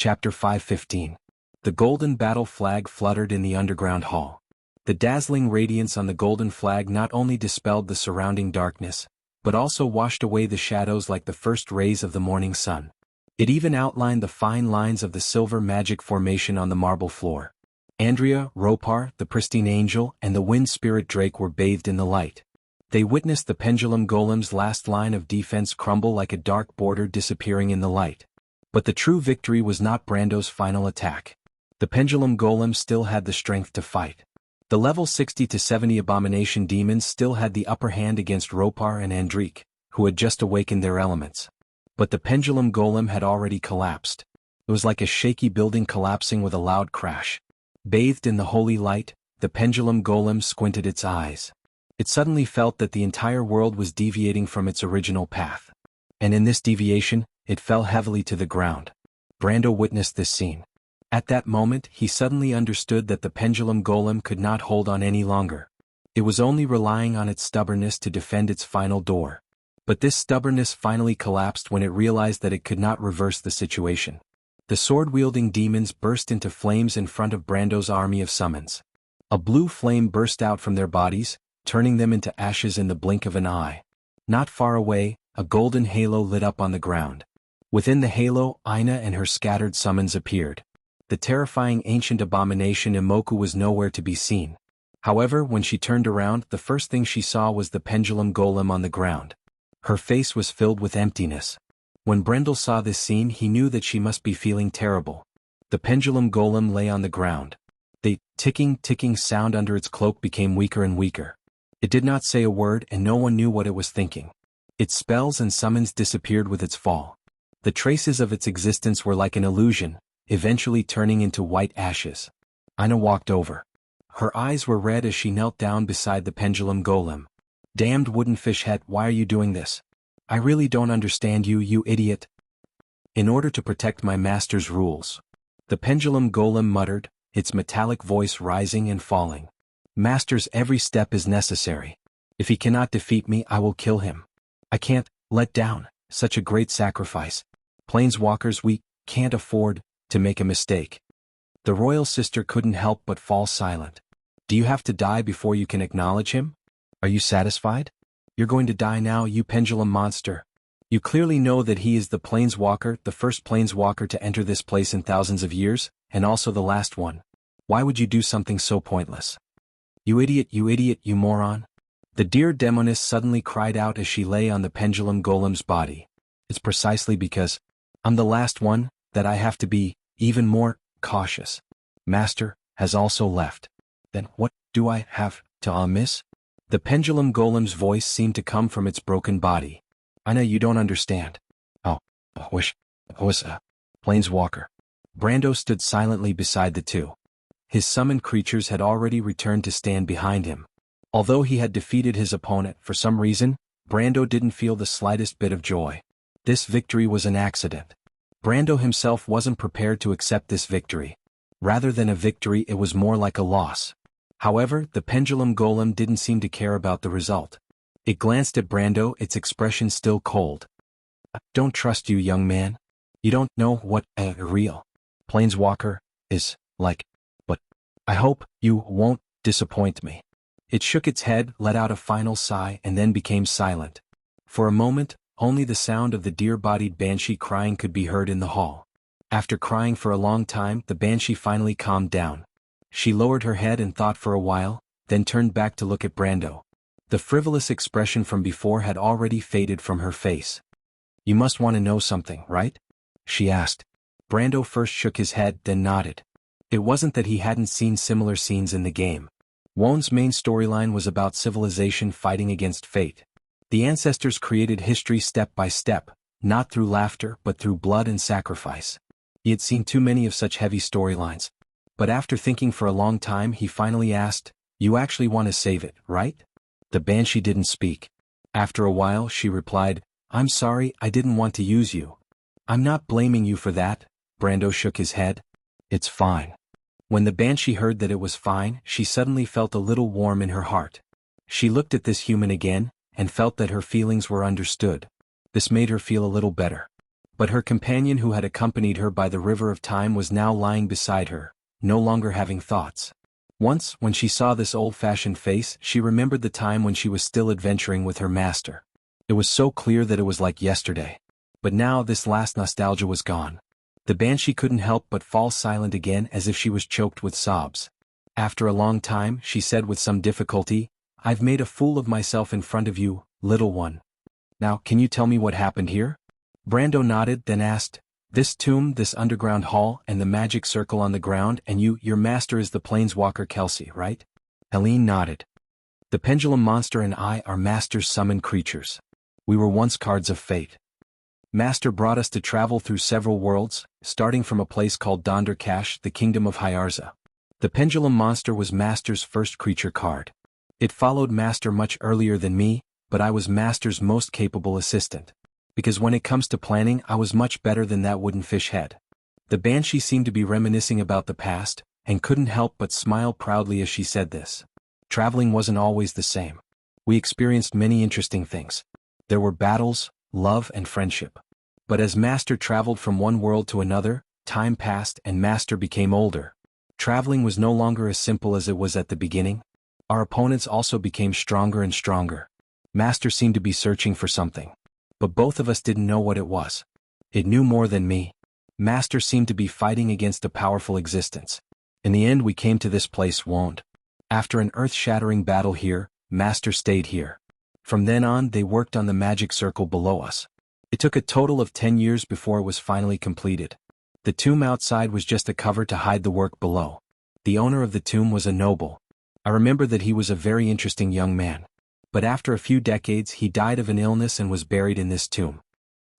Chapter 5:15. The golden battle flag fluttered in the underground hall. The dazzling radiance on the golden flag not only dispelled the surrounding darkness, but also washed away the shadows like the first rays of the morning sun. It even outlined the fine lines of the silver magic formation on the marble floor. Andrea, Ropar, the pristine angel, and the wind spirit drake were bathed in the light. They witnessed the pendulum golem's last line of defense crumble like a dark border disappearing in the light. But the true victory was not Brando's final attack. The pendulum golem still had the strength to fight. The level 60 to 70 abomination demons still had the upper hand against Ropar and Andrique, who had just awakened their elements. But the pendulum golem had already collapsed. It was like a shaky building collapsing with a loud crash. Bathed in the holy light, the pendulum golem squinted its eyes. It suddenly felt that the entire world was deviating from its original path. And in this deviation, it fell heavily to the ground. Brando witnessed this scene. At that moment, he suddenly understood that the pendulum golem could not hold on any longer. It was only relying on its stubbornness to defend its final door. But this stubbornness finally collapsed when it realized that it could not reverse the situation. The sword-wielding demons burst into flames in front of Brando's army of summons. A blue flame burst out from their bodies, turning them into ashes in the blink of an eye. Not far away, a golden halo lit up on the ground. Within the halo, Aina and her scattered summons appeared. The terrifying ancient abomination Imoku was nowhere to be seen. However, when she turned around, the first thing she saw was the pendulum golem on the ground. Her face was filled with emptiness. When Brendel saw this scene, he knew that she must be feeling terrible. The pendulum golem lay on the ground. The ticking sound under its cloak became weaker and weaker. It did not say a word, and no one knew what it was thinking. Its spells and summons disappeared with its fall. The traces of its existence were like an illusion, eventually turning into white ashes. Aina walked over. Her eyes were red as she knelt down beside the pendulum golem. "Damned wooden fish head, why are you doing this? I really don't understand you, you idiot." "In order to protect my master's rules." The pendulum golem muttered, its metallic voice rising and falling. "Master's every step is necessary. If he cannot defeat me, I will kill him. I can't let down such a great sacrifice. Planeswalkers, we can't afford to make a mistake." The royal sister couldn't help but fall silent. "Do you have to die before you can acknowledge him? Are you satisfied? You're going to die now, you pendulum monster. You clearly know that he is the planeswalker, the first planeswalker to enter this place in thousands of years, and also the last one. Why would you do something so pointless? You idiot, you moron." The dear demoness suddenly cried out as she lay on the pendulum golem's body. "It's precisely because I'm the last one that I have to be even more cautious. Master has also left. Then what do I have to miss?" The pendulum golem's voice seemed to come from its broken body. "Aina, you don't understand. Oh, I wish I was a planeswalker." Brando stood silently beside the two. His summoned creatures had already returned to stand behind him. Although he had defeated his opponent, for some reason, Brando didn't feel the slightest bit of joy. This victory was an accident. Brando himself wasn't prepared to accept this victory. Rather than a victory, it was more like a loss. However, the pendulum golem didn't seem to care about the result. It glanced at Brando, its expression still cold. "I don't trust you, young man. You don't know what a real planeswalker is like. But I hope you won't disappoint me." It shook its head, let out a final sigh, and then became silent. For a moment, only the sound of the deer-bodied banshee crying could be heard in the hall. After crying for a long time, the banshee finally calmed down. She lowered her head and thought for a while, then turned back to look at Brando. The frivolous expression from before had already faded from her face. "You must want to know something, right?" she asked. Brando first shook his head, then nodded. It wasn't that he hadn't seen similar scenes in the game. WoN's main storyline was about civilization fighting against fate. The ancestors created history step by step, not through laughter but through blood and sacrifice. He had seen too many of such heavy storylines. But after thinking for a long time, he finally asked, "You actually want to save it, right?" The banshee didn't speak. After a while, she replied, "I'm sorry, I didn't want to use you." "I'm not blaming you for that." Brando shook his head. "It's fine." When the banshee heard that it was fine, she suddenly felt a little warm in her heart. She looked at this human again, and felt that her feelings were understood. This made her feel a little better. But her companion who had accompanied her by the river of time was now lying beside her, no longer having thoughts. Once, when she saw this old-fashioned face, she remembered the time when she was still adventuring with her master. It was so clear that it was like yesterday. But now this last nostalgia was gone. The banshee couldn't help but fall silent again as if she was choked with sobs. After a long time, she said with some difficulty, "I've made a fool of myself in front of you, little one. Now, can you tell me what happened here?" Brando nodded, then asked, "This tomb, this underground hall, and the magic circle on the ground, and your master is the planeswalker Kelsey, right?" Helene nodded. "The pendulum monster and I are master's summoned creatures. We were once cards of fate. Master brought us to travel through several worlds, starting from a place called Donderkash, the kingdom of Hyarza. The pendulum monster was Master's first creature card. It followed Master much earlier than me, but I was Master's most capable assistant. Because when it comes to planning, I was much better than that wooden fish head." The banshee seemed to be reminiscing about the past, and couldn't help but smile proudly as she said this. "Traveling wasn't always the same. We experienced many interesting things. There were battles, love and friendship. But as Master traveled from one world to another, time passed and Master became older. Traveling was no longer as simple as it was at the beginning. Our opponents also became stronger and stronger. Master seemed to be searching for something. But both of us didn't know what it was. It knew more than me. Master seemed to be fighting against a powerful existence. In the end we came to this place wound. After an earth-shattering battle here, Master stayed here. From then on they worked on the magic circle below us. It took a total of 10 years before it was finally completed. The tomb outside was just a cover to hide the work below. The owner of the tomb was a noble. I remember that he was a very interesting young man. But after a few decades he died of an illness and was buried in this tomb."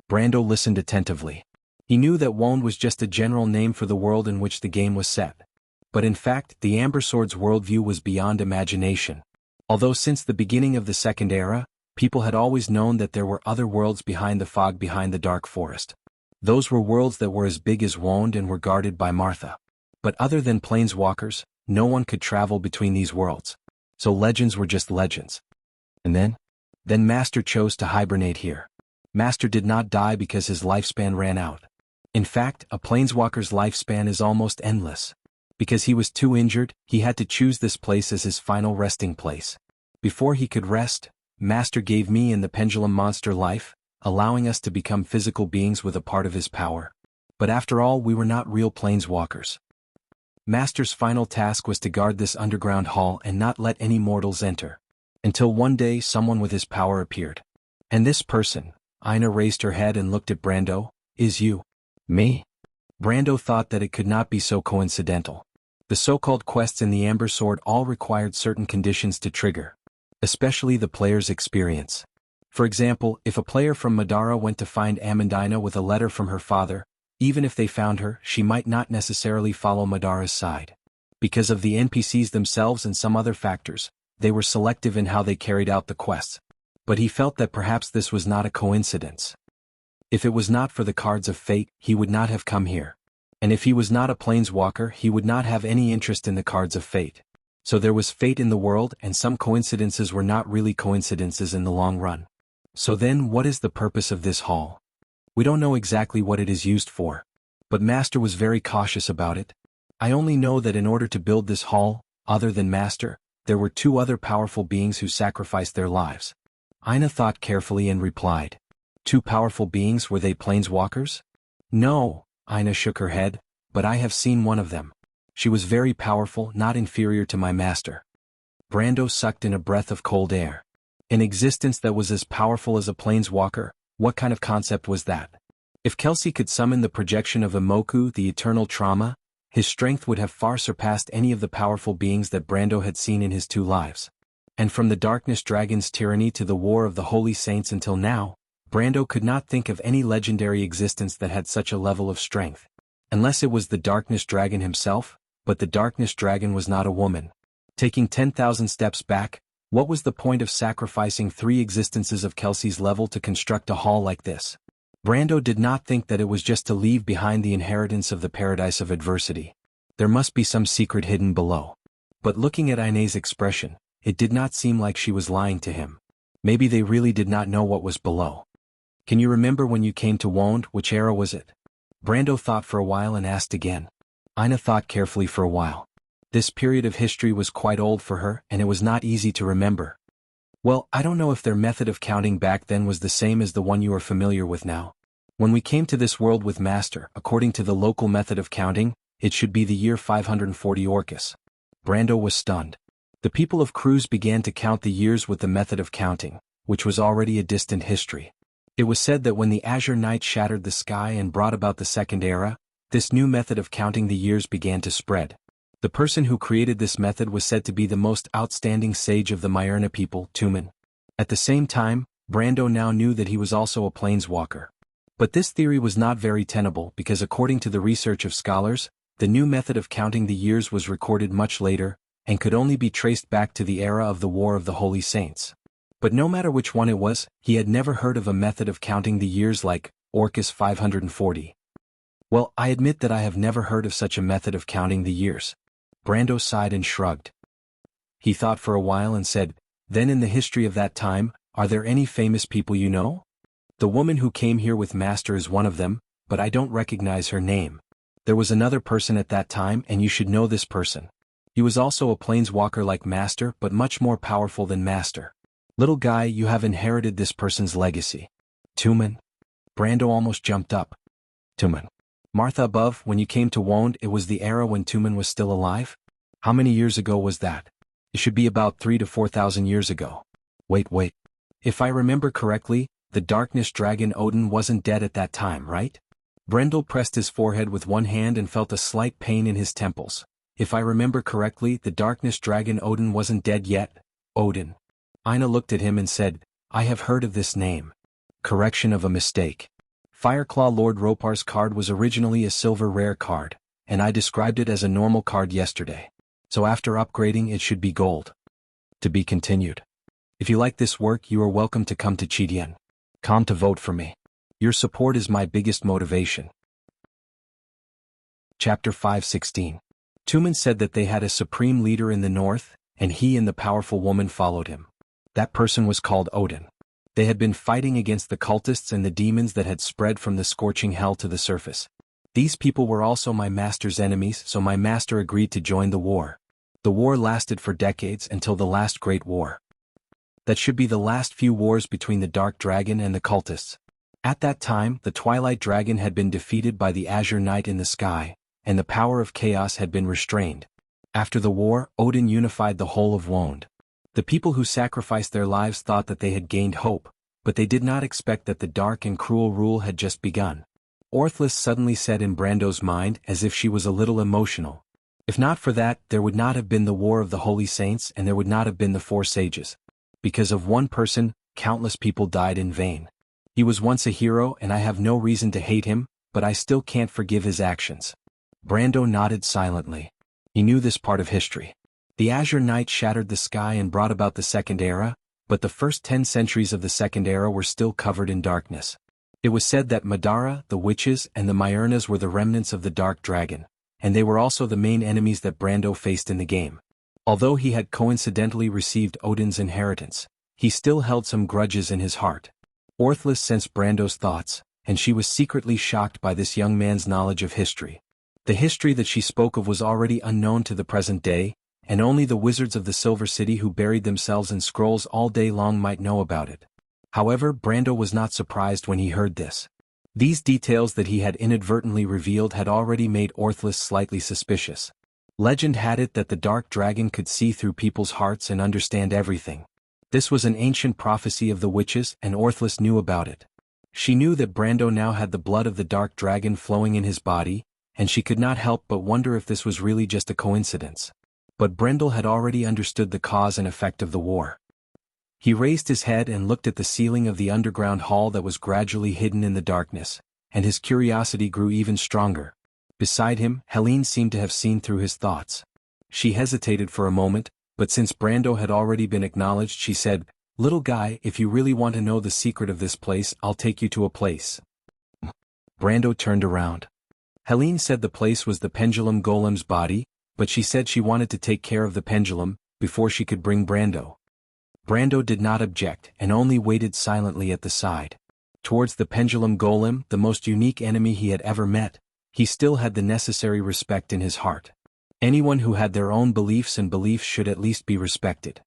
Brando listened attentively. He knew that Wond was just a general name for the world in which the game was set. But in fact, the Amber Sword's worldview was beyond imagination. Although since the beginning of the Second Era, people had always known that there were other worlds behind the fog, behind the dark forest. Those were worlds that were as big as Wond and were guarded by Martha. But other than planeswalkers, no one could travel between these worlds. So legends were just legends. And then Master chose to hibernate here. Master did not die because his lifespan ran out. In fact, a planeswalker's lifespan is almost endless. Because he was too injured, he had to choose this place as his final resting place. Before he could rest, Master gave me and the pendulum monster life, allowing us to become physical beings with a part of his power. But after all, we were not real planeswalkers. Master's final task was to guard this underground hall and not let any mortals enter. Until one day someone with his power appeared. And this person, Ina raised her head and looked at Brando, "Is you." "Me?" Brando thought that it could not be so coincidental. The so-called quests in the Amber Sword all required certain conditions to trigger. Especially the player's experience. For example, if a player from Madara went to find Amandina with a letter from her father, even if they found her, she might not necessarily follow Madara's side. Because of the NPCs themselves and some other factors, they were selective in how they carried out the quests. But he felt that perhaps this was not a coincidence. If it was not for the cards of fate, he would not have come here. And if he was not a planeswalker, he would not have any interest in the cards of fate. So there was fate in the world, and some coincidences were not really coincidences in the long run. So then, what is the purpose of this hall? We don't know exactly what it is used for. But Master was very cautious about it. I only know that in order to build this hall, other than Master, there were two other powerful beings who sacrificed their lives. Ina thought carefully and replied. "Two powerful beings, were they planeswalkers?" "No," Ina shook her head, "but I have seen one of them. She was very powerful, not inferior to my master." Brando sucked in a breath of cold air. An existence that was as powerful as a planeswalker, what kind of concept was that? If Kelsey could summon the projection of Imoku, the eternal trauma, his strength would have far surpassed any of the powerful beings that Brando had seen in his 2 lives. And from the Darkness Dragon's tyranny to the War of the Holy Saints until now, Brando could not think of any legendary existence that had such a level of strength. Unless it was the Darkness Dragon himself, but the Darkness Dragon was not a woman. Taking 10,000 steps back, what was the point of sacrificing 3 existences of Kelsey's level to construct a hall like this? Brando did not think that it was just to leave behind the inheritance of the paradise of adversity. There must be some secret hidden below. But looking at Ina's expression, it did not seem like she was lying to him. Maybe they really did not know what was below. Can you remember when you came to Wond? Which era was it? Brando thought for a while and asked again. Ina thought carefully for a while. This period of history was quite old for her, and it was not easy to remember. Well, I don't know if their method of counting back then was the same as the one you are familiar with now. When we came to this world with Master, according to the local method of counting, it should be the year 540 Orcus. Brando was stunned. The people of Cruz began to count the years with the method of counting, which was already a distant history. It was said that when the azure night shattered the sky and brought about the second era, this new method of counting the years began to spread. The person who created this method was said to be the most outstanding sage of the Myrna people, Tumen. At the same time, Brando now knew that he was also a planeswalker. But this theory was not very tenable because according to the research of scholars, the new method of counting the years was recorded much later, and could only be traced back to the era of the War of the Holy Saints. But no matter which one it was, he had never heard of a method of counting the years like Orcus 540. Well, I admit that I have never heard of such a method of counting the years. Brando sighed and shrugged. He thought for a while and said, Then in the history of that time, are there any famous people you know? The woman who came here with Master is one of them, but I don't recognize her name. There was another person at that time and you should know this person. He was also a planeswalker like Master but much more powerful than Master. Little guy, you have inherited this person's legacy. Tumen? Brando almost jumped up. Tumen. Martha above, when you came to Wond, it was the era when Tumen was still alive? How many years ago was that? It should be about 3,000 to 4,000 years ago. Wait. If I remember correctly, the darkness dragon Odin wasn't dead at that time, right? Brendel pressed his forehead with one hand and felt a slight pain in his temples. If I remember correctly, the darkness dragon Odin wasn't dead yet. Odin. Ina looked at him and said, I have heard of this name. Correction of a mistake. Fireclaw Lord Ropar's card was originally a silver rare card, and I described it as a normal card yesterday. So after upgrading it should be gold. To be continued. If you like this work, you are welcome to come to Chidian. Come to vote for me. Your support is my biggest motivation. Chapter 5:16. Tumen said that they had a supreme leader in the north, and he and the powerful woman followed him. That person was called Odin. They had been fighting against the cultists and the demons that had spread from the scorching hell to the surface. These people were also my master's enemies, so my master agreed to join the war. The war lasted for decades until the last great war. That should be the last few wars between the Dark Dragon and the cultists. At that time, the Twilight Dragon had been defeated by the Azure Knight in the sky, and the power of chaos had been restrained. After the war, Odin unified the whole of Wond. The people who sacrificed their lives thought that they had gained hope, but they did not expect that the dark and cruel rule had just begun. Orthless suddenly said in Brando's mind as if she was a little emotional. If not for that, there would not have been the War of the Holy Saints and there would not have been the Four Sages. Because of one person, countless people died in vain. He was once a hero and I have no reason to hate him, but I still can't forgive his actions. Brando nodded silently. He knew this part of history. The Azure Knight shattered the sky and brought about the Second Era, but the first 10 centuries of the Second Era were still covered in darkness. It was said that Madara, the witches, and the Myrnas were the remnants of the Dark Dragon, and they were also the main enemies that Brando faced in the game. Although he had coincidentally received Odin's inheritance, he still held some grudges in his heart. Orthless sensed Brando's thoughts, and she was secretly shocked by this young man's knowledge of history. The history that she spoke of was already unknown to the present day, and only the wizards of the Silver City who buried themselves in scrolls all day long might know about it. However, Brando was not surprised when he heard this. These details that he had inadvertently revealed had already made Orthless slightly suspicious. Legend had it that the Dark Dragon could see through people's hearts and understand everything. This was an ancient prophecy of the witches, and Orthless knew about it. She knew that Brando now had the blood of the Dark Dragon flowing in his body, and she could not help but wonder if this was really just a coincidence. But Brendel had already understood the cause and effect of the war. He raised his head and looked at the ceiling of the underground hall that was gradually hidden in the darkness, and his curiosity grew even stronger. Beside him, Helene seemed to have seen through his thoughts. She hesitated for a moment, but since Brando had already been acknowledged, she said, "Little guy, if you really want to know the secret of this place, I'll take you to a place." Brando turned around. Helene said the place was the pendulum golem's body, but she said she wanted to take care of the pendulum before she could bring Brando. Brando did not object and only waited silently at the side. Towards the pendulum golem, the most unique enemy he had ever met, he still had the necessary respect in his heart. Anyone who had their own beliefs and beliefs should at least be respected.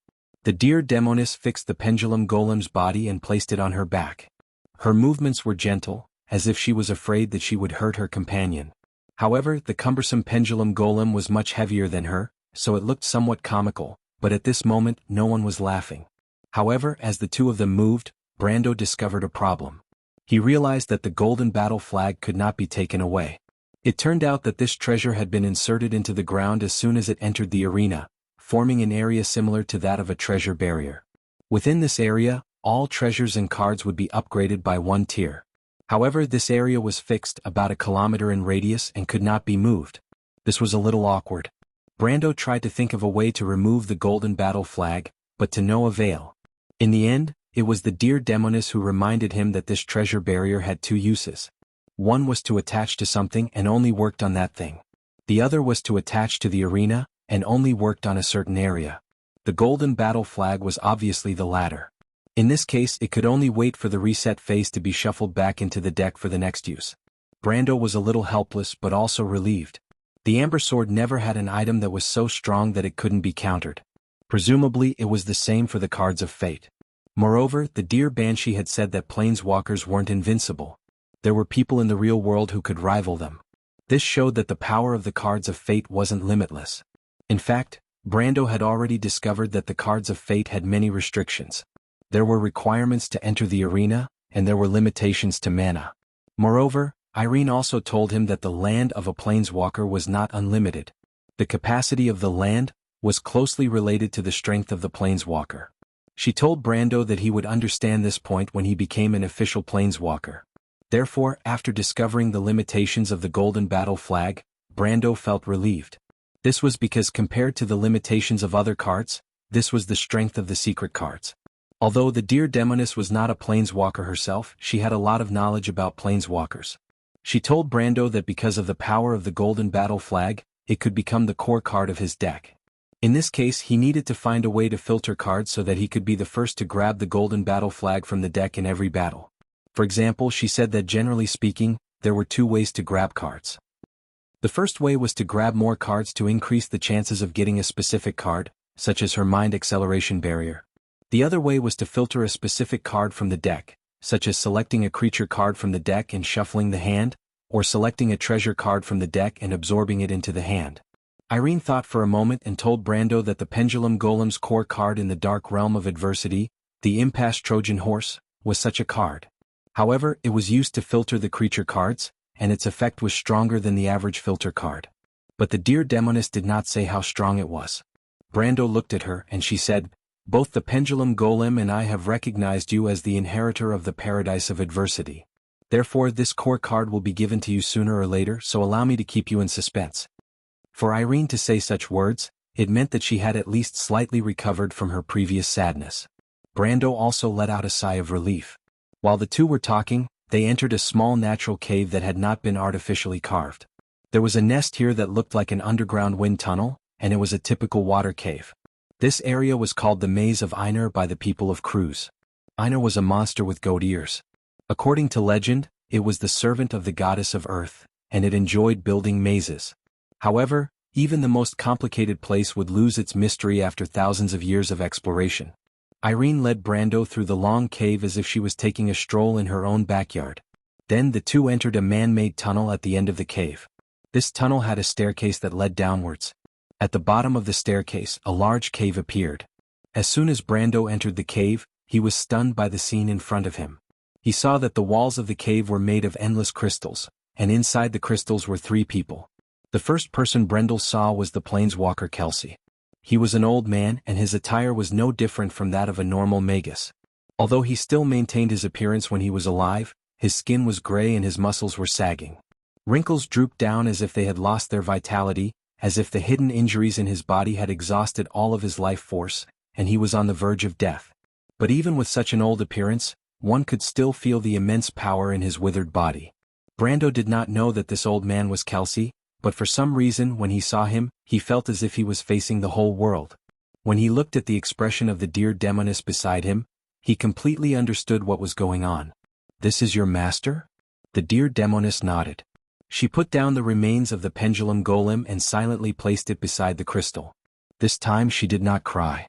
The dear demoness fixed the pendulum golem's body and placed it on her back. Her movements were gentle, as if she was afraid that she would hurt her companion. However, the cumbersome pendulum golem was much heavier than her, so it looked somewhat comical, but at this moment no one was laughing. However, as the two of them moved, Brando discovered a problem. He realized that the golden battle flag could not be taken away. It turned out that this treasure had been inserted into the ground as soon as it entered the arena, forming an area similar to that of a treasure barrier. Within this area, all treasures and cards would be upgraded by one tier. However, this area was fixed about a kilometer in radius and could not be moved. This was a little awkward. Brando tried to think of a way to remove the golden battle flag, but to no avail. In the end, it was the dear demoness who reminded him that this treasure barrier had two uses. One was to attach to something and only worked on that thing. The other was to attach to the arena, and only worked on a certain area. The golden battle flag was obviously the latter. In this case, it could only wait for the reset phase to be shuffled back into the deck for the next use. Brando was a little helpless but also relieved. The amber sword never had an item that was so strong that it couldn't be countered. Presumably it was the same for the cards of fate. Moreover, the dear banshee had said that planeswalkers weren't invincible. There were people in the real world who could rival them. This showed that the power of the cards of fate wasn't limitless. In fact, Brando had already discovered that the cards of fate had many restrictions. There were requirements to enter the arena, and there were limitations to mana. Moreover, Irene also told him that the land of a planeswalker was not unlimited. The capacity of the land was closely related to the strength of the planeswalker. She told Brando that he would understand this point when he became an official planeswalker. Therefore, after discovering the limitations of the golden battle flag, Brando felt relieved. This was because compared to the limitations of other cards, this was the strength of the secret cards. Although the dear demoness was not a planeswalker herself, she had a lot of knowledge about planeswalkers. She told Brando that because of the power of the golden battle flag, it could become the core card of his deck. In this case, he needed to find a way to filter cards so that he could be the first to grab the golden battle flag from the deck in every battle. For example, she said that generally speaking, there were two ways to grab cards. The first way was to grab more cards to increase the chances of getting a specific card, such as her mind acceleration barrier. The other way was to filter a specific card from the deck, such as selecting a creature card from the deck and shuffling the hand, or selecting a treasure card from the deck and absorbing it into the hand. Irene thought for a moment and told Brando that the pendulum golem's core card in the dark realm of adversity, the impasse Trojan horse, was such a card. However, it was used to filter the creature cards, and its effect was stronger than the average filter card. But the dear demoness did not say how strong it was. Brando looked at her and she said, "Both the pendulum golem and I have recognized you as the inheritor of the paradise of adversity. Therefore this core card will be given to you sooner or later, so allow me to keep you in suspense." For Irene to say such words, it meant that she had at least slightly recovered from her previous sadness. Brando also let out a sigh of relief. While the two were talking, they entered a small natural cave that had not been artificially carved. There was a nest here that looked like an underground wind tunnel, and it was a typical water cave. This area was called the Maze of Einar by the people of Cruz. Einar was a monster with goat ears. According to legend, it was the servant of the goddess of earth, and it enjoyed building mazes. However, even the most complicated place would lose its mystery after thousands of years of exploration. Irene led Brando through the long cave as if she was taking a stroll in her own backyard. Then the two entered a man-made tunnel at the end of the cave. This tunnel had a staircase that led downwards. At the bottom of the staircase, a large cave appeared. As soon as Brando entered the cave, he was stunned by the scene in front of him. He saw that the walls of the cave were made of endless crystals, and inside the crystals were three people. The first person Brendel saw was the planeswalker Kelsey. He was an old man and his attire was no different from that of a normal magus. Although he still maintained his appearance when he was alive, his skin was gray and his muscles were sagging. Wrinkles drooped down as if they had lost their vitality, as if the hidden injuries in his body had exhausted all of his life force, and he was on the verge of death. But even with such an old appearance, one could still feel the immense power in his withered body. Brando did not know that this old man was Kelsey, but for some reason when he saw him, he felt as if he was facing the whole world. When he looked at the expression of the dear demoness beside him, he completely understood what was going on. "This is your master?" The dear demoness nodded. She put down the remains of the pendulum golem and silently placed it beside the crystal. This time she did not cry.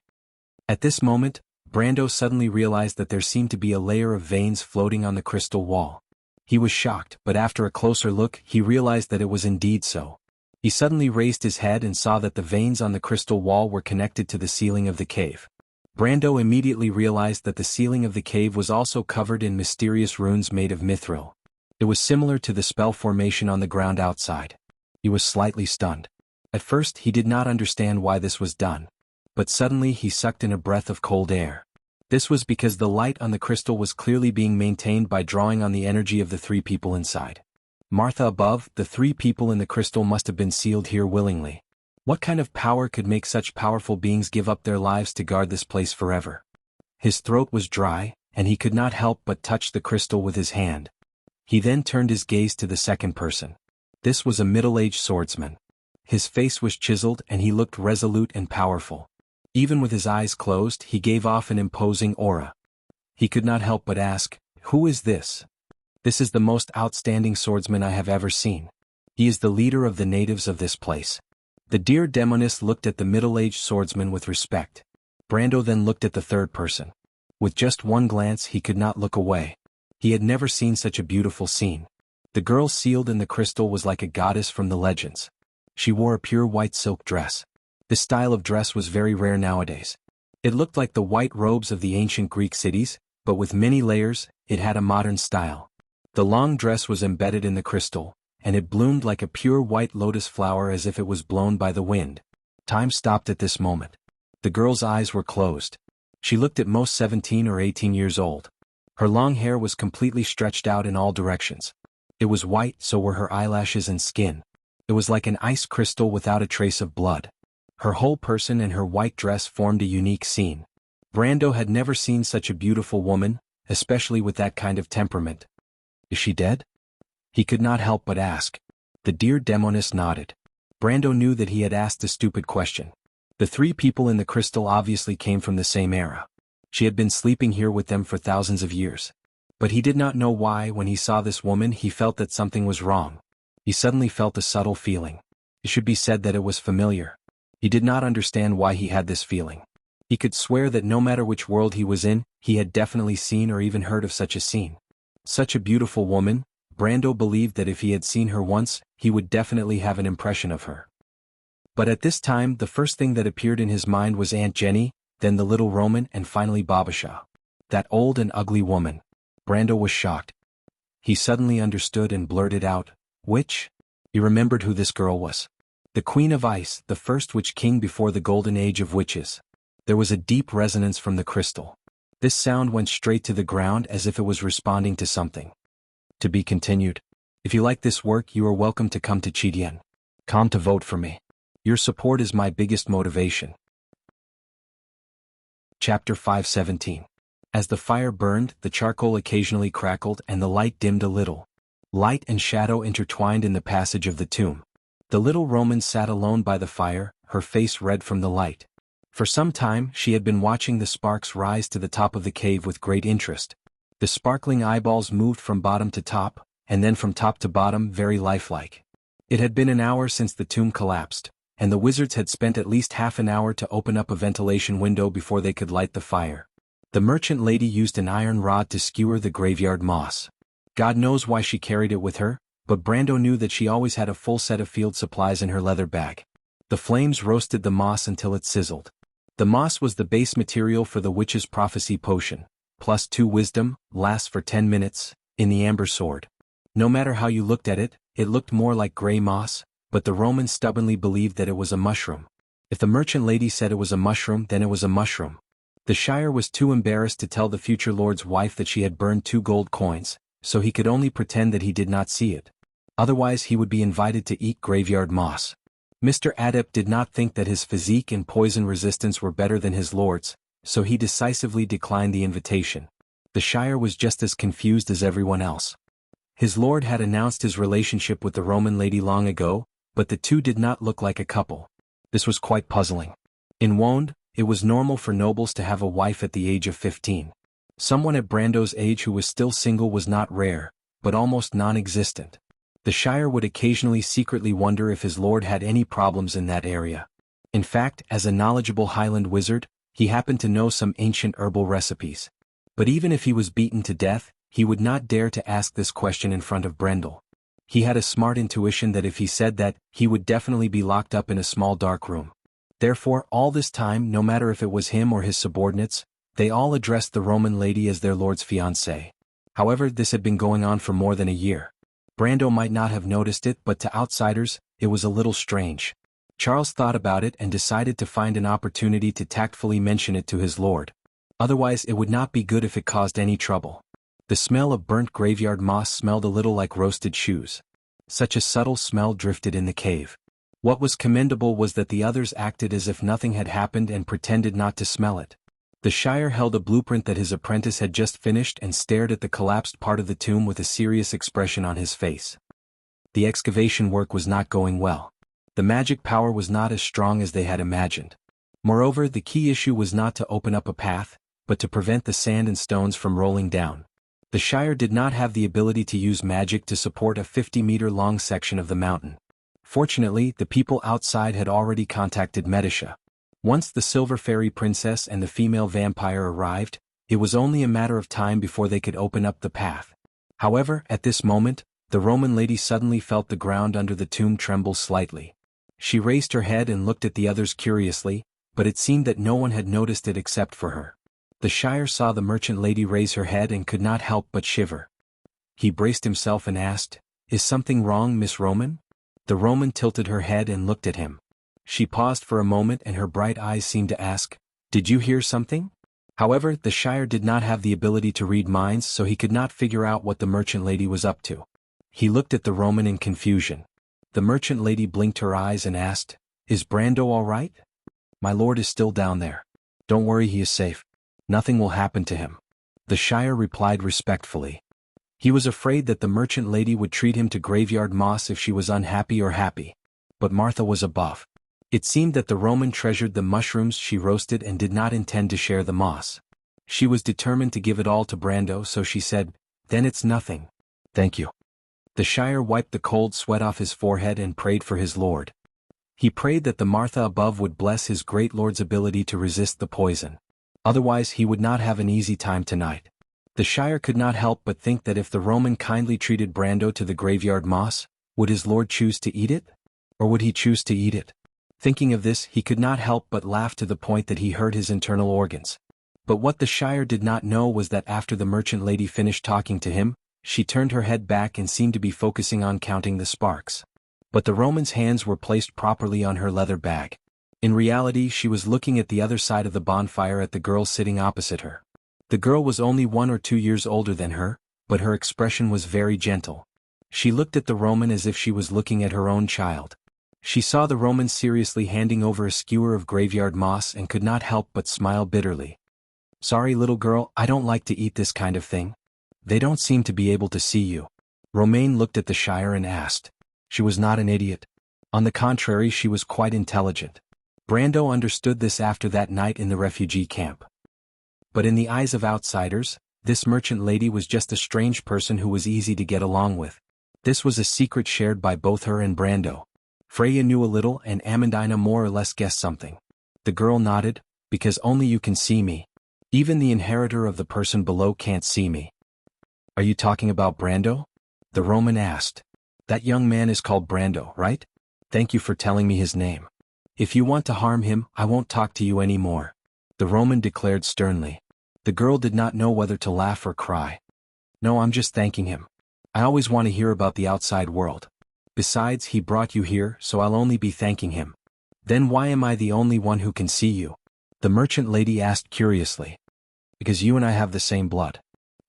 At this moment, Brando suddenly realized that there seemed to be a layer of veins floating on the crystal wall. He was shocked, but after a closer look, he realized that it was indeed so. He suddenly raised his head and saw that the veins on the crystal wall were connected to the ceiling of the cave. Brando immediately realized that the ceiling of the cave was also covered in mysterious runes made of mithril. It was similar to the spell formation on the ground outside. He was slightly stunned. At first he did not understand why this was done. But suddenly he sucked in a breath of cold air. This was because the light on the crystal was clearly being maintained by drawing on the energy of the three people inside. Martha above, the three people in the crystal must have been sealed here willingly. What kind of power could make such powerful beings give up their lives to guard this place forever? His throat was dry, and he could not help but touch the crystal with his hand. He then turned his gaze to the second person. This was a middle-aged swordsman. His face was chiseled and he looked resolute and powerful. Even with his eyes closed, he gave off an imposing aura. He could not help but ask, "Who is this?" "This is the most outstanding swordsman I have ever seen. He is the leader of the natives of this place." The dear demoness looked at the middle-aged swordsman with respect. Brando then looked at the third person. With just one glance he could not look away. He had never seen such a beautiful scene. The girl sealed in the crystal was like a goddess from the legends. She wore a pure white silk dress. This style of dress was very rare nowadays. It looked like the white robes of the ancient Greek cities, but with many layers, it had a modern style. The long dress was embedded in the crystal, and it bloomed like a pure white lotus flower as if it was blown by the wind. Time stopped at this moment. The girl's eyes were closed. She looked at most 17 or 18 years old. Her long hair was completely stretched out in all directions. It was white, so were her eyelashes and skin. It was like an ice crystal without a trace of blood. Her whole person and her white dress formed a unique scene. Brando had never seen such a beautiful woman, especially with that kind of temperament. "Is she dead?" He could not help but ask. The dear demoness nodded. Brando knew that he had asked a stupid question. The three people in the crystal obviously came from the same era. She had been sleeping here with them for thousands of years. But he did not know why. When he saw this woman he felt that something was wrong. He suddenly felt a subtle feeling. It should be said that it was familiar. He did not understand why he had this feeling. He could swear that no matter which world he was in, he had definitely seen or even heard of such a scene. Such a beautiful woman, Brando believed that if he had seen her once, he would definitely have an impression of her. But at this time the first thing that appeared in his mind was Aunt Jenny, then the little Roman and finally Babasha. That old and ugly woman. Brando was shocked. He suddenly understood and blurted out, "Witch?" He remembered who this girl was. The Queen of Ice, the first witch king before the golden age of witches. There was a deep resonance from the crystal. This sound went straight to the ground as if it was responding to something. To be continued. If you like this work, you are welcome to come to Chidien. Come to vote for me. Your support is my biggest motivation. Chapter 517. As the fire burned, the charcoal occasionally crackled and the light dimmed a little. Light and shadow intertwined in the passage of the tomb. The little Roman sat alone by the fire, her face red from the light. For some time she had been watching the sparks rise to the top of the cave with great interest. The sparkling eyeballs moved from bottom to top, and then from top to bottom, very lifelike. It had been an hour since the tomb collapsed, and the wizards had spent at least half an hour to open up a ventilation window before they could light the fire. The merchant lady used an iron rod to skewer the graveyard moss. God knows why she carried it with her, but Brando knew that she always had a full set of field supplies in her leather bag. The flames roasted the moss until it sizzled. The moss was the base material for the witch's prophecy potion, plus 2 wisdom, lasts for 10 minutes, in the amber sword. No matter how you looked at it, it looked more like gray moss, but the Romans stubbornly believed that it was a mushroom. If the merchant lady said it was a mushroom, then it was a mushroom. The Shire was too embarrassed to tell the future lord's wife that she had burned 2 gold coins, so he could only pretend that he did not see it. Otherwise he would be invited to eat graveyard moss. Mr. Adept did not think that his physique and poison resistance were better than his lord's, so he decisively declined the invitation. The Shire was just as confused as everyone else. His lord had announced his relationship with the Roman lady long ago, but the two did not look like a couple. This was quite puzzling. In Wonde, it was normal for nobles to have a wife at the age of 15. Someone at Brando's age who was still single was not rare, but almost non-existent. The Shire would occasionally secretly wonder if his lord had any problems in that area. In fact, as a knowledgeable Highland wizard, he happened to know some ancient herbal recipes. But even if he was beaten to death, he would not dare to ask this question in front of Brendel. He had a smart intuition that if he said that, he would definitely be locked up in a small dark room. Therefore, all this time, no matter if it was him or his subordinates, they all addressed the Roman lady as their lord's fiancée. However, this had been going on for more than a year. Brando might not have noticed it, but to outsiders, it was a little strange. Charles thought about it and decided to find an opportunity to tactfully mention it to his lord. Otherwise, it would not be good if it caused any trouble. The smell of burnt graveyard moss smelled a little like roasted shoes. Such a subtle smell drifted in the cave. What was commendable was that the others acted as if nothing had happened and pretended not to smell it. The Shire held a blueprint that his apprentice had just finished and stared at the collapsed part of the tomb with a serious expression on his face. The excavation work was not going well. The magic power was not as strong as they had imagined. Moreover, the key issue was not to open up a path, but to prevent the sand and stones from rolling down. The Shire did not have the ability to use magic to support a 50-meter-long section of the mountain. Fortunately, the people outside had already contacted Medisha. Once the Silver Fairy Princess and the female vampire arrived, it was only a matter of time before they could open up the path. However, at this moment, the Roman lady suddenly felt the ground under the tomb tremble slightly. She raised her head and looked at the others curiously, but it seemed that no one had noticed it except for her. The Shire saw the merchant lady raise her head and could not help but shiver. He braced himself and asked, "Is something wrong, Miss Roman?" The Roman tilted her head and looked at him. She paused for a moment and her bright eyes seemed to ask, "Did you hear something?" However, the Shire did not have the ability to read minds, so he could not figure out what the merchant lady was up to. He looked at the Roman in confusion. The merchant lady blinked her eyes and asked, "Is Brando all right?" "My lord is still down there. Don't worry, he is safe. Nothing will happen to him." The Shire replied respectfully. He was afraid that the merchant lady would treat him to graveyard moss if she was unhappy or happy. But Martha was above. It seemed that the Roman treasured the mushrooms she roasted and did not intend to share the moss. She was determined to give it all to Brando, so she said, "Then it's nothing. Thank you." The Shire wiped the cold sweat off his forehead and prayed for his lord. He prayed that the Martha above would bless his great lord's ability to resist the poison. Otherwise he would not have an easy time tonight. The Shire could not help but think that if the Roman kindly treated Brando to the graveyard moss, would his lord choose to eat it? Or would he choose to eat it? Thinking of this, he could not help but laugh to the point that he hurt his internal organs. But what the Shire did not know was that after the merchant lady finished talking to him, she turned her head back and seemed to be focusing on counting the sparks. But the Roman's hands were placed properly on her leather bag. In reality, she was looking at the other side of the bonfire at the girl sitting opposite her. The girl was only 1 or 2 years older than her, but her expression was very gentle. She looked at the Roman as if she was looking at her own child. She saw the Roman seriously handing over a skewer of graveyard moss and could not help but smile bitterly. "Sorry, little girl, I don't like to eat this kind of thing. They don't seem to be able to see you." Romaine looked at the Shire and asked. She was not an idiot. On the contrary, she was quite intelligent. Brando understood this after that night in the refugee camp. But in the eyes of outsiders, this merchant lady was just a strange person who was easy to get along with. This was a secret shared by both her and Brando. Freya knew a little and Amandina more or less guessed something. The girl nodded, "Because only you can see me. Even the inheritor of the person below can't see me." "Are you talking about Brando?" the Roman asked. "That young man is called Brando, right? Thank you for telling me his name. If you want to harm him, I won't talk to you anymore," the Roman declared sternly. The girl did not know whether to laugh or cry. "No, I'm just thanking him. I always want to hear about the outside world. Besides, he brought you here, so I'll only be thanking him." "Then why am I the only one who can see you?" the merchant lady asked curiously. "Because you and I have the same blood,"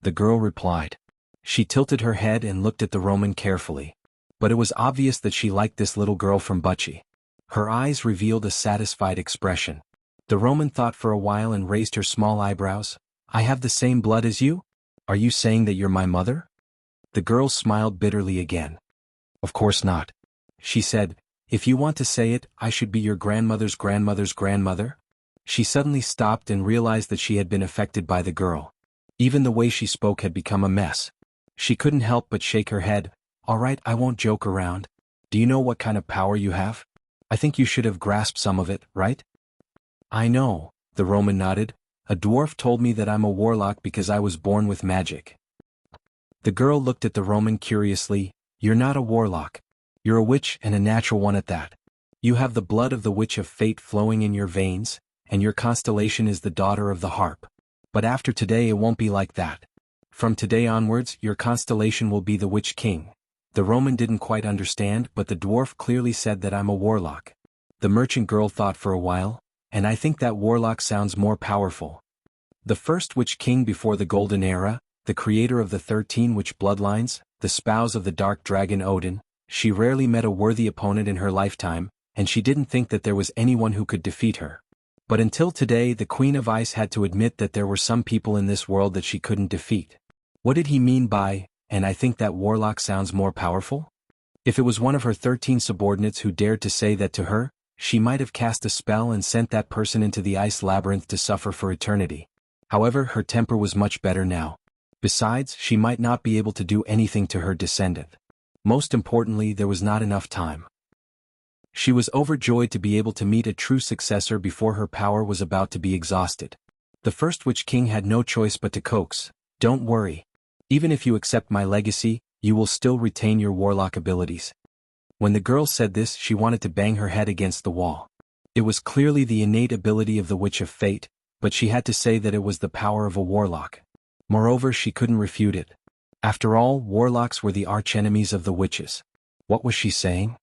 the girl replied. She tilted her head and looked at the Roman carefully. But it was obvious that she liked this little girl from Bucci. Her eyes revealed a satisfied expression. The Roman thought for a while and raised her small eyebrows. "I have the same blood as you? Are you saying that you're my mother?" The girl smiled bitterly again. "Of course not," she said. "If you want to say it, I should be your grandmother's grandmother's grandmother." She suddenly stopped and realized that she had been affected by the girl. Even the way she spoke had become a mess. She couldn't help but shake her head. All right, I won't joke around. Do you know what kind of power you have? I think you should have grasped some of it, right? I know, the Roman nodded. A dwarf told me that I'm a warlock because I was born with magic. The girl looked at the Roman curiously. You're not a warlock. You're a witch, and a natural one at that. You have the blood of the Witch of Fate flowing in your veins, and your constellation is the daughter of the harp. But after today it won't be like that. From today onwards, your constellation will be the Witch King. The Roman didn't quite understand, but the dwarf clearly said that I'm a warlock. The merchant girl thought for a while, and I think that warlock sounds more powerful. The first Witch King before the Golden Era, the creator of the 13 witch bloodlines, the spouse of the dark dragon Odin, she rarely met a worthy opponent in her lifetime, and she didn't think that there was anyone who could defeat her. But until today, the Queen of Ice had to admit that there were some people in this world that she couldn't defeat. What did he mean by, and I think that warlock sounds more powerful? If it was one of her 13 subordinates who dared to say that to her, she might have cast a spell and sent that person into the ice labyrinth to suffer for eternity. However, her temper was much better now. Besides, she might not be able to do anything to her descendant. Most importantly, there was not enough time. She was overjoyed to be able to meet a true successor before her power was about to be exhausted. The first Witch King had no choice but to coax. Don't worry. Even if you accept my legacy, you will still retain your warlock abilities. When the girl said this, she wanted to bang her head against the wall. It was clearly the innate ability of the Witch of Fate, but she had to say that it was the power of a warlock. Moreover, she couldn't refute it. After all, warlocks were the archenemies of the witches. What was she saying?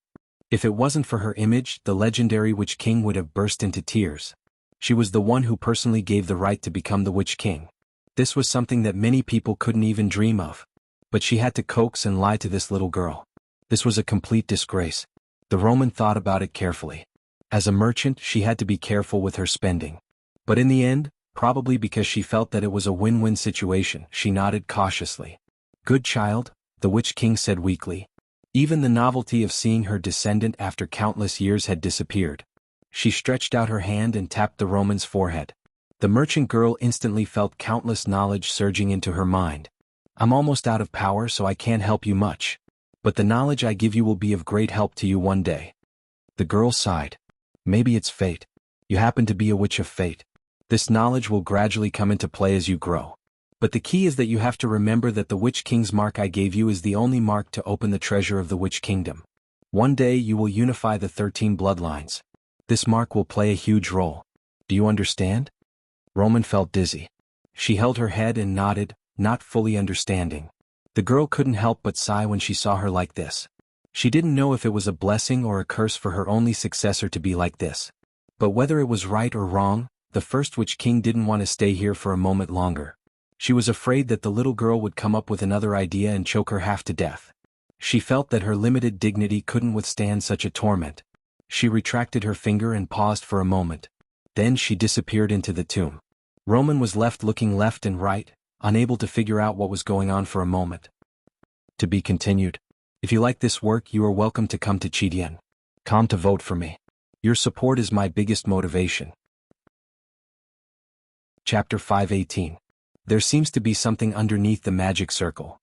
If it wasn't for her image, the legendary Witch King would have burst into tears. She was the one who personally gave the right to become the Witch King. This was something that many people couldn't even dream of. But she had to coax and lie to this little girl. This was a complete disgrace. The Roman thought about it carefully. As a merchant, she had to be careful with her spending. But in the end, probably because she felt that it was a win-win situation, she nodded cautiously. Good child, the Witch King said weakly. Even the novelty of seeing her descendant after countless years had disappeared. She stretched out her hand and tapped the Roman's forehead. The merchant girl instantly felt countless knowledge surging into her mind. I'm almost out of power, so I can't help you much. But the knowledge I give you will be of great help to you one day. The girl sighed. Maybe it's fate. You happen to be a Witch of Fate. This knowledge will gradually come into play as you grow. But the key is that you have to remember that the Witch King's mark I gave you is the only mark to open the treasure of the Witch Kingdom. One day you will unify the 13 bloodlines. This mark will play a huge role. Do you understand? Roman felt dizzy. She held her head and nodded, not fully understanding. The girl couldn't help but sigh when she saw her like this. She didn't know if it was a blessing or a curse for her only successor to be like this. But whether it was right or wrong, the first Witch King didn't want to stay here for a moment longer. She was afraid that the little girl would come up with another idea and choke her half to death. She felt that her limited dignity couldn't withstand such a torment. She retracted her finger and paused for a moment. Then she disappeared into the tomb. Roman was left looking left and right, unable to figure out what was going on for a moment. To be continued. If you like this work, you are welcome to come to Chidian. Come to vote for me. Your support is my biggest motivation. Chapter 5:18. There seems to be something underneath the magic circle.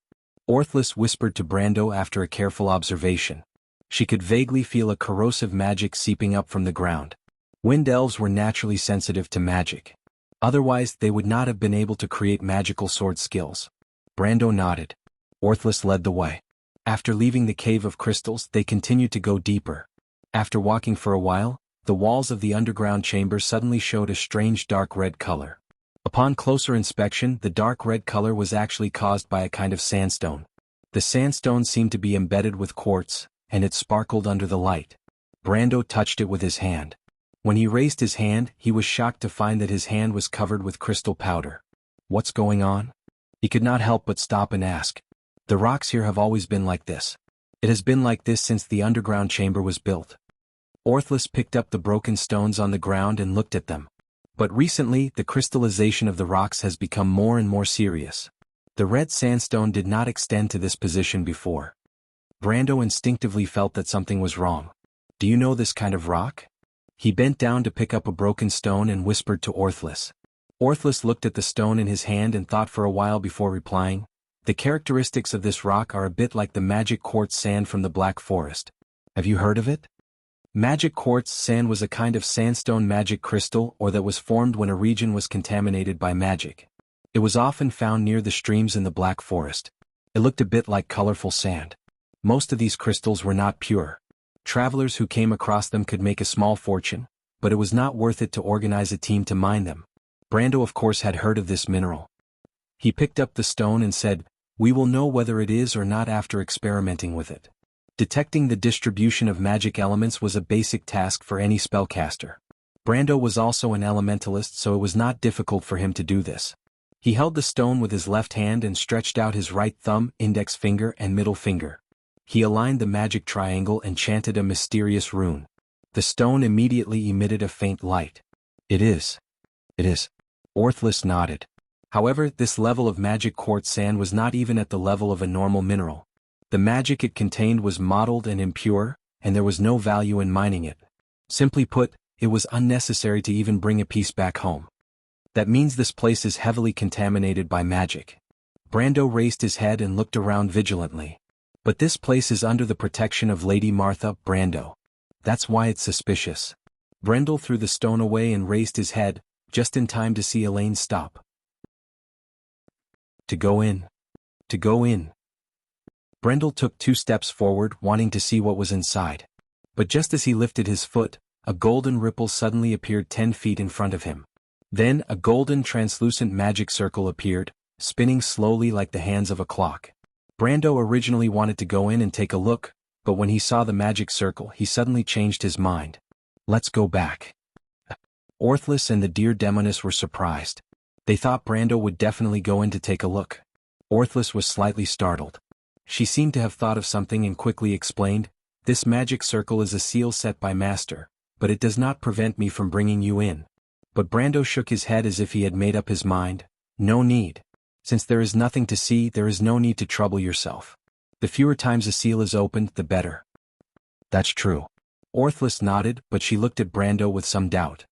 Orthless whispered to Brando after a careful observation. She could vaguely feel a corrosive magic seeping up from the ground. Wind elves were naturally sensitive to magic. Otherwise, they would not have been able to create magical sword skills. Brando nodded. Orthless led the way. After leaving the cave of crystals, they continued to go deeper. After walking for a while, the walls of the underground chamber suddenly showed a strange dark red color. Upon closer inspection, the dark red color was actually caused by a kind of sandstone. The sandstone seemed to be embedded with quartz, and it sparkled under the light. Brando touched it with his hand. When he raised his hand, he was shocked to find that his hand was covered with crystal powder. What's going on? He could not help but stop and ask. The rocks here have always been like this. It has been like this since the underground chamber was built. Orthless picked up the broken stones on the ground and looked at them. But recently, the crystallization of the rocks has become more and more serious. The red sandstone did not extend to this position before. Brando instinctively felt that something was wrong. Do you know this kind of rock? He bent down to pick up a broken stone and whispered to Orthless. Orthless looked at the stone in his hand and thought for a while before replying. The characteristics of this rock are a bit like the magic quartz sand from the Black Forest. Have you heard of it? Magic quartz sand was a kind of sandstone magic crystal or that was formed when a region was contaminated by magic. It was often found near the streams in the Black Forest. It looked a bit like colorful sand. Most of these crystals were not pure. Travelers who came across them could make a small fortune, but it was not worth it to organize a team to mine them. Brando of course had heard of this mineral. He picked up the stone and said, "We will know whether it is or not after experimenting with it." Detecting the distribution of magic elements was a basic task for any spellcaster. Brando was also an elementalist, so it was not difficult for him to do this. He held the stone with his left hand and stretched out his right thumb, index finger and middle finger. He aligned the magic triangle and chanted a mysterious rune. The stone immediately emitted a faint light. It is. Orthless nodded. However, this level of magic quartz sand was not even at the level of a normal mineral. The magic it contained was mottled and impure, and there was no value in mining it. Simply put, it was unnecessary to even bring a piece back home. That means this place is heavily contaminated by magic. Brando raised his head and looked around vigilantly. But this place is under the protection of Lady Martha, Brando. That's why it's suspicious. Brendel threw the stone away and raised his head, just in time to see Elaine stop. To go in. Brendel took 2 steps forward, wanting to see what was inside. But just as he lifted his foot, a golden ripple suddenly appeared 10 feet in front of him. Then a golden translucent magic circle appeared, spinning slowly like the hands of a clock. Brando originally wanted to go in and take a look, but when he saw the magic circle he suddenly changed his mind. Let's go back. Orthless and the dear Demoness were surprised. They thought Brando would definitely go in to take a look. Orthless was slightly startled. She seemed to have thought of something and quickly explained, "This magic circle is a seal set by Master, but it does not prevent me from bringing you in." But Brando shook his head as if he had made up his mind. No need. Since there is nothing to see, there is no need to trouble yourself. The fewer times a seal is opened, the better. That's true. Orthless nodded, but she looked at Brando with some doubt.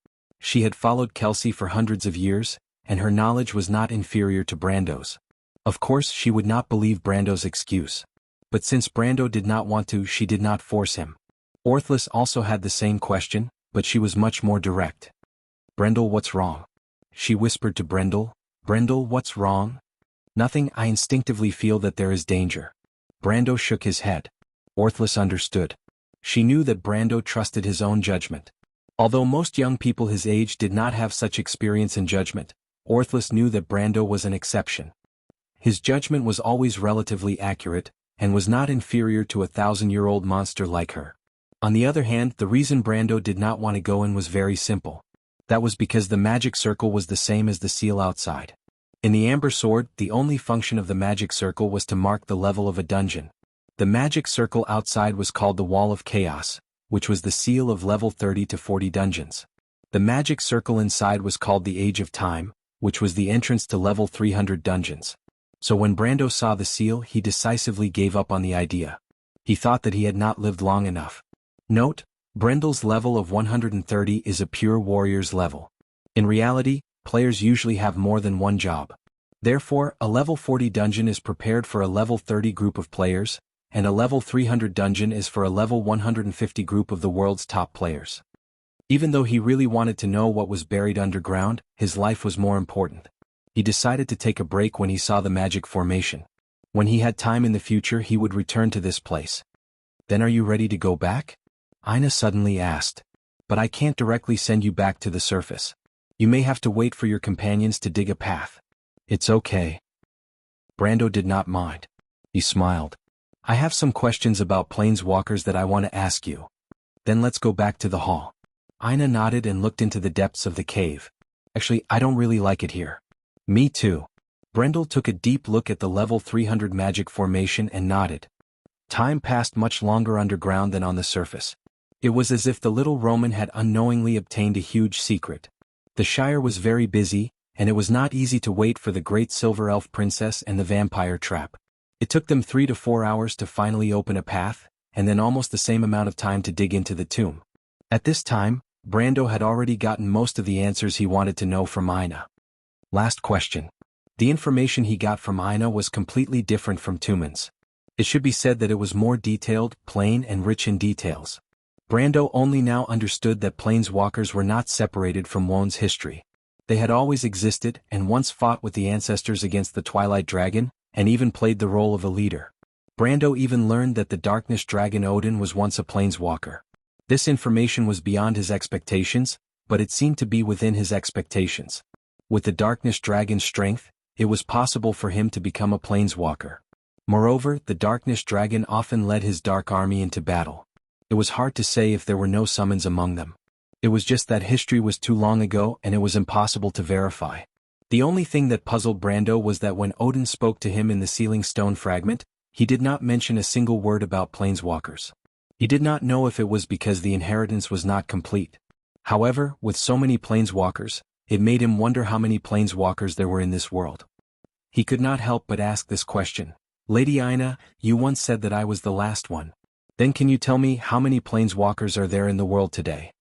She had followed Kelsey for hundreds of years, and her knowledge was not inferior to Brando's. Of course she would not believe Brando's excuse. But since Brando did not want to, she did not force him. Orthless also had the same question, but she was much more direct. "Brendel, what's wrong?" she whispered to Brendel. "Brendel, what's wrong?" "Nothing, I instinctively feel that there is danger." Brando shook his head. Orthless understood. She knew that Brando trusted his own judgment. Although most young people his age did not have such experience in judgment, Orthless knew that Brando was an exception. His judgment was always relatively accurate, and was not inferior to a 1,000-year-old monster like her. On the other hand, the reason Brando did not want to go in was very simple. That was because the magic circle was the same as the seal outside. In the Amber Sword, the only function of the magic circle was to mark the level of a dungeon. The magic circle outside was called the Wall of Chaos, which was the seal of level 30 to 40 dungeons. The magic circle inside was called the Age of Time, which was the entrance to level 300 dungeons. So when Brando saw the seal, he decisively gave up on the idea. He thought that he had not lived long enough. Note, Brendel's level of 130 is a pure warrior's level. In reality, players usually have more than one job. Therefore, a level 40 dungeon is prepared for a level 30 group of players, and a level 300 dungeon is for a level 150 group of the world's top players. Even though he really wanted to know what was buried underground, his life was more important. He decided to take a break when he saw the magic formation. When he had time in the future, he would return to this place. "Then are you ready to go back?" Ina suddenly asked. "But I can't directly send you back to the surface. You may have to wait for your companions to dig a path." "It's okay." Brando did not mind. He smiled. "I have some questions about planeswalkers that I want to ask you. Then let's go back to the hall." Ina nodded and looked into the depths of the cave. "Actually, I don't really like it here." "Me too." Brendel took a deep look at the level 300 magic formation and nodded. Time passed much longer underground than on the surface. It was as if the little Roman had unknowingly obtained a huge secret. The Shire was very busy, and it was not easy to wait for the great silver elf princess and the vampire trap. It took them 3 to 4 hours to finally open a path, and then almost the same amount of time to dig into the tomb. At this time, Brando had already gotten most of the answers he wanted to know from Ina. Last question. The information he got from Aina was completely different from Tumen's. It should be said that it was more detailed, plain and rich in details. Brando only now understood that planeswalkers were not separated from Wone's history. They had always existed and once fought with the ancestors against the Twilight Dragon, and even played the role of a leader. Brando even learned that the Darkness Dragon Odin was once a planeswalker. This information was beyond his expectations, but it seemed to be within his expectations. With the Darkness Dragon's strength, it was possible for him to become a planeswalker. Moreover, the Darkness Dragon often led his dark army into battle. It was hard to say if there were no summons among them. It was just that history was too long ago and it was impossible to verify. The only thing that puzzled Brando was that when Odin spoke to him in the Sealing Stone fragment, he did not mention a single word about planeswalkers. He did not know if it was because the inheritance was not complete. However, with so many planeswalkers, it made him wonder how many planeswalkers there were in this world. He could not help but ask this question. Lady Aina, you once said that I was the last one. Then can you tell me how many planeswalkers are there in the world today?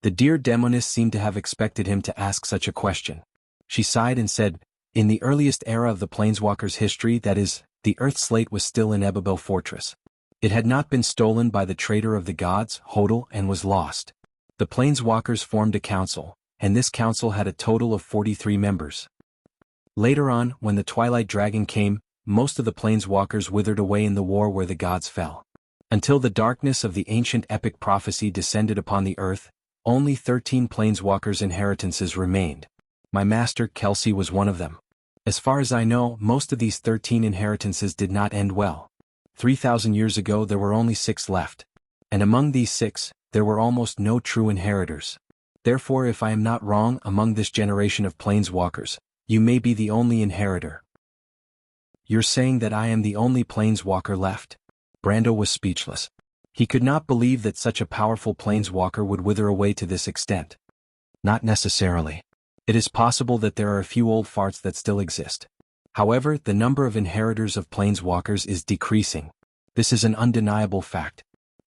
The dear Demoness seemed to have expected him to ask such a question. She sighed and said, in the earliest era of the planeswalkers' history, that is, the Earth Slate was still in Ebobel Fortress. It had not been stolen by the traitor of the gods, Hodel, and was lost. The planeswalkers formed a council, and this council had a total of 43 members. Later on, when the Twilight Dragon came, most of the planeswalkers withered away in the war where the gods fell. Until the darkness of the ancient epic prophecy descended upon the earth, only 13 planeswalkers' inheritances remained. My master Kelsey was one of them. As far as I know, most of these 13 inheritances did not end well. 3,000 years ago there were only 6 left. And among these 6, there were almost no true inheritors. Therefore, if I am not wrong, among this generation of planeswalkers, you may be the only inheritor. You're saying that I am the only planeswalker left? Brando was speechless. He could not believe that such a powerful planeswalker would wither away to this extent. Not necessarily. It is possible that there are a few old farts that still exist. However, the number of inheritors of planeswalkers is decreasing. This is an undeniable fact.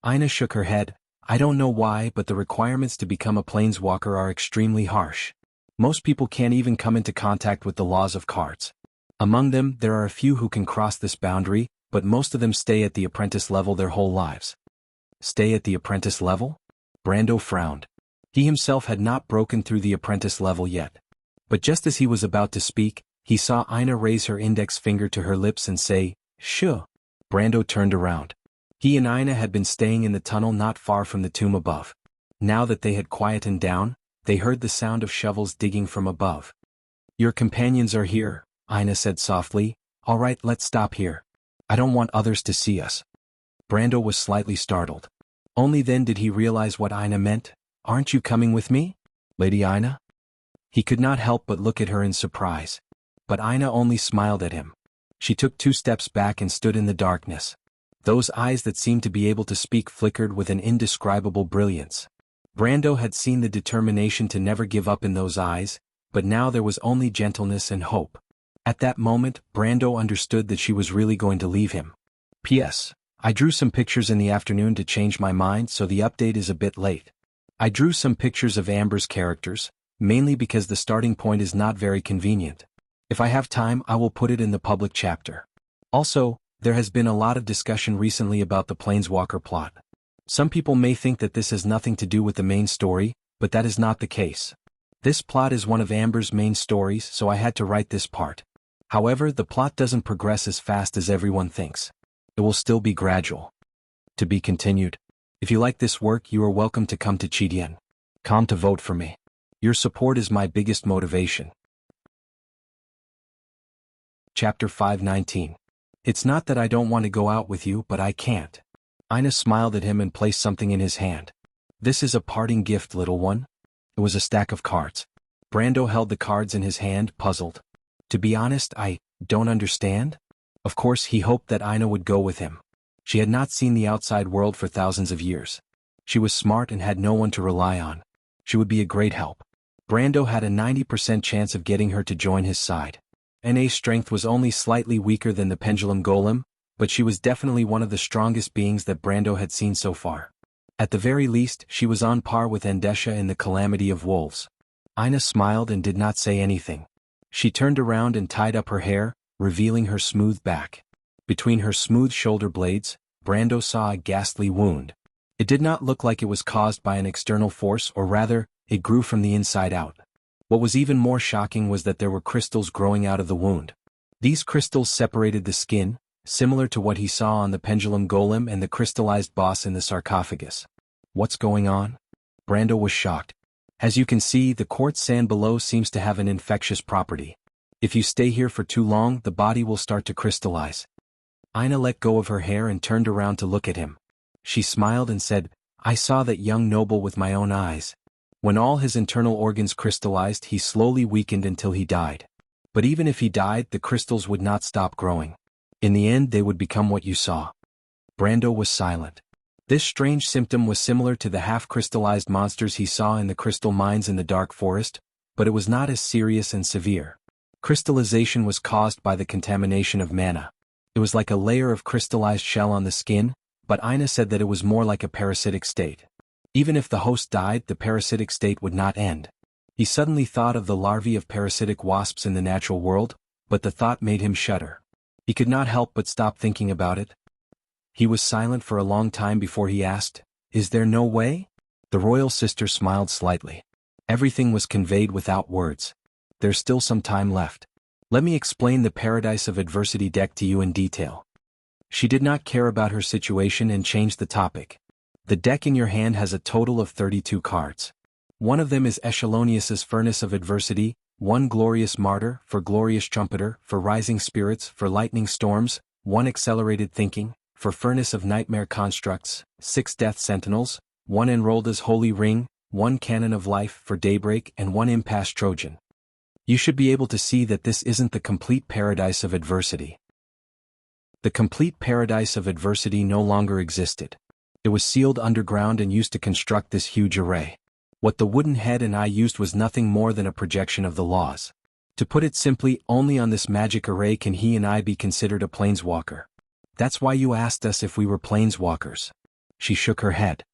Aina shook her head. I don't know why, but the requirements to become a planeswalker are extremely harsh. Most people can't even come into contact with the laws of cards. Among them, there are a few who can cross this boundary, but most of them stay at the apprentice level their whole lives. Stay at the apprentice level? Brando frowned. He himself had not broken through the apprentice level yet. But just as he was about to speak, he saw Aina raise her index finger to her lips and say, "Shh." Brando turned around. He and Aina had been staying in the tunnel not far from the tomb above. Now that they had quietened down, they heard the sound of shovels digging from above. Your companions are here, Aina said softly. All right, let's stop here. I don't want others to see us. Brando was slightly startled. Only then did he realize what Aina meant. Aren't you coming with me, Lady Aina? He could not help but look at her in surprise. But Aina only smiled at him. She took 2 steps back and stood in the darkness. Those eyes that seemed to be able to speak flickered with an indescribable brilliance. Brando had seen the determination to never give up in those eyes, but now there was only gentleness and hope. At that moment, Brando understood that she was really going to leave him. P.S. I drew some pictures in the afternoon to change my mind, so the update is a bit late. I drew some pictures of Amber's characters, mainly because the starting point is not very convenient. If I have time, I will put it in the public chapter. Also, there has been a lot of discussion recently about the Planeswalker plot. Some people may think that this has nothing to do with the main story, but that is not the case. This plot is one of Amber's main stories, so I had to write this part. However, the plot doesn't progress as fast as everyone thinks. It will still be gradual. To be continued. If you like this work, you are welcome to come to Chidien. Come to vote for me. Your support is my biggest motivation. Chapter 519. It's not that I don't want to go out with you, but I can't. Aina smiled at him and placed something in his hand. This is a parting gift, little one. It was a stack of cards. Brando held the cards in his hand, puzzled. To be honest, I don't understand. Of course, he hoped that Aina would go with him. She had not seen the outside world for thousands of years. She was smart and had no one to rely on. She would be a great help. Brando had a 90% chance of getting her to join his side. Na's strength was only slightly weaker than the pendulum golem, but she was definitely one of the strongest beings that Brando had seen so far. At the very least, she was on par with Endesha in the Calamity of Wolves. Aina smiled and did not say anything. She turned around and tied up her hair, revealing her smooth back. Between her smooth shoulder blades, Brando saw a ghastly wound. It did not look like it was caused by an external force, or rather, it grew from the inside out. What was even more shocking was that there were crystals growing out of the wound. These crystals separated the skin, similar to what he saw on the pendulum golem and the crystallized boss in the sarcophagus. What's going on? Brando was shocked. As you can see, the quartz sand below seems to have an infectious property. If you stay here for too long, the body will start to crystallize. Ina let go of her hair and turned around to look at him. She smiled and said, "I saw that young noble with my own eyes. When all his internal organs crystallized, he slowly weakened until he died. But even if he died, the crystals would not stop growing. In the end, they would become what you saw." Brando was silent. This strange symptom was similar to the half-crystallized monsters he saw in the crystal mines in the dark forest, but it was not as serious and severe. Crystallization was caused by the contamination of mana. It was like a layer of crystallized shell on the skin, but Ina said that it was more like a parasitic state. Even if the host died, the parasitic state would not end. He suddenly thought of the larvae of parasitic wasps in the natural world, but the thought made him shudder. He could not help but stop thinking about it. He was silent for a long time before he asked, "Is there no way?" The royal sister smiled slightly. Everything was conveyed without words. "There's still some time left. Let me explain the Paradise of Adversity deck to you in detail." She did not care about her situation and changed the topic. "The deck in your hand has a total of 32 cards. One of them is Echelonius's Furnace of Adversity, one Glorious Martyr, for Glorious Trumpeter, for Rising Spirits, for Lightning Storms, one Accelerated Thinking, for Furnace of Nightmare Constructs, 6 Death Sentinels, one Enrolled Holy Ring, one Cannon of Life for Daybreak, and one Impasse Trojan. You should be able to see that this isn't the complete Paradise of Adversity." The complete Paradise of Adversity no longer existed. It was sealed underground and used to construct this huge array. What the wooden head and I used was nothing more than a projection of the laws. To put it simply, only on this magic array can he and I be considered a planeswalker. That's why you asked us if we were planeswalkers. She shook her head.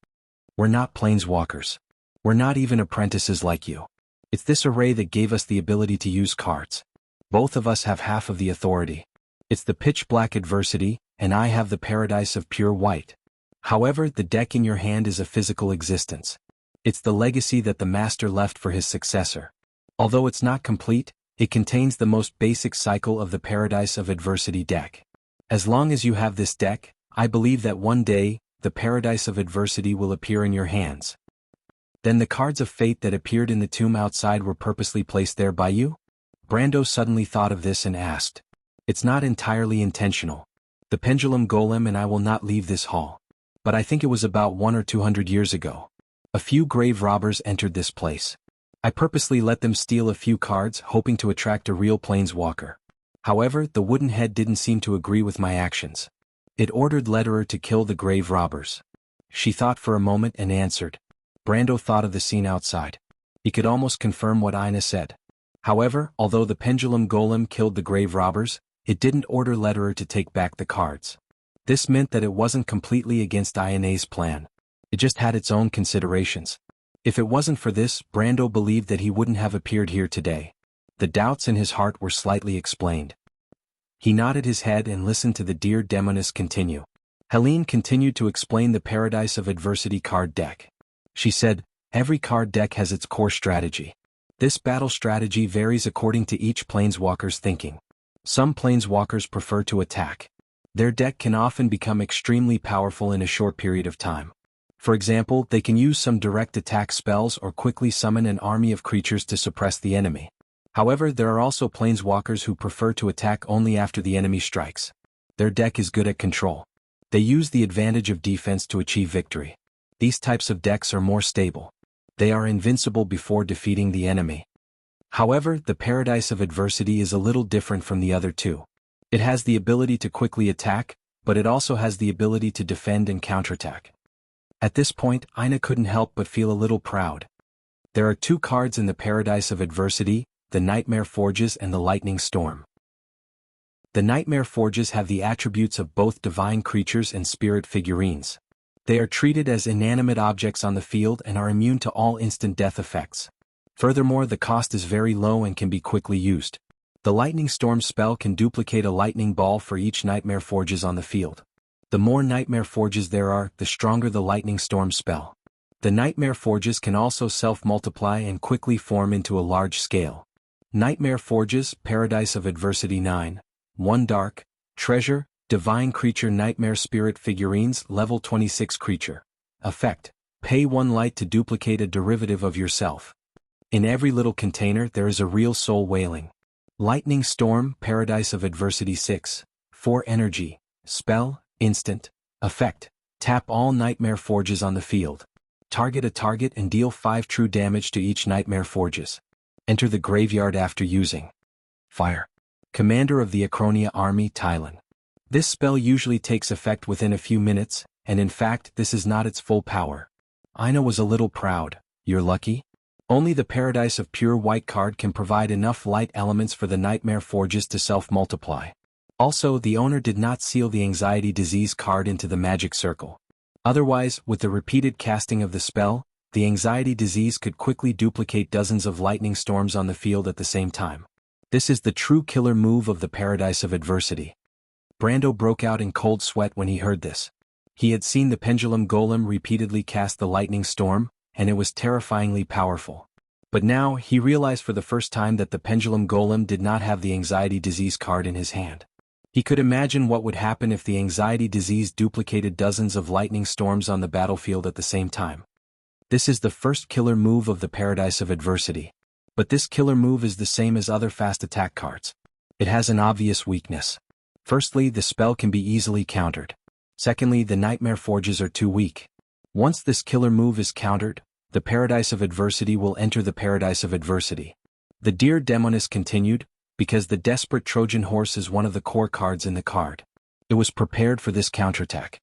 "We're not planeswalkers. We're not even apprentices like you. It's this array that gave us the ability to use cards. Both of us have half of the authority. It's the pitch black adversity, and I have the paradise of pure white. However, the deck in your hand is a physical existence. It's the legacy that the master left for his successor. Although it's not complete, it contains the most basic cycle of the Paradise of Adversity deck. As long as you have this deck, I believe that one day, the Paradise of Adversity will appear in your hands." "Then the cards of fate that appeared in the tomb outside were purposely placed there by you?" Brando suddenly thought of this and asked. "It's not entirely intentional. The pendulum golem and I will not leave this hall. But I think it was about 100 or 200 years ago. A few grave robbers entered this place. I purposely let them steal a few cards, hoping to attract a real planeswalker. However, the wooden head didn't seem to agree with my actions. It ordered Lederer to kill the grave robbers." She thought for a moment and answered. Brando thought of the scene outside. He could almost confirm what Ina said. However, although the pendulum golem killed the grave robbers, it didn't order Lederer to take back the cards. This meant that it wasn't completely against Ina's plan. It just had its own considerations. If it wasn't for this, Brando believed that he wouldn't have appeared here today. The doubts in his heart were slightly explained. He nodded his head and listened to the dear demoness continue. Helene continued to explain the Paradise of Adversity card deck. She said, "Every card deck has its core strategy. This battle strategy varies according to each planeswalker's thinking. Some planeswalkers prefer to attack. Their deck can often become extremely powerful in a short period of time. For example, they can use some direct attack spells or quickly summon an army of creatures to suppress the enemy. However, there are also planeswalkers who prefer to attack only after the enemy strikes. Their deck is good at control. They use the advantage of defense to achieve victory. These types of decks are more stable. They are invincible before defeating the enemy. However, the Paradise of Adversity is a little different from the other two. It has the ability to quickly attack, but it also has the ability to defend and counterattack." At this point, Ina couldn't help but feel a little proud. There are 2 cards in the Paradise of Adversity, the Nightmare Forges and the Lightning Storm. The Nightmare Forges have the attributes of both divine creatures and spirit figurines. They are treated as inanimate objects on the field and are immune to all instant death effects. Furthermore, the cost is very low and can be quickly used. The lightning storm spell can duplicate a lightning ball for each nightmare forges on the field. The more nightmare forges there are, the stronger the lightning storm spell. The nightmare forges can also self-multiply and quickly form into a large scale. Nightmare forges, Paradise of Adversity 9, 1 dark, treasure, divine creature nightmare spirit figurines level 26 creature. Effect. Pay 1 light to duplicate a derivative of yourself. In every little container there is a real soul wailing. Lightning Storm, Paradise of Adversity 6, 4 energy, spell, instant, effect. Tap all nightmare forges on the field. Target a target and deal 5 true damage to each nightmare forges. Enter the graveyard after using. Fire. Commander of the Acronia Army, Thailand. This spell usually takes effect within a few minutes, and in fact this is not its full power. Aina was a little proud. You're lucky? Only the Paradise of Pure White card can provide enough light elements for the nightmare forges to self-multiply. Also, the owner did not seal the Anxiety Disease card into the magic circle. Otherwise, with the repeated casting of the spell, the Anxiety Disease could quickly duplicate dozens of lightning storms on the field at the same time. This is the true killer move of the Paradise of Adversity. Brando broke out in cold sweat when he heard this. He had seen the Pendulum Golem repeatedly cast the lightning storm, and it was terrifyingly powerful. But now, he realized for the first time that the Pendulum Golem did not have the Anxiety Disease card in his hand. He could imagine what would happen if the Anxiety Disease duplicated dozens of lightning storms on the battlefield at the same time. This is the first killer move of the Paradise of Adversity. But this killer move is the same as other fast attack cards. It has an obvious weakness. Firstly, the spell can be easily countered. Secondly, the Nightmare Forges are too weak. Once this killer move is countered, the Paradise of Adversity will enter the Paradise of Adversity. The Dear Demoness continued, because the Desperate Trojan Horse is one of the core cards in the card. It was prepared for this counterattack.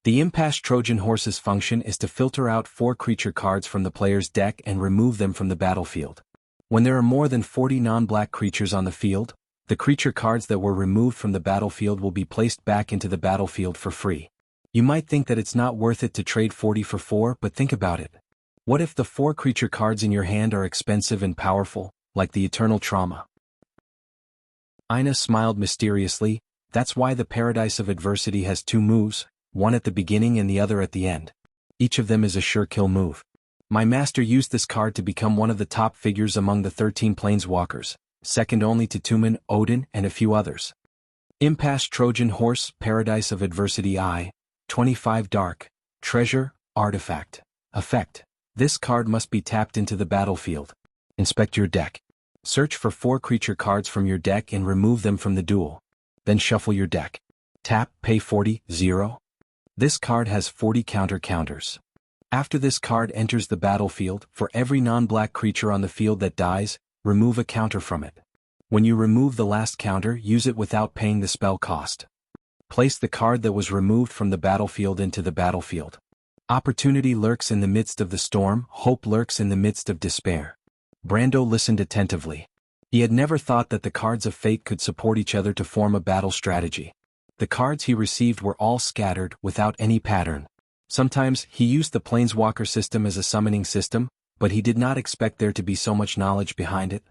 The Impasse Trojan Horse's function is to filter out 4 creature cards from the player's deck and remove them from the battlefield. When there are more than 40 non-black creatures on the field, the creature cards that were removed from the battlefield will be placed back into the battlefield for free. You might think that it's not worth it to trade 40 for 4, but think about it. What if the 4 creature cards in your hand are expensive and powerful, like the Eternal Trauma? Aina smiled mysteriously. That's why the Paradise of Adversity has 2 moves, one at the beginning and the other at the end. Each of them is a sure kill move. My master used this card to become one of the top figures among the 13 planeswalkers, second only to Tumen, Odin, and a few others. Impasse Trojan Horse, Paradise of Adversity I, 25 dark, treasure, artifact, effect. This card must be tapped into the battlefield. Inspect your deck. Search for 4 creature cards from your deck and remove them from the duel. Then shuffle your deck. Tap, pay 40, 0. This card has 40 counters. After this card enters the battlefield, for every non-black creature on the field that dies, remove a counter from it. When you remove the last counter, use it without paying the spell cost. Place the card that was removed from the battlefield into the battlefield. Opportunity lurks in the midst of the storm, hope lurks in the midst of despair. Brando listened attentively. He had never thought that the cards of fate could support each other to form a battle strategy. The cards he received were all scattered, without any pattern. Sometimes, he used the Planeswalker system as a summoning system, but he did not expect there to be so much knowledge behind it.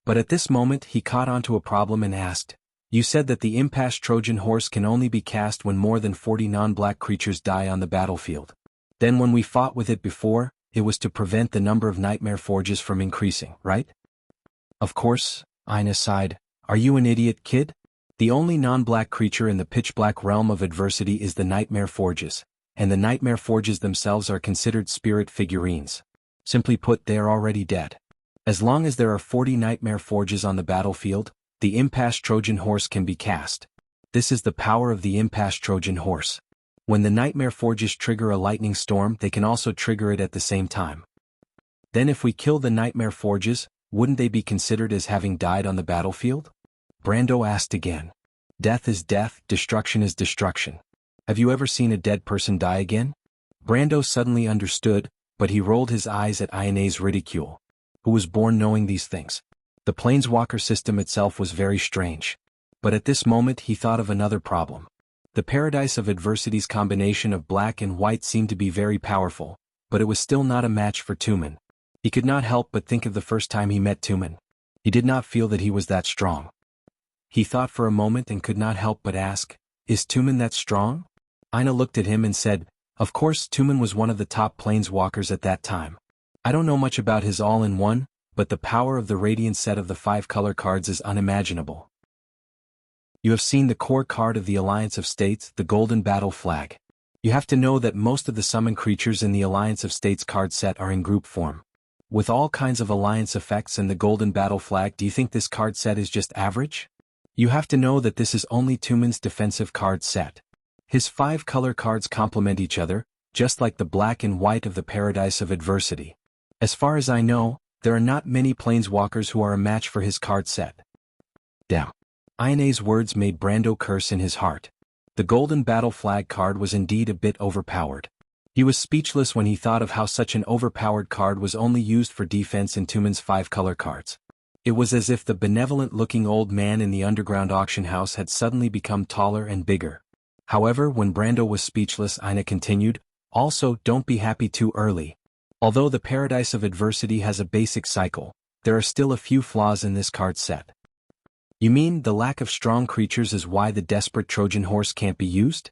But at this moment he caught onto a problem and asked, "You said that the Impasse Trojan Horse can only be cast when more than 40 non-black creatures die on the battlefield. Then when we fought with it before, it was to prevent the number of Nightmare Forges from increasing, right?" "Of course," Aina sighed. "Are you an idiot, kid? The only non-black creature in the pitch-black realm of adversity is the Nightmare Forges, and the Nightmare Forges themselves are considered spirit figurines. Simply put, they are already dead. As long as there are 40 Nightmare Forges on the battlefield, the Impasse Trojan Horse can be cast. This is the power of the Impasse Trojan Horse. When the Nightmare Forges trigger a lightning storm, they can also trigger it at the same time. Then if we kill the Nightmare Forges, wouldn't they be considered as having died on the battlefield?" Brando asked again. "Death is death, destruction is destruction. Have you ever seen a dead person die again?" Brando suddenly understood, but he rolled his eyes at Ayane's ridicule. Who was born knowing these things? The Planeswalker system itself was very strange. But at this moment he thought of another problem. The Paradise of Adversity's combination of black and white seemed to be very powerful, but it was still not a match for Tumen. He could not help but think of the first time he met Tumen. He did not feel that he was that strong. He thought for a moment and could not help but ask, "Is Tumen that strong?" Aina looked at him and said, "Of course Tumen was one of the top planeswalkers at that time. I don't know much about his all-in-one, but the power of the Radiant set of the 5-color cards is unimaginable. You have seen the core card of the Alliance of States, the Golden Battle Flag. You have to know that most of the summon creatures in the Alliance of States card set are in group form. With all kinds of alliance effects and the Golden Battle Flag, do you think this card set is just average? You have to know that this is only Tumen's defensive card set. His 5-color cards complement each other, just like the black and white of the Paradise of Adversity. As far as I know, there are not many planeswalkers who are a match for his card set." Damn. Ina's words made Brando curse in his heart. The Golden Battle Flag card was indeed a bit overpowered. He was speechless when he thought of how such an overpowered card was only used for defense in Tumen's 5-color cards. It was as if the benevolent-looking old man in the underground auction house had suddenly become taller and bigger. However, when Brando was speechless, Ina continued, "Also, don't be happy too early. Although the Paradise of Adversity has a basic cycle, there are still a few flaws in this card set." "You mean the lack of strong creatures is why the desperate Trojan horse can't be used?"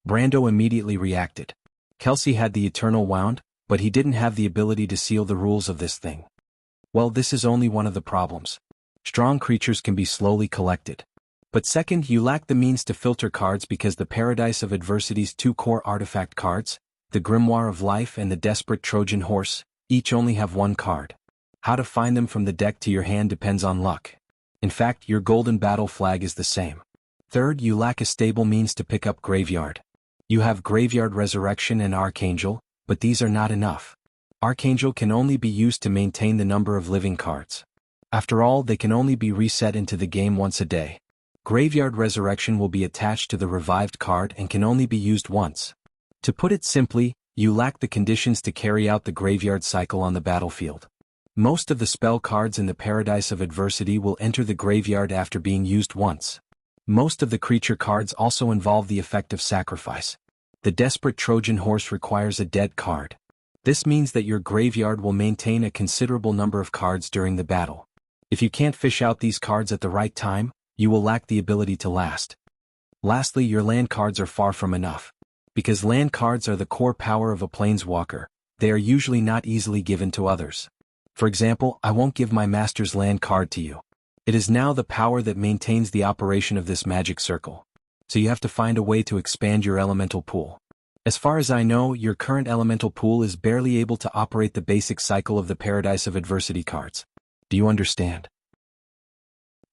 Brando immediately reacted. Kelsey had the Eternal Wound, but he didn't have the ability to seal the rules of this thing. "Well, this is only one of the problems. Strong creatures can be slowly collected. But second, you lack the means to filter cards because the Paradise of Adversity's 2 core artifact cards, the Grimoire of Life and the Desperate Trojan Horse, each only have 1 card. How to find them from the deck to your hand depends on luck. In fact, your Golden Battle Flag is the same. Third, you lack a stable means to pick up Graveyard. You have Graveyard Resurrection and Archangel, but these are not enough. Archangel can only be used to maintain the number of living cards. After all, they can only be reset into the game once a day. Graveyard Resurrection will be attached to the revived card and can only be used once. To put it simply, you lack the conditions to carry out the graveyard cycle on the battlefield. Most of the spell cards in the Paradise of Adversity will enter the graveyard after being used once. Most of the creature cards also involve the effect of sacrifice. The Desperate Trojan Horse requires a dead card. This means that your graveyard will maintain a considerable number of cards during the battle. If you can't fish out these cards at the right time, you will lack the ability to last. Lastly, your land cards are far from enough. Because land cards are the core power of a planeswalker, they are usually not easily given to others. For example, I won't give my master's land card to you. It is now the power that maintains the operation of this magic circle. So you have to find a way to expand your elemental pool. As far as I know, your current elemental pool is barely able to operate the basic cycle of the Paradise of Adversity cards. Do you understand?"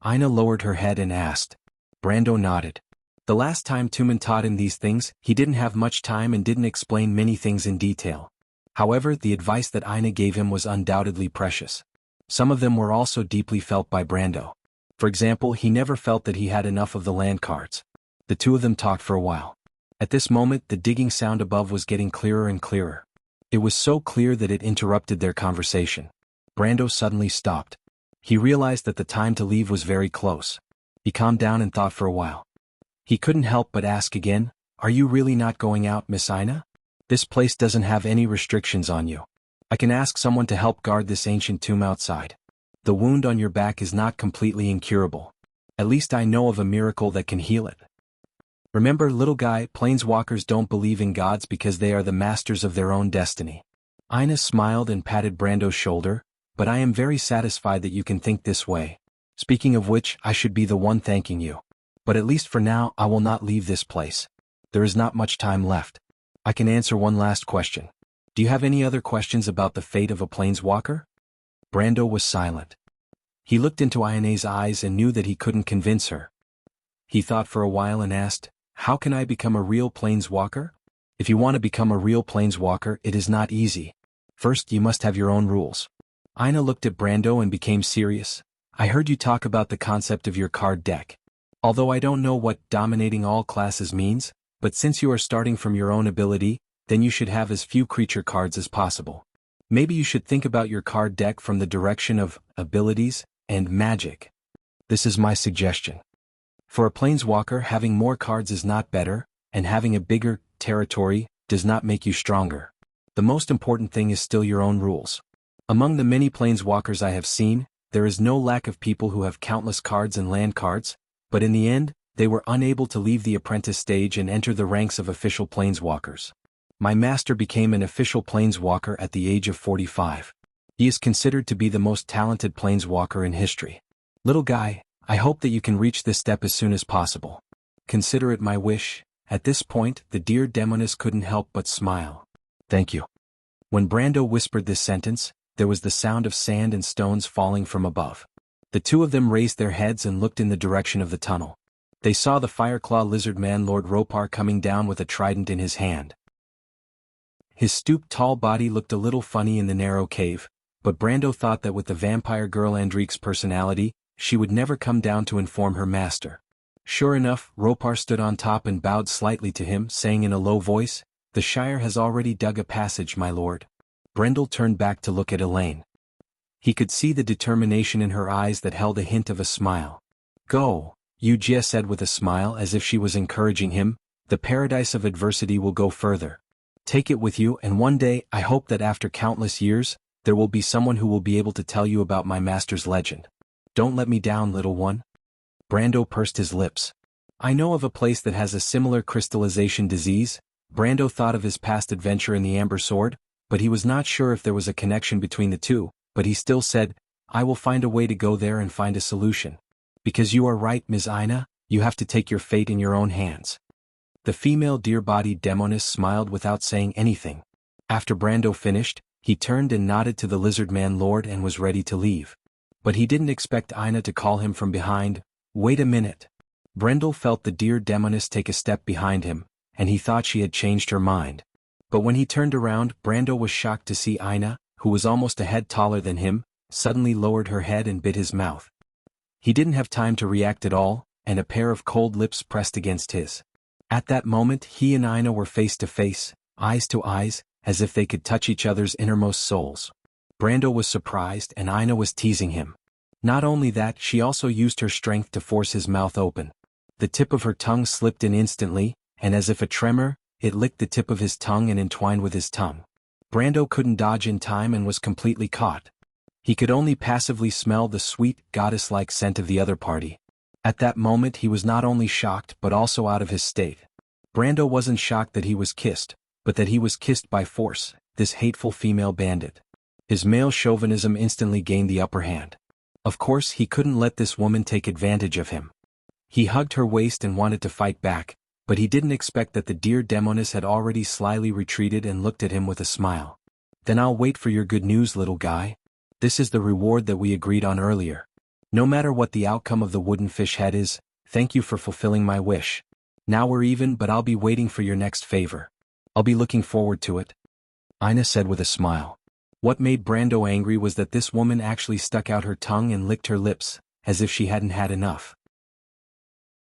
Ina lowered her head and asked. Brando nodded. The last time Tumen taught him these things, he didn't have much time and didn't explain many things in detail. However, the advice that Ina gave him was undoubtedly precious. Some of them were also deeply felt by Brando. For example, he never felt that he had enough of the land cards. The two of them talked for a while. At this moment, the digging sound above was getting clearer and clearer. It was so clear that it interrupted their conversation. Brando suddenly stopped. He realized that the time to leave was very close. He calmed down and thought for a while. He couldn't help but ask again, "Are you really not going out, Miss Ina? This place doesn't have any restrictions on you. I can ask someone to help guard this ancient tomb outside. The wound on your back is not completely incurable. At least I know of a miracle that can heal it. Remember, little guy, planeswalkers don't believe in gods because they are the masters of their own destiny." Ina smiled and patted Brando's shoulder, "But I am very satisfied that you can think this way. Speaking of which, I should be the one thanking you. But at least for now, I will not leave this place. There is not much time left. I can answer one last question. Do you have any other questions about the fate of a planeswalker?" Brando was silent. He looked into Ina's eyes and knew that he couldn't convince her. He thought for a while and asked, "How can I become a real planeswalker?" "If you want to become a real planeswalker, it is not easy. First, you must have your own rules." Ina looked at Brando and became serious. "I heard you talk about the concept of your card deck. Although I don't know what dominating all classes means, but since you are starting from your own ability, then you should have as few creature cards as possible. Maybe you should think about your card deck from the direction of abilities and magic. This is my suggestion. For a planeswalker, having more cards is not better, and having a bigger territory does not make you stronger. The most important thing is still your own rules. Among the many planeswalkers I have seen, there is no lack of people who have countless cards and land cards, but in the end, they were unable to leave the apprentice stage and enter the ranks of official planeswalkers. My master became an official planeswalker at the age of 45. He is considered to be the most talented planeswalker in history. Little guy, I hope that you can reach this step as soon as possible. Consider it my wish. At this point, the dear demoness couldn't help but smile. Thank you. When Brando whispered this sentence, there was the sound of sand and stones falling from above. The two of them raised their heads and looked in the direction of the tunnel. They saw the Fireclaw Lizard Man Lord Ropar coming down with a trident in his hand. His stooped tall body looked a little funny in the narrow cave, but Brando thought that with the vampire girl Andrique's personality, she would never come down to inform her master. Sure enough, Ropar stood on top and bowed slightly to him, saying in a low voice, "The Shire has already dug a passage, my lord." Brendel turned back to look at Elaine. He could see the determination in her eyes that held a hint of a smile. "Go," Wuxia said with a smile as if she was encouraging him, "the paradise of adversity will go further. Take it with you, and one day, I hope that after countless years, there will be someone who will be able to tell you about my master's legend. Don't let me down, little one." Brando pursed his lips. "I know of a place that has a similar crystallization disease." Brando thought of his past adventure in the Amber Sword, but he was not sure if there was a connection between the two, but he still said, "I will find a way to go there and find a solution. Because you are right, Ms. Aina, you have to take your fate in your own hands." The female deer-bodied demoness smiled without saying anything. After Brando finished, he turned and nodded to the Lizard Man Lord and was ready to leave. But he didn't expect Aina to call him from behind. "Wait a minute." Brendel felt the deer demoness take a step behind him, and he thought she had changed her mind. But when he turned around, Brando was shocked to see Aina, who was almost a head taller than him, suddenly lowered her head and bit his mouth. He didn't have time to react at all, and a pair of cold lips pressed against his. At that moment he and Aina were face to face, eyes to eyes, as if they could touch each other's innermost souls. Brando was surprised and Aina was teasing him. Not only that, she also used her strength to force his mouth open. The tip of her tongue slipped in instantly, and as if a tremor, it licked the tip of his tongue and entwined with his tongue. Brando couldn't dodge in time and was completely caught. He could only passively smell the sweet, goddess-like scent of the other party. At that moment he was not only shocked but also out of his state. Brando wasn't shocked that he was kissed, but that he was kissed by force, this hateful female bandit. His male chauvinism instantly gained the upper hand. Of course he couldn't let this woman take advantage of him. He hugged her waist and wanted to fight back, but he didn't expect that the dear demoness had already slyly retreated and looked at him with a smile. "Then I'll wait for your good news, little guy. This is the reward that we agreed on earlier. No matter what the outcome of the wooden fish head is, thank you for fulfilling my wish. Now we're even, but I'll be waiting for your next favor. I'll be looking forward to it," Aina said with a smile. What made Brando angry was that this woman actually stuck out her tongue and licked her lips, as if she hadn't had enough.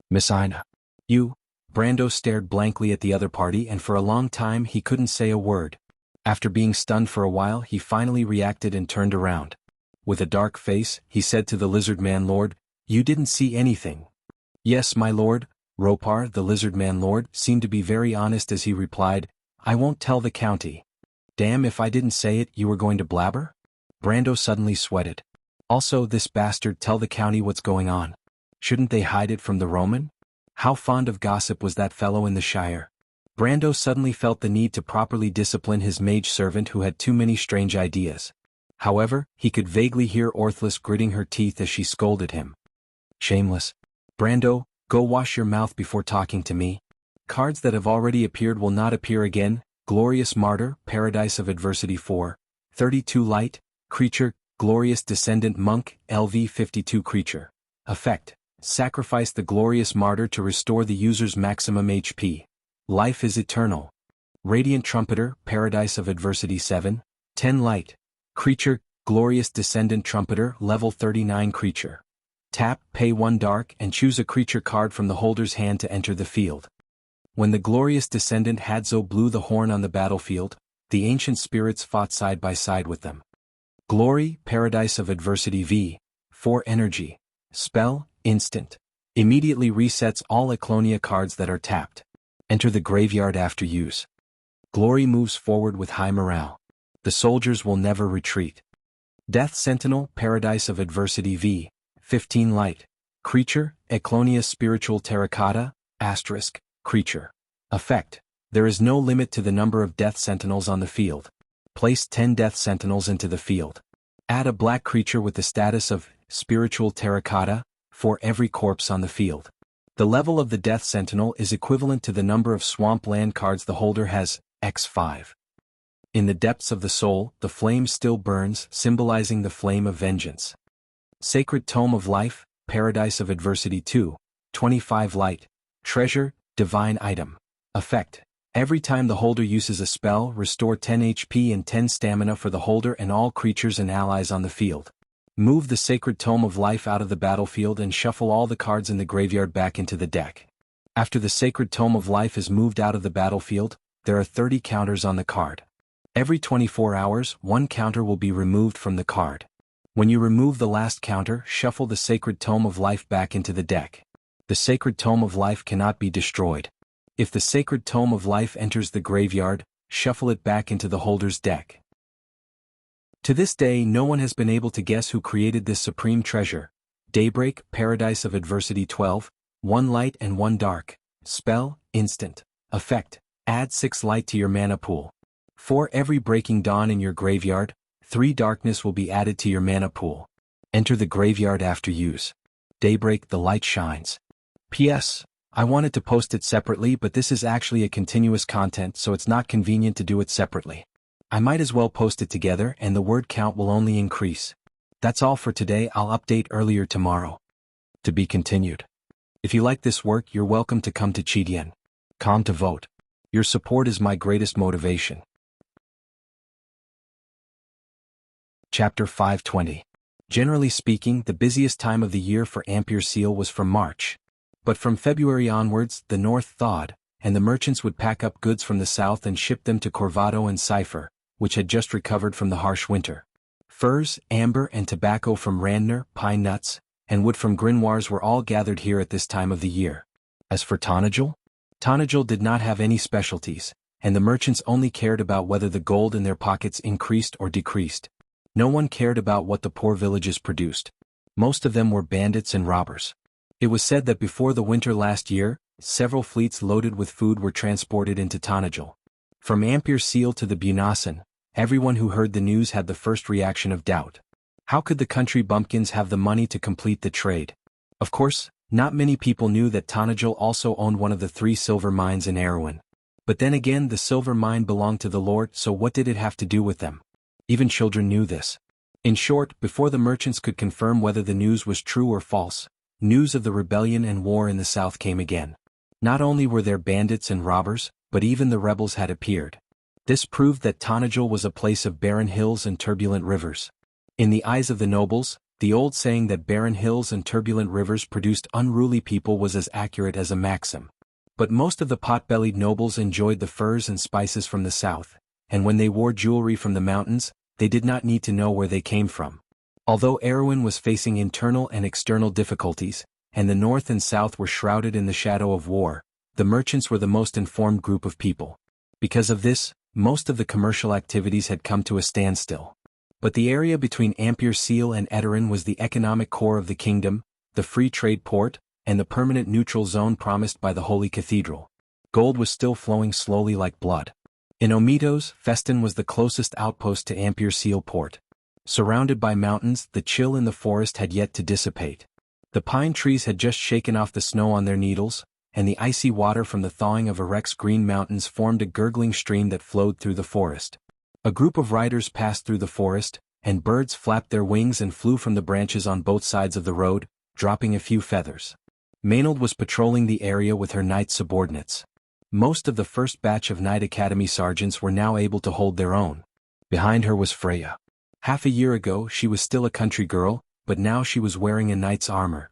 "Miss Aina. You?" Brando stared blankly at the other party and for a long time he couldn't say a word. After being stunned for a while he finally reacted and turned around. With a dark face, he said to the Lizard Man Lord, "You didn't see anything?" "Yes, my lord." Ropar, the Lizard Man Lord, seemed to be very honest as he replied, "I won't tell the county." "Damn, if I didn't say it, you were going to blabber?" Brando suddenly sweated. "Also, this bastard tell the county what's going on. Shouldn't they hide it from the Roman? How fond of gossip was that fellow in the Shire?" Brando suddenly felt the need to properly discipline his mage servant who had too many strange ideas. However, he could vaguely hear Orthlis gritting her teeth as she scolded him. "Shameless. Brando, go wash your mouth before talking to me. Cards that have already appeared will not appear again. Glorious Martyr, Paradise of Adversity 4, 32 Light, Creature, Glorious Descendant Monk, LV 52 Creature. Effect: sacrifice the Glorious Martyr to restore the user's maximum HP. Life is eternal. Radiant Trumpeter, Paradise of Adversity 7, 10 Light. Creature, Glorious Descendant Trumpeter, Level 39 Creature. Tap, pay 1 dark and choose a creature card from the holder's hand to enter the field. When the Glorious Descendant Hadzo blew the horn on the battlefield, the ancient spirits fought side by side with them. Glory, Paradise of Adversity V, 4 Energy. Spell, Instant. Immediately resets all Eclonia cards that are tapped. Enter the graveyard after use. Glory moves forward with high morale. The soldiers will never retreat. Death Sentinel, Paradise of Adversity v. 15 Light. Creature, Eclonia Spiritual Terracotta, asterisk, creature. Effect. There is no limit to the number of Death Sentinels on the field. Place 10 Death Sentinels into the field. Add a black creature with the status of Spiritual Terracotta for every corpse on the field. The level of the Death Sentinel is equivalent to the number of swamp land cards the holder has, x5. In the depths of the soul, the flame still burns, symbolizing the flame of vengeance. Sacred Tome of Life, Paradise of Adversity 2, 25 Light. Treasure, divine item. Effect. Every time the holder uses a spell, restore 10 HP and 10 stamina for the holder and all creatures and allies on the field. Move the Sacred Tome of Life out of the battlefield and shuffle all the cards in the graveyard back into the deck. After the Sacred Tome of Life is moved out of the battlefield, there are 30 counters on the card. Every 24 hours, one counter will be removed from the card. When you remove the last counter, shuffle the Sacred Tome of Life back into the deck. The Sacred Tome of Life cannot be destroyed. If the Sacred Tome of Life enters the graveyard, shuffle it back into the holder's deck. To this day, no one has been able to guess who created this supreme treasure. Daybreak, Paradise of Adversity 12, 1 light and 1 dark. Spell, instant. Effect, add 6 light to your mana pool. For every breaking dawn in your graveyard, 3 darkness will be added to your mana pool. Enter the graveyard after use. Daybreak, the light shines. P.S. I wanted to post it separately, but this is actually a continuous content, so it's not convenient to do it separately. I might as well post it together and the word count will only increase. That's all for today. I'll update earlier tomorrow. To be continued. If you like this work, you're welcome to come to Cheatien.com to vote. Your support is my greatest motivation. Chapter 520. Generally speaking, the busiest time of the year for Ampere Seal was from March. But from February onwards, the north thawed, and the merchants would pack up goods from the south and ship them to Corvado and Cipher, which had just recovered from the harsh winter. Furs, amber and tobacco from Randner, pine nuts, and wood from Grimoires were all gathered here at this time of the year. As for Tonagel? Tonagel did not have any specialties, and the merchants only cared about whether the gold in their pockets increased or decreased. No one cared about what the poor villages produced. Most of them were bandits and robbers. It was said that before the winter last year, several fleets loaded with food were transported into Tonagel. From Ampere Seal to the Bunasan, everyone who heard the news had the first reaction of doubt. How could the country bumpkins have the money to complete the trade? Of course, not many people knew that Tonagel also owned one of the 3 silver mines in Erewhon. But then again, the silver mine belonged to the Lord, so what did it have to do with them? Even children knew this. In short, before the merchants could confirm whether the news was true or false, news of the rebellion and war in the south came again. Not only were there bandits and robbers, but even the rebels had appeared. This proved that Tonagel was a place of barren hills and turbulent rivers. In the eyes of the nobles, the old saying that barren hills and turbulent rivers produced unruly people was as accurate as a maxim. But most of the pot-bellied nobles enjoyed the furs and spices from the south, and when they wore jewelry from the mountains, they did not need to know where they came from. Although Erewhon was facing internal and external difficulties, and the north and south were shrouded in the shadow of war, the merchants were the most informed group of people. Because of this, most of the commercial activities had come to a standstill. But the area between Ampere Seal and Eterin was the economic core of the kingdom, the free trade port, and the permanent neutral zone promised by the Holy Cathedral. Gold was still flowing slowly like blood. In Omitos, Festin was the closest outpost to Ampere Seal port. Surrounded by mountains, the chill in the forest had yet to dissipate. The pine trees had just shaken off the snow on their needles, and the icy water from the thawing of Arek's green mountains formed a gurgling stream that flowed through the forest. A group of riders passed through the forest, and birds flapped their wings and flew from the branches on both sides of the road, dropping a few feathers. Maynard was patrolling the area with her knight subordinates. Most of the first batch of Knight Academy sergeants were now able to hold their own. Behind her was Freya. Half a year ago she was still a country girl, but now she was wearing a knight's armor.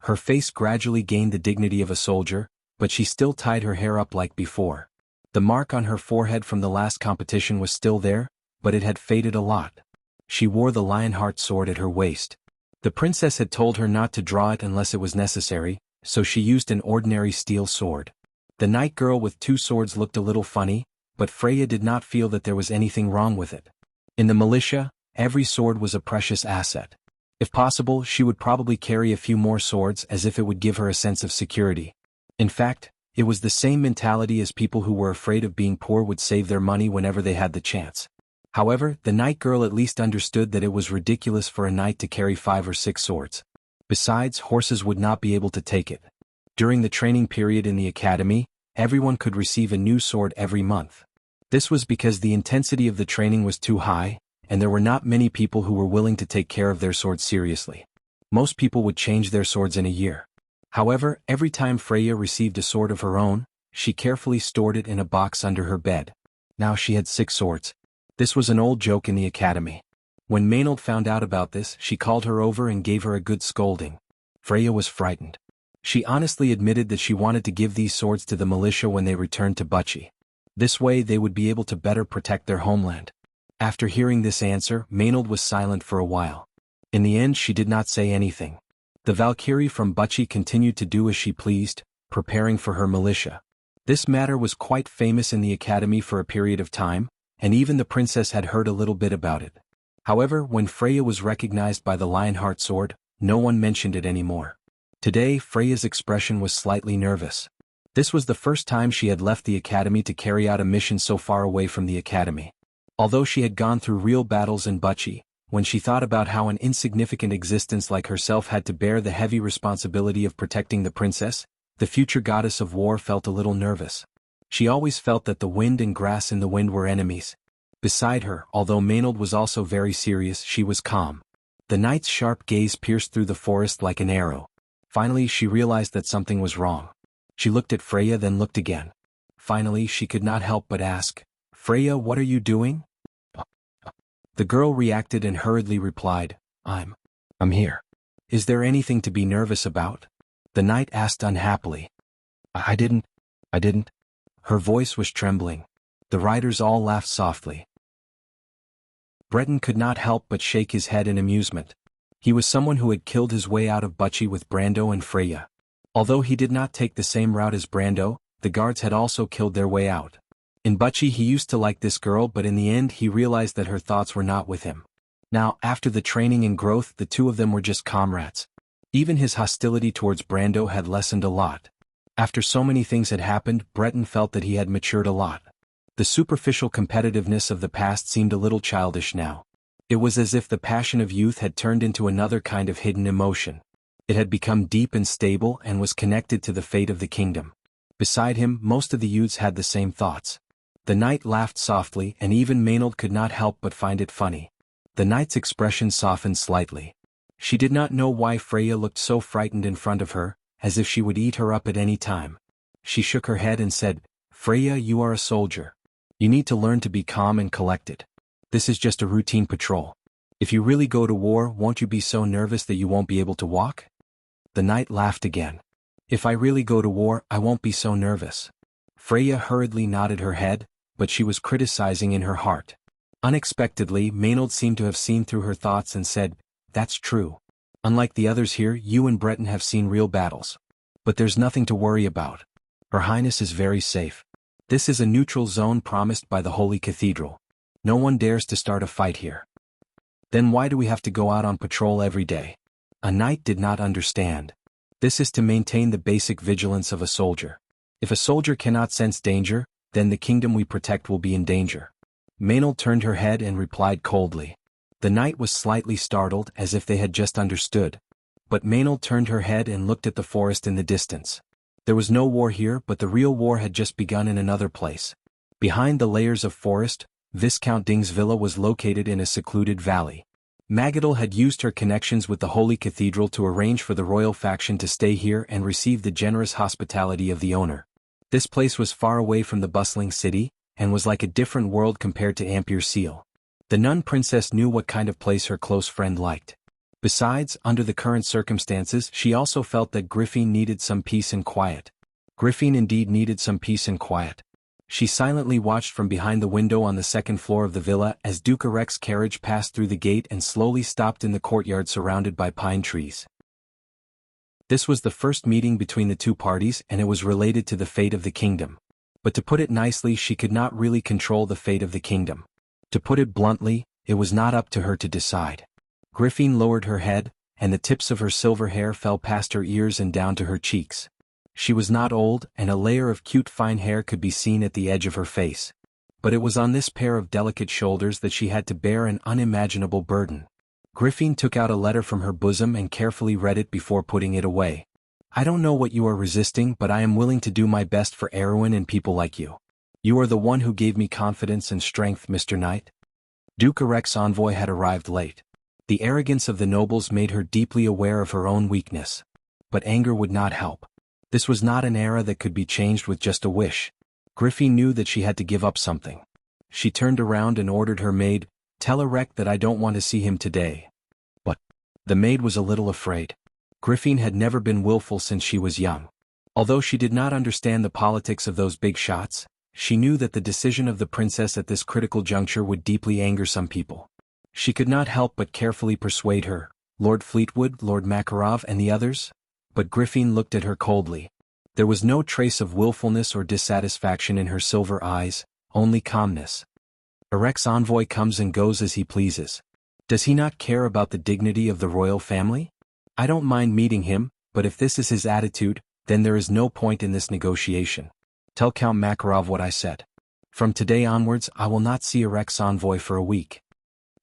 Her face gradually gained the dignity of a soldier, but she still tied her hair up like before. The mark on her forehead from the last competition was still there, but it had faded a lot. She wore the Lionheart sword at her waist. The princess had told her not to draw it unless it was necessary, so she used an ordinary steel sword. The knight girl with 2 swords looked a little funny, but Freya did not feel that there was anything wrong with it. In the militia, every sword was a precious asset. If possible, she would probably carry a few more swords as if it would give her a sense of security. In fact, it was the same mentality as people who were afraid of being poor would save their money whenever they had the chance. However, the knight girl at least understood that it was ridiculous for a knight to carry 5 or 6 swords. Besides, horses would not be able to take it. During the training period in the academy, everyone could receive a new sword every month. This was because the intensity of the training was too high, and there were not many people who were willing to take care of their swords seriously. Most people would change their swords in a year. However, every time Freya received a sword of her own, she carefully stored it in a box under her bed. Now she had 6 swords. This was an old joke in the academy. When Maynard found out about this, she called her over and gave her a good scolding. Freya was frightened. She honestly admitted that she wanted to give these swords to the militia when they returned to Bucci. This way they would be able to better protect their homeland. After hearing this answer, Maynard was silent for a while. In the end, she did not say anything. The Valkyrie from Bucci continued to do as she pleased, preparing for her militia. This matter was quite famous in the academy for a period of time, and even the princess had heard a little bit about it. However, when Freya was recognized by the Lionheart sword, no one mentioned it anymore. Today, Freya's expression was slightly nervous. This was the first time she had left the academy to carry out a mission so far away from the academy. Although she had gone through real battles in Bucci, when she thought about how an insignificant existence like herself had to bear the heavy responsibility of protecting the princess, the future goddess of war felt a little nervous. She always felt that the wind and grass in the wind were enemies. Beside her, although Maynard was also very serious, she was calm. The knight's sharp gaze pierced through the forest like an arrow. Finally, she realized that something was wrong. She looked at Freya, then looked again. Finally, she could not help but ask, "Freya, what are you doing?" The girl reacted and hurriedly replied, I'm here. Is there anything to be nervous about?" The knight asked unhappily. I didn't. Her voice was trembling. The riders all laughed softly. Breton could not help but shake his head in amusement. He was someone who had killed his way out of Bucci with Brando and Freya. Although he did not take the same route as Brando, the guards had also killed their way out. In Bucci he used to like this girl, but in the end he realized that her thoughts were not with him. Now, after the training and growth, the two of them were just comrades. Even his hostility towards Brando had lessened a lot. After so many things had happened, Breton felt that he had matured a lot. The superficial competitiveness of the past seemed a little childish now. It was as if the passion of youth had turned into another kind of hidden emotion. It had become deep and stable and was connected to the fate of the kingdom. Beside him, most of the youths had the same thoughts. The knight laughed softly, and even Maynard could not help but find it funny. The knight's expression softened slightly. She did not know why Freya looked so frightened in front of her, as if she would eat her up at any time. She shook her head and said, "Freya, you are a soldier. You need to learn to be calm and collected. This is just a routine patrol. If you really go to war, won't you be so nervous that you won't be able to walk?" The knight laughed again. "If I really go to war, I won't be so nervous." Freya hurriedly nodded her head, but she was criticizing in her heart. Unexpectedly, Maynard seemed to have seen through her thoughts and said, "That's true. Unlike the others here, you and Breton have seen real battles. But there's nothing to worry about. Her Highness is very safe. This is a neutral zone promised by the Holy Cathedral. No one dares to start a fight here." "Then why do we have to go out on patrol every day?" A knight did not understand. "This is to maintain the basic vigilance of a soldier. If a soldier cannot sense danger, then the kingdom we protect will be in danger." Maynard turned her head and replied coldly. The knight was slightly startled, as if they had just understood. But Maynard turned her head and looked at the forest in the distance. There was no war here, but the real war had just begun in another place. Behind the layers of forest, Viscount Ding's villa was located in a secluded valley. Magadal had used her connections with the Holy Cathedral to arrange for the royal faction to stay here and receive the generous hospitality of the owner. This place was far away from the bustling city, and was like a different world compared to Ampere Seal. The nun princess knew what kind of place her close friend liked. Besides, under the current circumstances, she also felt that Griffin needed some peace and quiet. Griffin indeed needed some peace and quiet. She silently watched from behind the window on the second floor of the villa as Duke Arek's carriage passed through the gate and slowly stopped in the courtyard surrounded by pine trees. This was the first meeting between the two parties, and it was related to the fate of the kingdom. But to put it nicely, she could not really control the fate of the kingdom. To put it bluntly, it was not up to her to decide. Griffin lowered her head, and the tips of her silver hair fell past her ears and down to her cheeks. She was not old, and a layer of cute fine hair could be seen at the edge of her face. But it was on this pair of delicate shoulders that she had to bear an unimaginable burden. Griffin took out a letter from her bosom and carefully read it before putting it away. I don't know what you are resisting, but I am willing to do my best for Erewhon and people like you. You are the one who gave me confidence and strength, Mr. Knight. Duke Erek's envoy had arrived late. The arrogance of the nobles made her deeply aware of her own weakness. But anger would not help. This was not an era that could be changed with just a wish. Griffin knew that she had to give up something. She turned around and ordered her maid, "Tell Erek that I don't want to see him today." But the maid was a little afraid. Griffin had never been willful since she was young. Although she did not understand the politics of those big shots, she knew that the decision of the princess at this critical juncture would deeply anger some people. She could not help but carefully persuade her, Lord Fleetwood, Lord Makarov, and the others. But Griffin looked at her coldly. There was no trace of willfulness or dissatisfaction in her silver eyes, only calmness. Erek's envoy comes and goes as he pleases. Does he not care about the dignity of the royal family? I don't mind meeting him, but if this is his attitude, then there is no point in this negotiation. Tell Count Makarov what I said. From today onwards I will not see Erek's envoy for a week.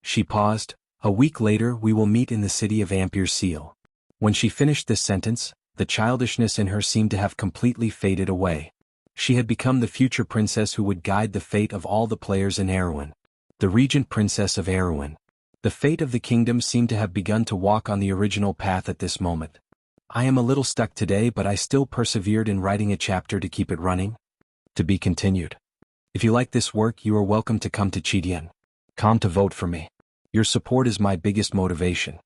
She paused. A week later we will meet in the city of Amberlight. When she finished this sentence, the childishness in her seemed to have completely faded away. She had become the future princess who would guide the fate of all the players in Erewhon. The regent princess of Erewhon. The fate of the kingdom seemed to have begun to walk on the original path at this moment. I am a little stuck today, but I still persevered in writing a chapter to keep it running. To be continued. If you like this work, you are welcome to come to Chidian.com to vote for me. Your support is my biggest motivation.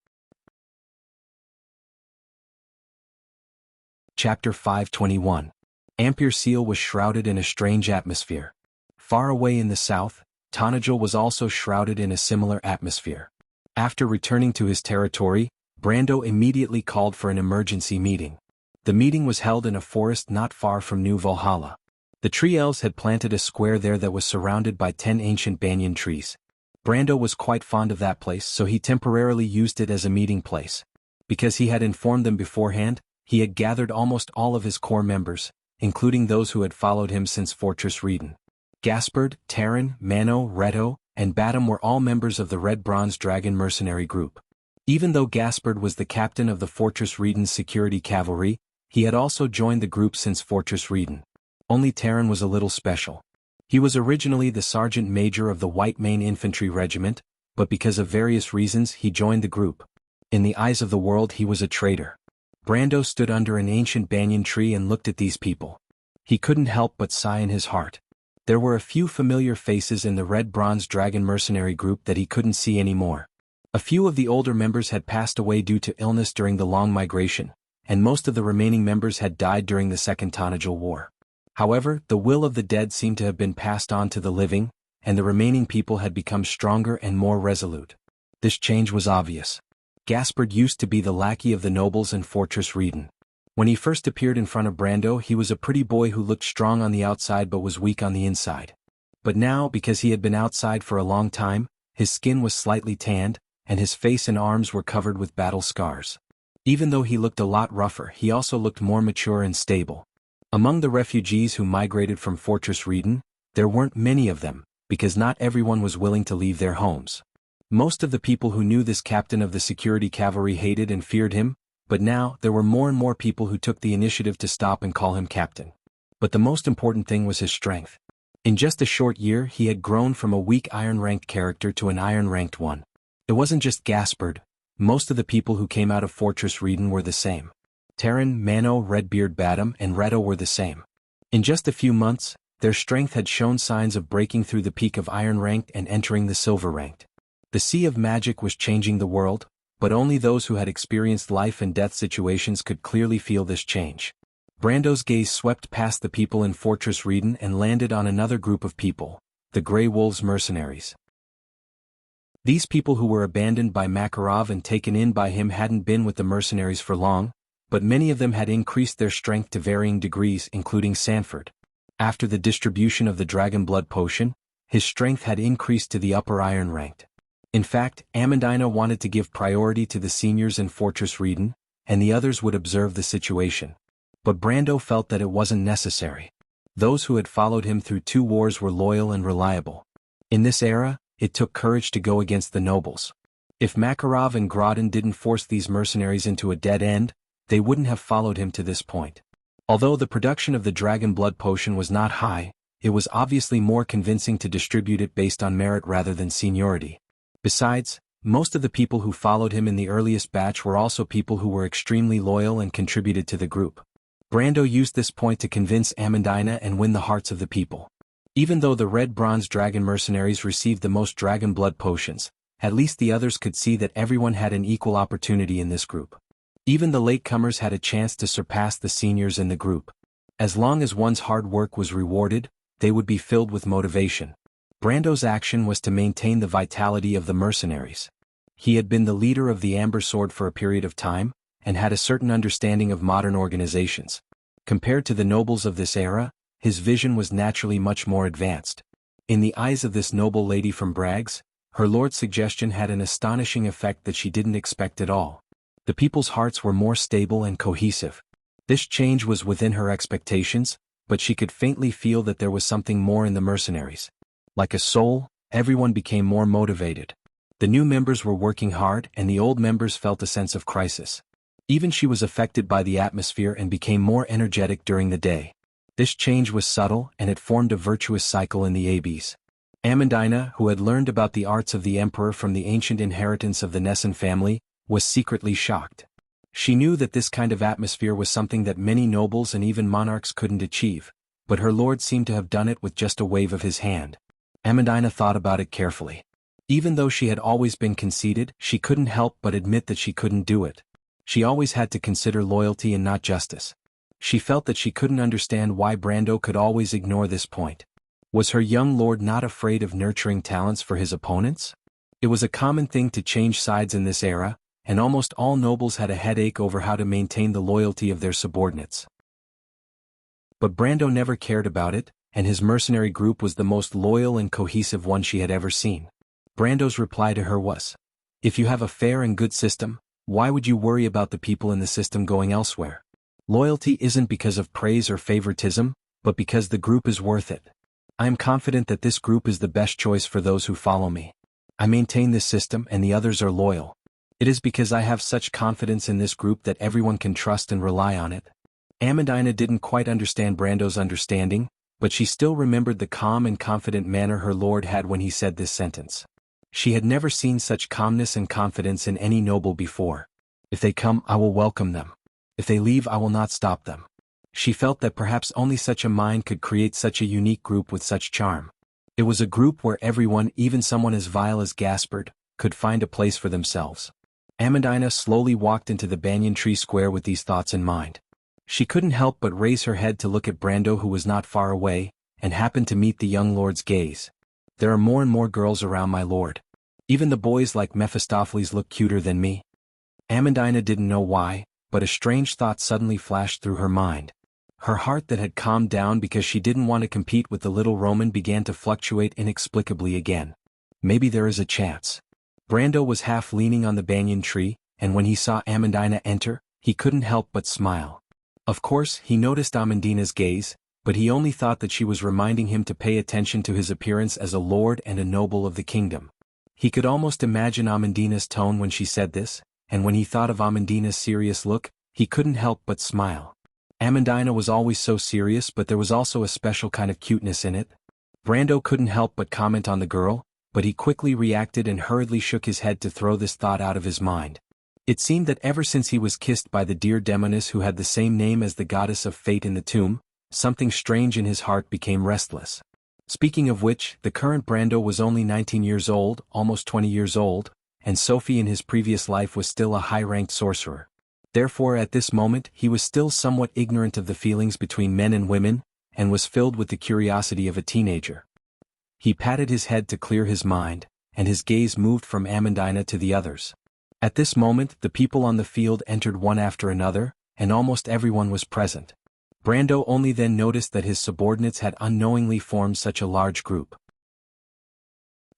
Chapter 521. Amberlight was shrouded in a strange atmosphere. Far away in the south, Tonajal was also shrouded in a similar atmosphere. After returning to his territory, Brando immediately called for an emergency meeting. The meeting was held in a forest not far from New Valhalla. The tree elves had planted a square there that was surrounded by 10 ancient banyan trees. Brando was quite fond of that place, so he temporarily used it as a meeting place. Because he had informed them beforehand, he had gathered almost all of his core members, including those who had followed him since Fortress Reden. Gaspard, Terran, Mano, Reto, and Badam were all members of the Red Bronze Dragon mercenary group. Even though Gaspard was the captain of the Fortress Reden's security cavalry, he had also joined the group since Fortress Reden. Only Terran was a little special. He was originally the sergeant major of the White Mane Infantry Regiment, but because of various reasons he joined the group. In the eyes of the world he was a traitor. Brando stood under an ancient banyan tree and looked at these people. He couldn't help but sigh in his heart. There were a few familiar faces in the Red Bronze Dragon mercenary group that he couldn't see anymore. A few of the older members had passed away due to illness during the long migration, and most of the remaining members had died during the Second Tonajal War. However, the will of the dead seemed to have been passed on to the living, and the remaining people had become stronger and more resolute. This change was obvious. Gaspard used to be the lackey of the nobles in Fortress Reden. When he first appeared in front of Brando, he was a pretty boy who looked strong on the outside but was weak on the inside. But now, because he had been outside for a long time, his skin was slightly tanned, and his face and arms were covered with battle scars. Even though he looked a lot rougher, he also looked more mature and stable. Among the refugees who migrated from Fortress Reden, there weren't many of them, because not everyone was willing to leave their homes. Most of the people who knew this captain of the security cavalry hated and feared him, but now there were more and more people who took the initiative to stop and call him captain. But the most important thing was his strength. In just a short year he had grown from a weak iron-ranked character to an iron-ranked one. It wasn't just Gaspard. Most of the people who came out of Fortress Reden were the same. Terran, Mano, Redbeard Badam, and Reto were the same. In just a few months, their strength had shown signs of breaking through the peak of iron-ranked and entering the silver-ranked. The sea of magic was changing the world, but only those who had experienced life and death situations could clearly feel this change. Brando's gaze swept past the people in Fortress Reden and landed on another group of people, the Grey Wolves mercenaries. These people who were abandoned by Makarov and taken in by him hadn't been with the mercenaries for long, but many of them had increased their strength to varying degrees, including Sanford. After the distribution of the Dragon Blood Potion, his strength had increased to the upper iron ranked. In fact, Amandina wanted to give priority to the seniors in Fortress Reden, and the others would observe the situation. But Brando felt that it wasn't necessary. Those who had followed him through 2 wars were loyal and reliable. In this era, it took courage to go against the nobles. If Makarov and Grodin didn't force these mercenaries into a dead end, they wouldn't have followed him to this point. Although the production of the dragon blood potion was not high, it was obviously more convincing to distribute it based on merit rather than seniority. Besides, most of the people who followed him in the earliest batch were also people who were extremely loyal and contributed to the group. Brando used this point to convince Amandina and win the hearts of the people. Even though the Red Bronze Dragon mercenaries received the most dragon blood potions, at least the others could see that everyone had an equal opportunity in this group. Even the latecomers had a chance to surpass the seniors in the group. As long as one's hard work was rewarded, they would be filled with motivation. Brando's action was to maintain the vitality of the mercenaries. He had been the leader of the Amber Sword for a period of time, and had a certain understanding of modern organizations. Compared to the nobles of this era, his vision was naturally much more advanced. In the eyes of this noble lady from Bragg's, her lord's suggestion had an astonishing effect that she didn't expect at all. The people's hearts were more stable and cohesive. This change was within her expectations, but she could faintly feel that there was something more in the mercenaries. Like a soul, everyone became more motivated. The new members were working hard and the old members felt a sense of crisis. Even she was affected by the atmosphere and became more energetic during the day. This change was subtle and it formed a virtuous cycle in the ABs. Amandina, who had learned about the arts of the emperor from the ancient inheritance of the Nesson family, was secretly shocked. She knew that this kind of atmosphere was something that many nobles and even monarchs couldn't achieve, but her lord seemed to have done it with just a wave of his hand. Amandina thought about it carefully. Even though she had always been conceited, she couldn't help but admit that she couldn't do it. She always had to consider loyalty and not justice. She felt that she couldn't understand why Brando could always ignore this point. Was her young lord not afraid of nurturing talents for his opponents? It was a common thing to change sides in this era, and almost all nobles had a headache over how to maintain the loyalty of their subordinates. But Brando never cared about it, and his mercenary group was the most loyal and cohesive one she had ever seen. Brando's reply to her was, "If you have a fair and good system, why would you worry about the people in the system going elsewhere? Loyalty isn't because of praise or favoritism, but because the group is worth it. I am confident that this group is the best choice for those who follow me. I maintain this system and the others are loyal. It is because I have such confidence in this group that everyone can trust and rely on it." Amandina didn't quite understand Brando's understanding, but she still remembered the calm and confident manner her lord had when he said this sentence. She had never seen such calmness and confidence in any noble before. "If they come, I will welcome them. If they leave, I will not stop them." She felt that perhaps only such a mind could create such a unique group with such charm. It was a group where everyone, even someone as vile as Gaspard, could find a place for themselves. Amandina slowly walked into the banyan tree square with these thoughts in mind. She couldn't help but raise her head to look at Brando, who was not far away, and happened to meet the young lord's gaze. "There are more and more girls around, my lord. Even the boys like Mephistopheles look cuter than me." Amandina didn't know why, but a strange thought suddenly flashed through her mind. Her heart that had calmed down because she didn't want to compete with the little Roman began to fluctuate inexplicably again. Maybe there is a chance. Brando was half leaning on the banyan tree, and when he saw Amandina enter, he couldn't help but smile. Of course, he noticed Amandina's gaze, but he only thought that she was reminding him to pay attention to his appearance as a lord and a noble of the kingdom. He could almost imagine Amandina's tone when she said this, and when he thought of Amandina's serious look, he couldn't help but smile. Amandina was always so serious, but there was also a special kind of cuteness in it. Brando couldn't help but comment on the girl, but he quickly reacted and hurriedly shook his head to throw this thought out of his mind. It seemed that ever since he was kissed by the dear demoness who had the same name as the goddess of fate in the tomb, something strange in his heart became restless. Speaking of which, the current Brando was only 19 years old, almost 20 years old, and Sophie in his previous life was still a high-ranked sorcerer. Therefore at this moment he was still somewhat ignorant of the feelings between men and women, and was filled with the curiosity of a teenager. He patted his head to clear his mind, and his gaze moved from Amandina to the others. At this moment the people on the field entered one after another, and almost everyone was present. Brando only then noticed that his subordinates had unknowingly formed such a large group.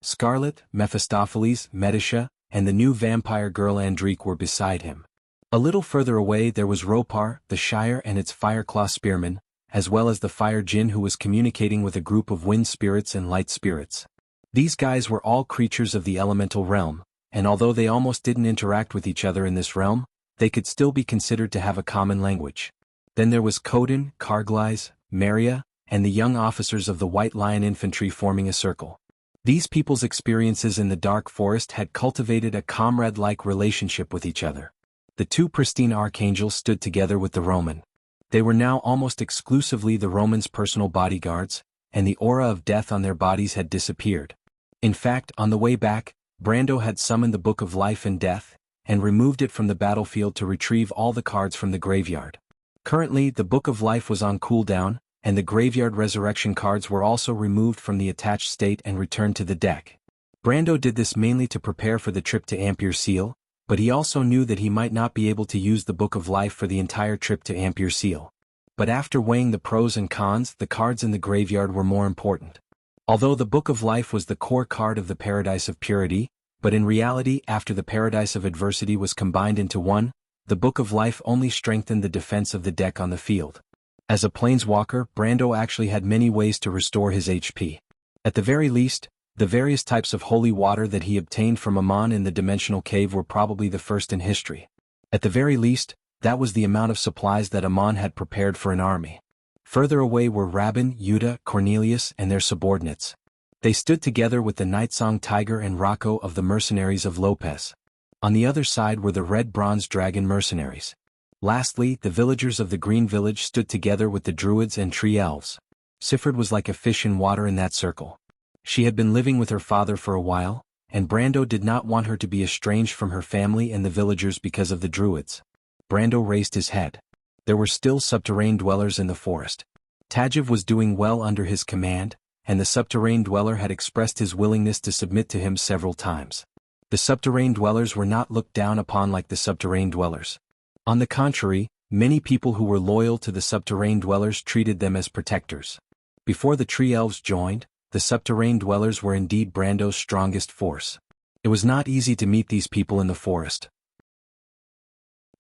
Scarlet, Mephistopheles, Medisha, and the new vampire girl Andrique were beside him. A little further away there was Ropar, the Shire and its Fireclaw spearman, as well as the Fire Djinn who was communicating with a group of wind spirits and light spirits. These guys were all creatures of the elemental realm, and although they almost didn't interact with each other in this realm, they could still be considered to have a common language. Then there was Coden, Carglais, Maria, and the young officers of the White Lion Infantry forming a circle. These people's experiences in the dark forest had cultivated a comrade-like relationship with each other. The two pristine archangels stood together with the Roman. They were now almost exclusively the Romans' personal bodyguards, and the aura of death on their bodies had disappeared. In fact, on the way back, Brando had summoned the Book of Life and Death, and removed it from the battlefield to retrieve all the cards from the graveyard. Currently, the Book of Life was on cooldown, and the graveyard resurrection cards were also removed from the attached state and returned to the deck. Brando did this mainly to prepare for the trip to Ampere Seal, but he also knew that he might not be able to use the Book of Life for the entire trip to Ampere Seal. But after weighing the pros and cons, the cards in the graveyard were more important. Although the Book of Life was the core card of the Paradise of Purity, but in reality after the Paradise of Adversity was combined into one, the Book of Life only strengthened the defense of the deck on the field. As a planeswalker, Brando actually had many ways to restore his HP. At the very least, the various types of holy water that he obtained from Amon in the Dimensional Cave were probably the first in history. At the very least, that was the amount of supplies that Amon had prepared for an army. Further away were Rabin, Yuta, Cornelius, and their subordinates. They stood together with the Nightsong Tiger and Rocco of the mercenaries of Lopez. On the other side were the Red Bronze Dragon mercenaries. Lastly, the villagers of the Green Village stood together with the Druids and Tree Elves. Sifred was like a fish in water in that circle. She had been living with her father for a while, and Brando did not want her to be estranged from her family and the villagers because of the Druids. Brando raised his head. There were still subterranean dwellers in the forest. Tajiv was doing well under his command, and the subterranean dweller had expressed his willingness to submit to him several times. The subterranean dwellers were not looked down upon like the subterranean dwellers. On the contrary, many people who were loyal to the subterranean dwellers treated them as protectors. Before the Tree Elves joined, the subterranean dwellers were indeed Brando's strongest force. It was not easy to meet these people in the forest.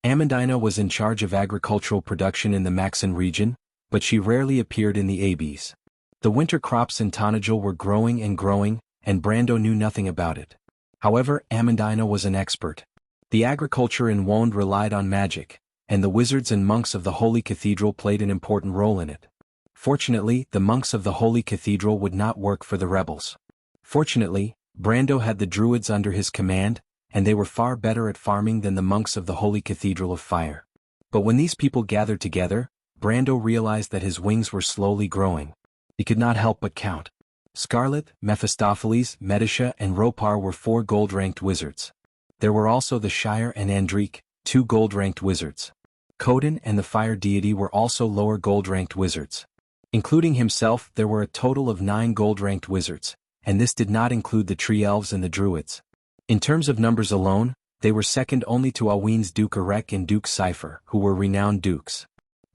Amandina was in charge of agricultural production in the Maxen region, but she rarely appeared in the ABs. The winter crops in Tanajul were growing, and Brando knew nothing about it. However, Amandina was an expert. The agriculture in Wonde relied on magic, and the wizards and monks of the Holy Cathedral played an important role in it. Fortunately, the monks of the Holy Cathedral would not work for the rebels. Fortunately, Brando had the Druids under his command, and they were far better at farming than the monks of the Holy Cathedral of Fire. But when these people gathered together, Brando realized that his wings were slowly growing. He could not help but count. Scarlet, Mephistopheles, Medisha, and Ropar were 4 gold-ranked wizards. There were also the Shire and Andrique, 2 gold-ranked wizards. Coden and the Fire Deity were also lower gold-ranked wizards. Including himself, there were a total of 9 gold-ranked wizards, and this did not include the Tree Elves and the Druids. In terms of numbers alone, they were second only to Alwyn's Duke Arek and Duke Cypher, who were renowned dukes.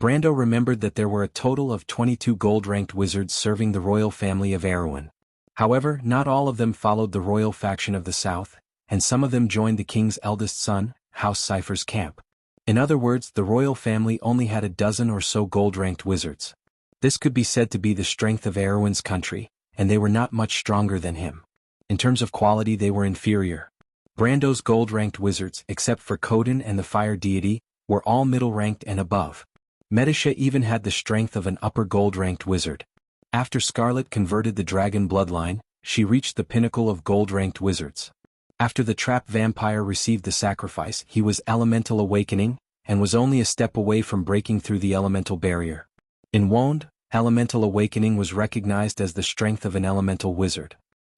Brando remembered that there were a total of 22 gold-ranked wizards serving the royal family of Erewhon. However, not all of them followed the royal faction of the south, and some of them joined the king's eldest son, House Cypher's camp. In other words, the royal family only had a dozen or so gold-ranked wizards. This could be said to be the strength of Erewhon's country, and they were not much stronger than him. In terms of quality they were inferior. Brando's gold-ranked wizards, except for Coden and the Fire Deity, were all middle-ranked and above. Medisha even had the strength of an upper gold-ranked wizard. After Scarlet converted the dragon bloodline, she reached the pinnacle of gold-ranked wizards. After the trap vampire received the sacrifice, he was elemental awakening, and was only a step away from breaking through the elemental barrier. In Wonde, elemental awakening was recognized as the strength of an elemental wizard.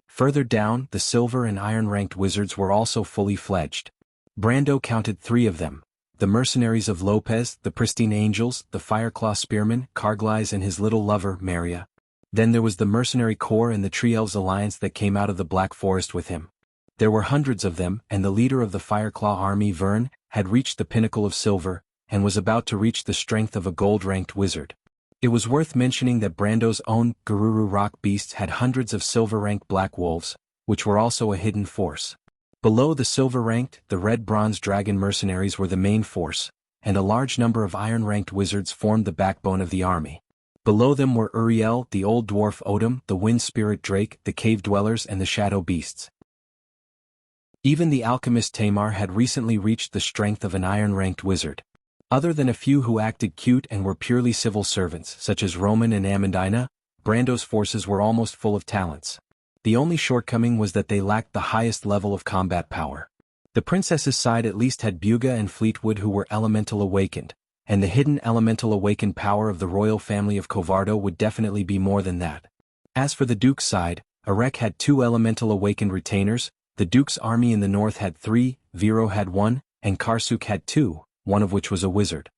Further down, the silver and iron-ranked wizards were also fully fledged. Brando counted 3 of them: the mercenaries of Lopez, the pristine angels, the Fireclaw spearman, Carglais, and his little lover, Maria. Then there was the mercenary corps and the Tree Elves alliance that came out of the Black Forest with him. There were hundreds of them, and the leader of the Fireclaw army, Vern, had reached the pinnacle of silver, and was about to reach the strength of a gold-ranked wizard. It was worth mentioning that Brando's own Garuru rock beasts had hundreds of silver-ranked black wolves, which were also a hidden force. Below the silver-ranked, the red-bronze dragon mercenaries were the main force, and a large number of iron-ranked wizards formed the backbone of the army. Below them were Uriel, the old dwarf Odin, the wind spirit Drake, the cave dwellers and the shadow beasts. Even the alchemist Tamar had recently reached the strength of an iron-ranked wizard. Other than a few who acted cute and were purely civil servants, such as Roman and Amandina, Brando's forces were almost full of talents. The only shortcoming was that they lacked the highest level of combat power. The princess's side at least had Buga and Fleetwood who were elemental awakened, and the hidden elemental awakened power of the royal family of Covardo would definitely be more than that. As for the duke's side, Arek had 2 elemental awakened retainers, the duke's army in the north had 3, Viro had 1, and Karsuk had 2, one of which was a wizard.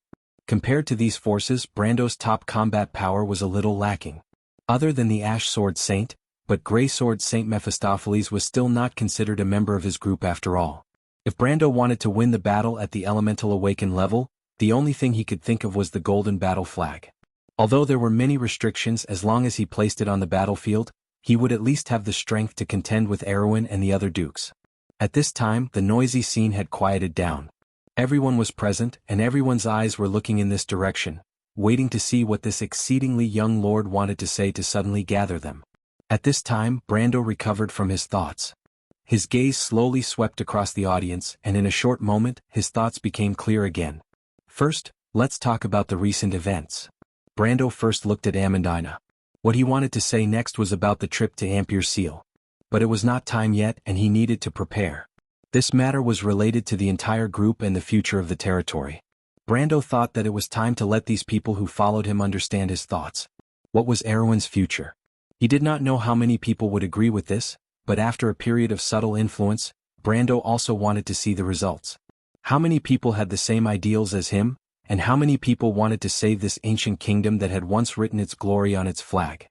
Compared to these forces, Brando's top combat power was a little lacking. Other than the Ash Sword Saint, but Grey Sword Saint Mephistopheles was still not considered a member of his group after all. If Brando wanted to win the battle at the elemental awakened level, the only thing he could think of was the golden battle flag. Although there were many restrictions, as long as he placed it on the battlefield, he would at least have the strength to contend with Erwin and the other dukes. At this time, the noisy scene had quieted down. Everyone was present, and everyone's eyes were looking in this direction, waiting to see what this exceedingly young lord wanted to say to suddenly gather them. At this time, Brando recovered from his thoughts. His gaze slowly swept across the audience, and in a short moment, his thoughts became clear again. First, let's talk about the recent events. Brando first looked at Amandina. What he wanted to say next was about the trip to Ampere Seal. But it was not time yet, and he needed to prepare. This matter was related to the entire group and the future of the territory. Brando thought that it was time to let these people who followed him understand his thoughts. What was Erwin's future? He did not know how many people would agree with this, but after a period of subtle influence, Brando also wanted to see the results. How many people had the same ideals as him, and how many people wanted to save this ancient kingdom that had once written its glory on its flag?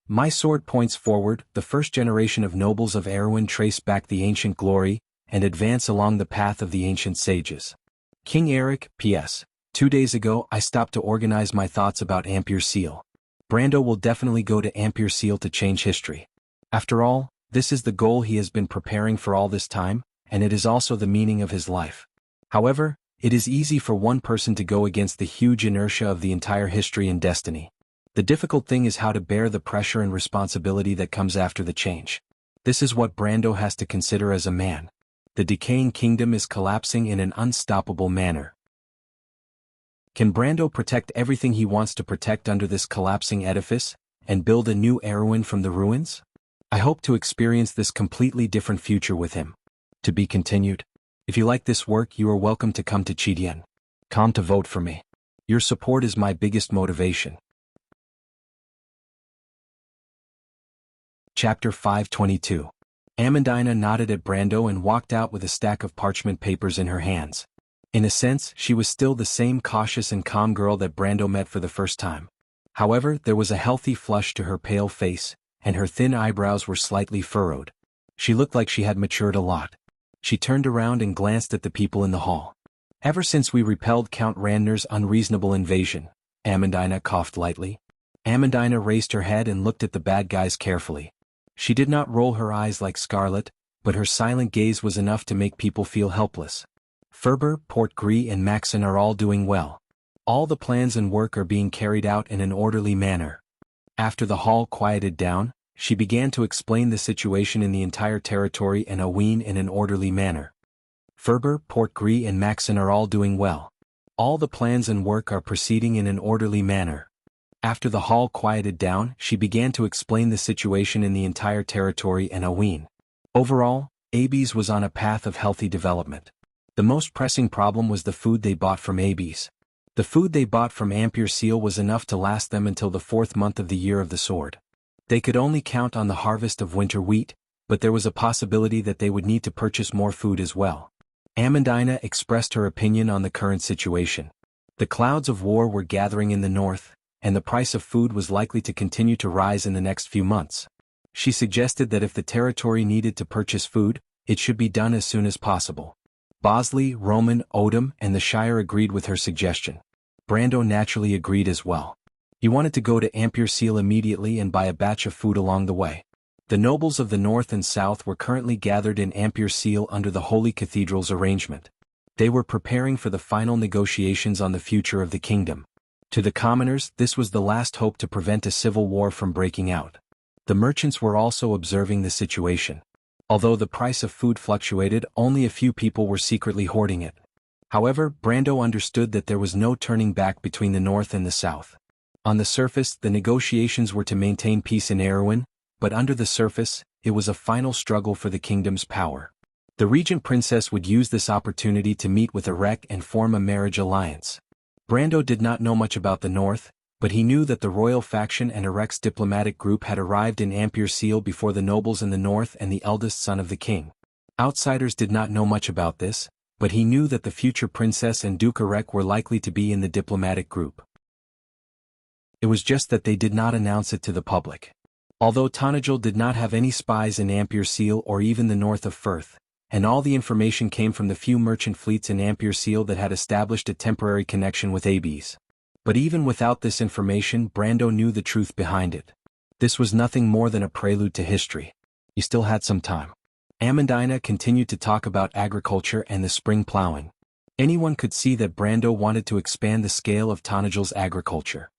My sword points forward, the first generation of nobles of Erwin trace back the ancient glory, and advance along the path of the ancient sages. King Eric, P.S. 2 days ago I stopped to organize my thoughts about Ampere Seal. Brando will definitely go to Ampere Seal to change history. After all, this is the goal he has been preparing for all this time, and it is also the meaning of his life. However, it is easy for one person to go against the huge inertia of the entire history and destiny. The difficult thing is how to bear the pressure and responsibility that comes after the change. This is what Brando has to consider as a man. The decaying kingdom is collapsing in an unstoppable manner. Can Brando protect everything he wants to protect under this collapsing edifice, and build a new Erwin from the ruins? I hope to experience this completely different future with him. To be continued. If you like this work, you are welcome to come to Chidien.com to vote for me. Your support is my biggest motivation. Chapter 522. Amandina nodded at Brando and walked out with a stack of parchment papers in her hands. In a sense, she was still the same cautious and calm girl that Brando met for the first time. However, there was a healthy flush to her pale face, and her thin eyebrows were slightly furrowed. She looked like she had matured a lot. She turned around and glanced at the people in the hall. Ever since we repelled Count Randner's unreasonable invasion, Amandina coughed lightly. Amandina raised her head and looked at the bad guys carefully. She did not roll her eyes like Scarlet, but her silent gaze was enough to make people feel helpless. Ferber, Port-Gris and Maxon are all doing well. All the plans and work are being carried out in an orderly manner. After the hall quieted down, she began to explain the situation in the entire territory and Aween in an orderly manner. Ferber, Port-Gris and Maxon are all doing well. All the plans and work are proceeding in an orderly manner. After the hall quieted down, she began to explain the situation in the entire territory and Aween. Overall, Abes was on a path of healthy development. The most pressing problem was the food they bought from Abes. The food they bought from Ampere Seal was enough to last them until the 4th month of the year of the sword. They could only count on the harvest of winter wheat, but there was a possibility that they would need to purchase more food as well. Amandina expressed her opinion on the current situation. The clouds of war were gathering in the north, and the price of food was likely to continue to rise in the next few months. She suggested that if the territory needed to purchase food, it should be done as soon as possible. Bosley, Roman, Odom, and the Shire agreed with her suggestion. Brando naturally agreed as well. He wanted to go to Ampere Seal immediately and buy a batch of food along the way. The nobles of the north and south were currently gathered in Amberlight under the Holy Cathedral's arrangement. They were preparing for the final negotiations on the future of the kingdom. To the commoners, this was the last hope to prevent a civil war from breaking out. The merchants were also observing the situation. Although the price of food fluctuated, only a few people were secretly hoarding it. However, Brando understood that there was no turning back between the north and the south. On the surface, the negotiations were to maintain peace in Erewhon, but under the surface, it was a final struggle for the kingdom's power. The regent princess would use this opportunity to meet with Erek and form a marriage alliance. Brando did not know much about the north, but he knew that the royal faction and Erek's diplomatic group had arrived in Amberlight before the nobles in the north and the eldest son of the king. Outsiders did not know much about this, but he knew that the future princess and Duke Erek were likely to be in the diplomatic group. It was just that they did not announce it to the public. Although Tonajul did not have any spies in Amberlight or even the north of Firth, and all the information came from the few merchant fleets in Amberlight that had established a temporary connection with Abes. But even without this information, Brando knew the truth behind it. This was nothing more than a prelude to history. He still had some time. Amandina continued to talk about agriculture and the spring plowing. Anyone could see that Brando wanted to expand the scale of Tonajul's agriculture.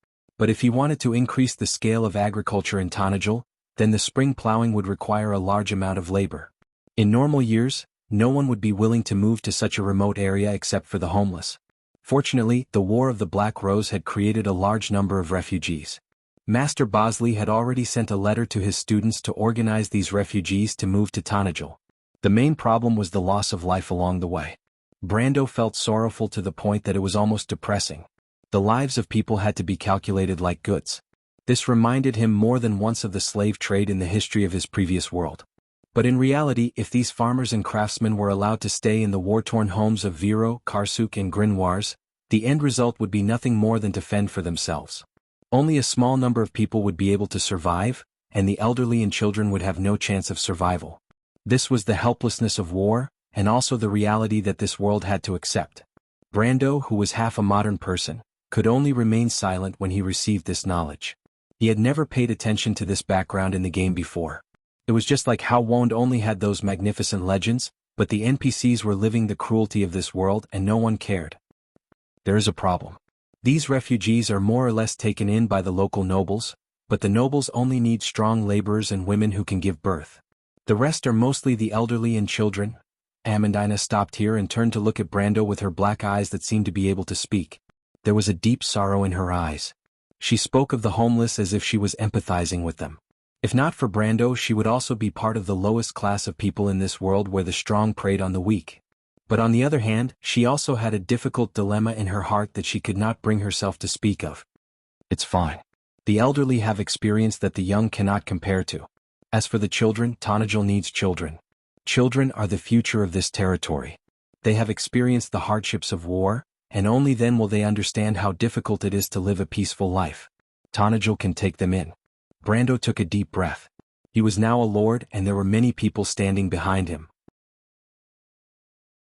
But if he wanted to increase the scale of agriculture in Tonajul, then the spring plowing would require a large amount of labor. In normal years, no one would be willing to move to such a remote area except for the homeless. Fortunately, the War of the Black Rose had created a large number of refugees. Master Bosley had already sent a letter to his students to organize these refugees to move to Tonajul. The main problem was the loss of life along the way. Brando felt sorrowful to the point that it was almost depressing. The lives of people had to be calculated like goods. This reminded him more than once of the slave trade in the history of his previous world. But in reality, if these farmers and craftsmen were allowed to stay in the war-torn homes of Viro, Karsuk and Grinoires, the end result would be nothing more than to fend for themselves. Only a small number of people would be able to survive, and the elderly and children would have no chance of survival. This was the helplessness of war, and also the reality that this world had to accept. Brando, who was half a modern person, could only remain silent when he received this knowledge. He had never paid attention to this background in the game before. It was just like how Wond only had those magnificent legends, but the NPCs were living the cruelty of this world and no one cared. There is a problem. These refugees are more or less taken in by the local nobles, but the nobles only need strong laborers and women who can give birth. The rest are mostly the elderly and children. Amandina stopped here and turned to look at Brando with her black eyes that seemed to be able to speak. There was a deep sorrow in her eyes. She spoke of the homeless as if she was empathizing with them. If not for Brando, she would also be part of the lowest class of people in this world where the strong preyed on the weak. But on the other hand, she also had a difficult dilemma in her heart that she could not bring herself to speak of. It's fine. The elderly have experience that the young cannot compare to. As for the children, Tonajul needs children. Children are the future of this territory. They have experienced the hardships of war, and only then will they understand how difficult it is to live a peaceful life. Tonajul can take them in. Brando took a deep breath. He was now a lord and there were many people standing behind him.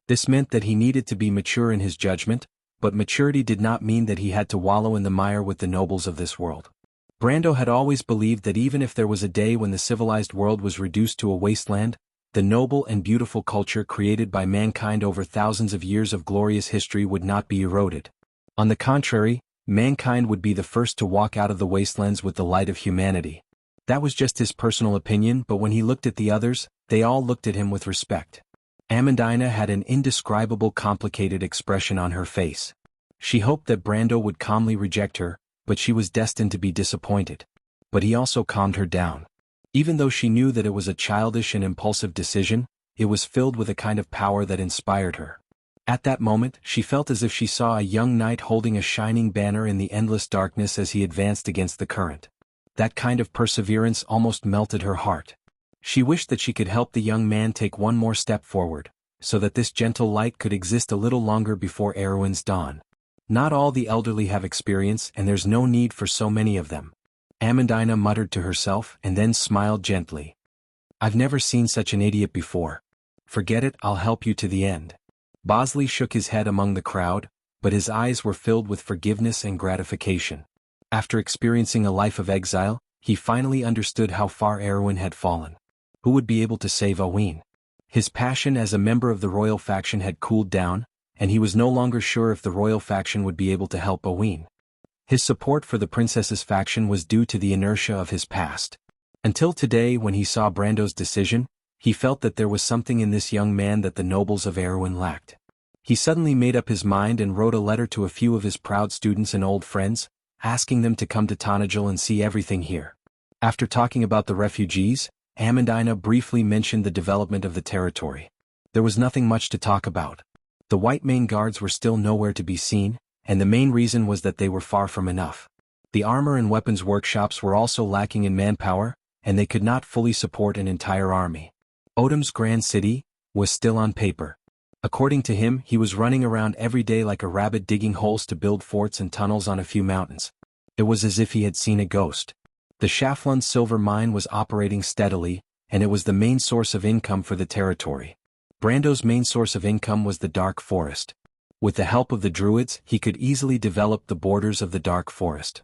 This meant that he needed to be mature in his judgment, but maturity did not mean that he had to wallow in the mire with the nobles of this world. Brando had always believed that even if there was a day when the civilized world was reduced to a wasteland, the noble and beautiful culture created by mankind over thousands of years of glorious history would not be eroded. On the contrary, mankind would be the first to walk out of the wastelands with the light of humanity. That was just his personal opinion, but when he looked at the others, they all looked at him with respect. Amandina had an indescribable complicated expression on her face. She hoped that Brando would calmly reject her, but she was destined to be disappointed. But he also calmed her down. Even though she knew that it was a childish and impulsive decision, it was filled with a kind of power that inspired her. At that moment, she felt as if she saw a young knight holding a shining banner in the endless darkness as he advanced against the current. That kind of perseverance almost melted her heart. She wished that she could help the young man take one more step forward, so that this gentle light could exist a little longer before Erewhon's dawn. Not all the elderly have experience and there's no need for so many of them. Amandina muttered to herself and then smiled gently. I've never seen such an idiot before. Forget it, I'll help you to the end. Bosley shook his head among the crowd, but his eyes were filled with forgiveness and gratification. After experiencing a life of exile, he finally understood how far Erwin had fallen. Who would be able to save Owen? His passion as a member of the royal faction had cooled down, and he was no longer sure if the royal faction would be able to help Owen. His support for the princess's faction was due to the inertia of his past. Until today, when he saw Brando's decision, he felt that there was something in this young man that the nobles of Erwin lacked. He suddenly made up his mind and wrote a letter to a few of his proud students and old friends, asking them to come to Tonajil and see everything here. After talking about the refugees, Amandina briefly mentioned the development of the territory. There was nothing much to talk about. The white main guards were still nowhere to be seen, and the main reason was that they were far from enough. The armor and weapons workshops were also lacking in manpower, and they could not fully support an entire army. Odom's grand city was still on paper. According to him, he was running around every day like a rabbit digging holes to build forts and tunnels on a few mountains. It was as if he had seen a ghost. The Shaflun silver mine was operating steadily, and it was the main source of income for the territory. Brando's main source of income was the dark forest. With the help of the druids, he could easily develop the borders of the dark forest.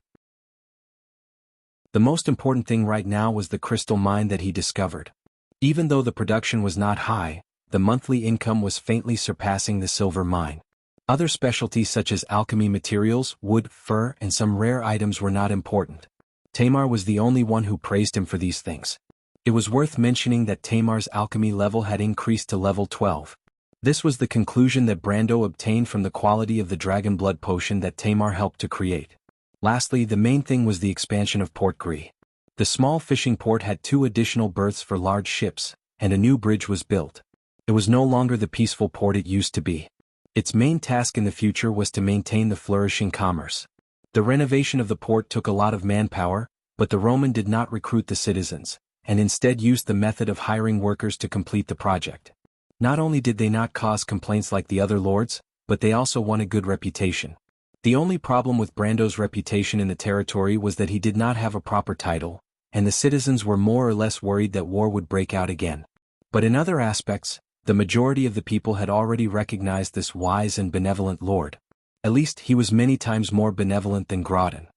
The most important thing right now was the crystal mine that he discovered. Even though the production was not high, the monthly income was faintly surpassing the silver mine. Other specialties such as alchemy materials, wood, fur, and some rare items were not important. Tamar was the only one who praised him for these things. It was worth mentioning that Tamar's alchemy level had increased to level 12. This was the conclusion that Brando obtained from the quality of the dragon blood potion that Tamar helped to create. Lastly, the main thing was the expansion of Port Gris. The small fishing port had 2 additional berths for large ships, and a new bridge was built. It was no longer the peaceful port it used to be. Its main task in the future was to maintain the flourishing commerce. The renovation of the port took a lot of manpower, but the Roman did not recruit the citizens, and instead used the method of hiring workers to complete the project. Not only did they not cause complaints like the other lords, but they also won a good reputation. The only problem with Brando's reputation in the territory was that he did not have a proper title, and the citizens were more or less worried that war would break out again. But in other aspects, the majority of the people had already recognized this wise and benevolent lord. At least he was many times more benevolent than Grodin.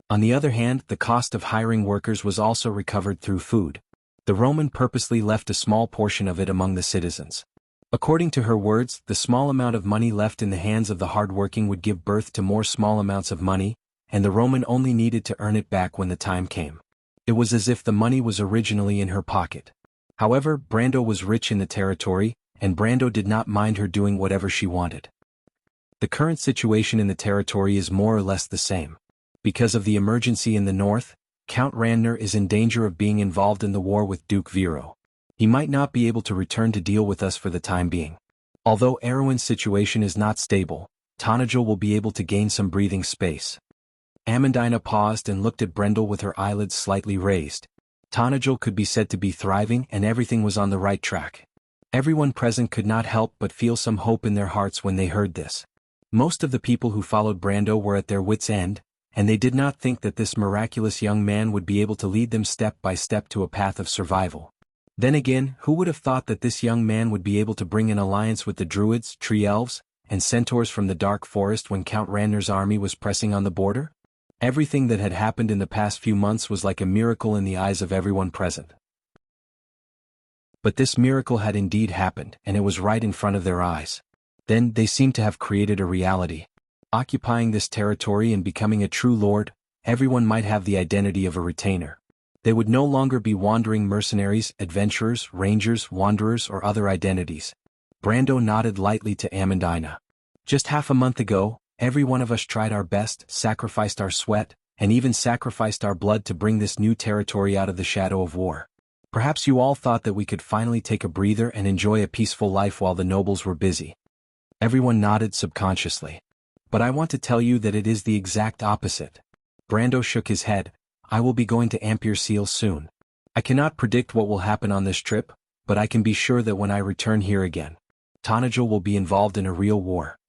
On the other hand, the cost of hiring workers was also recovered through food. The Roman purposely left a small portion of it among the citizens. According to her words, the small amount of money left in the hands of the hardworking would give birth to more small amounts of money, and the Roman only needed to earn it back when the time came. It was as if the money was originally in her pocket. However, Brando was rich in the territory, and Brando did not mind her doing whatever she wanted. The current situation in the territory is more or less the same. Because of the emergency in the north, Count Randner is in danger of being involved in the war with Duke Vero. He might not be able to return to deal with us for the time being. Although Erwin's situation is not stable, Tonajil will be able to gain some breathing space. Amandina paused and looked at Brendel with her eyelids slightly raised. Tonajil could be said to be thriving and everything was on the right track. Everyone present could not help but feel some hope in their hearts when they heard this. Most of the people who followed Brando were at their wits' end, and they did not think that this miraculous young man would be able to lead them step by step to a path of survival. Then again, who would have thought that this young man would be able to bring an alliance with the druids, tree elves, and centaurs from the dark forest when Count Randner's army was pressing on the border? Everything that had happened in the past few months was like a miracle in the eyes of everyone present. But this miracle had indeed happened, and it was right in front of their eyes. Then they seemed to have created a reality. Occupying this territory and becoming a true lord, everyone might have the identity of a retainer. They would no longer be wandering mercenaries, adventurers, rangers, wanderers, or other identities. Brando nodded lightly to Amandina. Just half a month ago, every one of us tried our best, sacrificed our sweat, and even sacrificed our blood to bring this new territory out of the shadow of war. Perhaps you all thought that we could finally take a breather and enjoy a peaceful life while the nobles were busy. Everyone nodded subconsciously. But I want to tell you that it is the exact opposite. Brando shook his head. I will be going to Amberlight soon. I cannot predict what will happen on this trip, but I can be sure that when I return here again, Tonajil will be involved in a real war.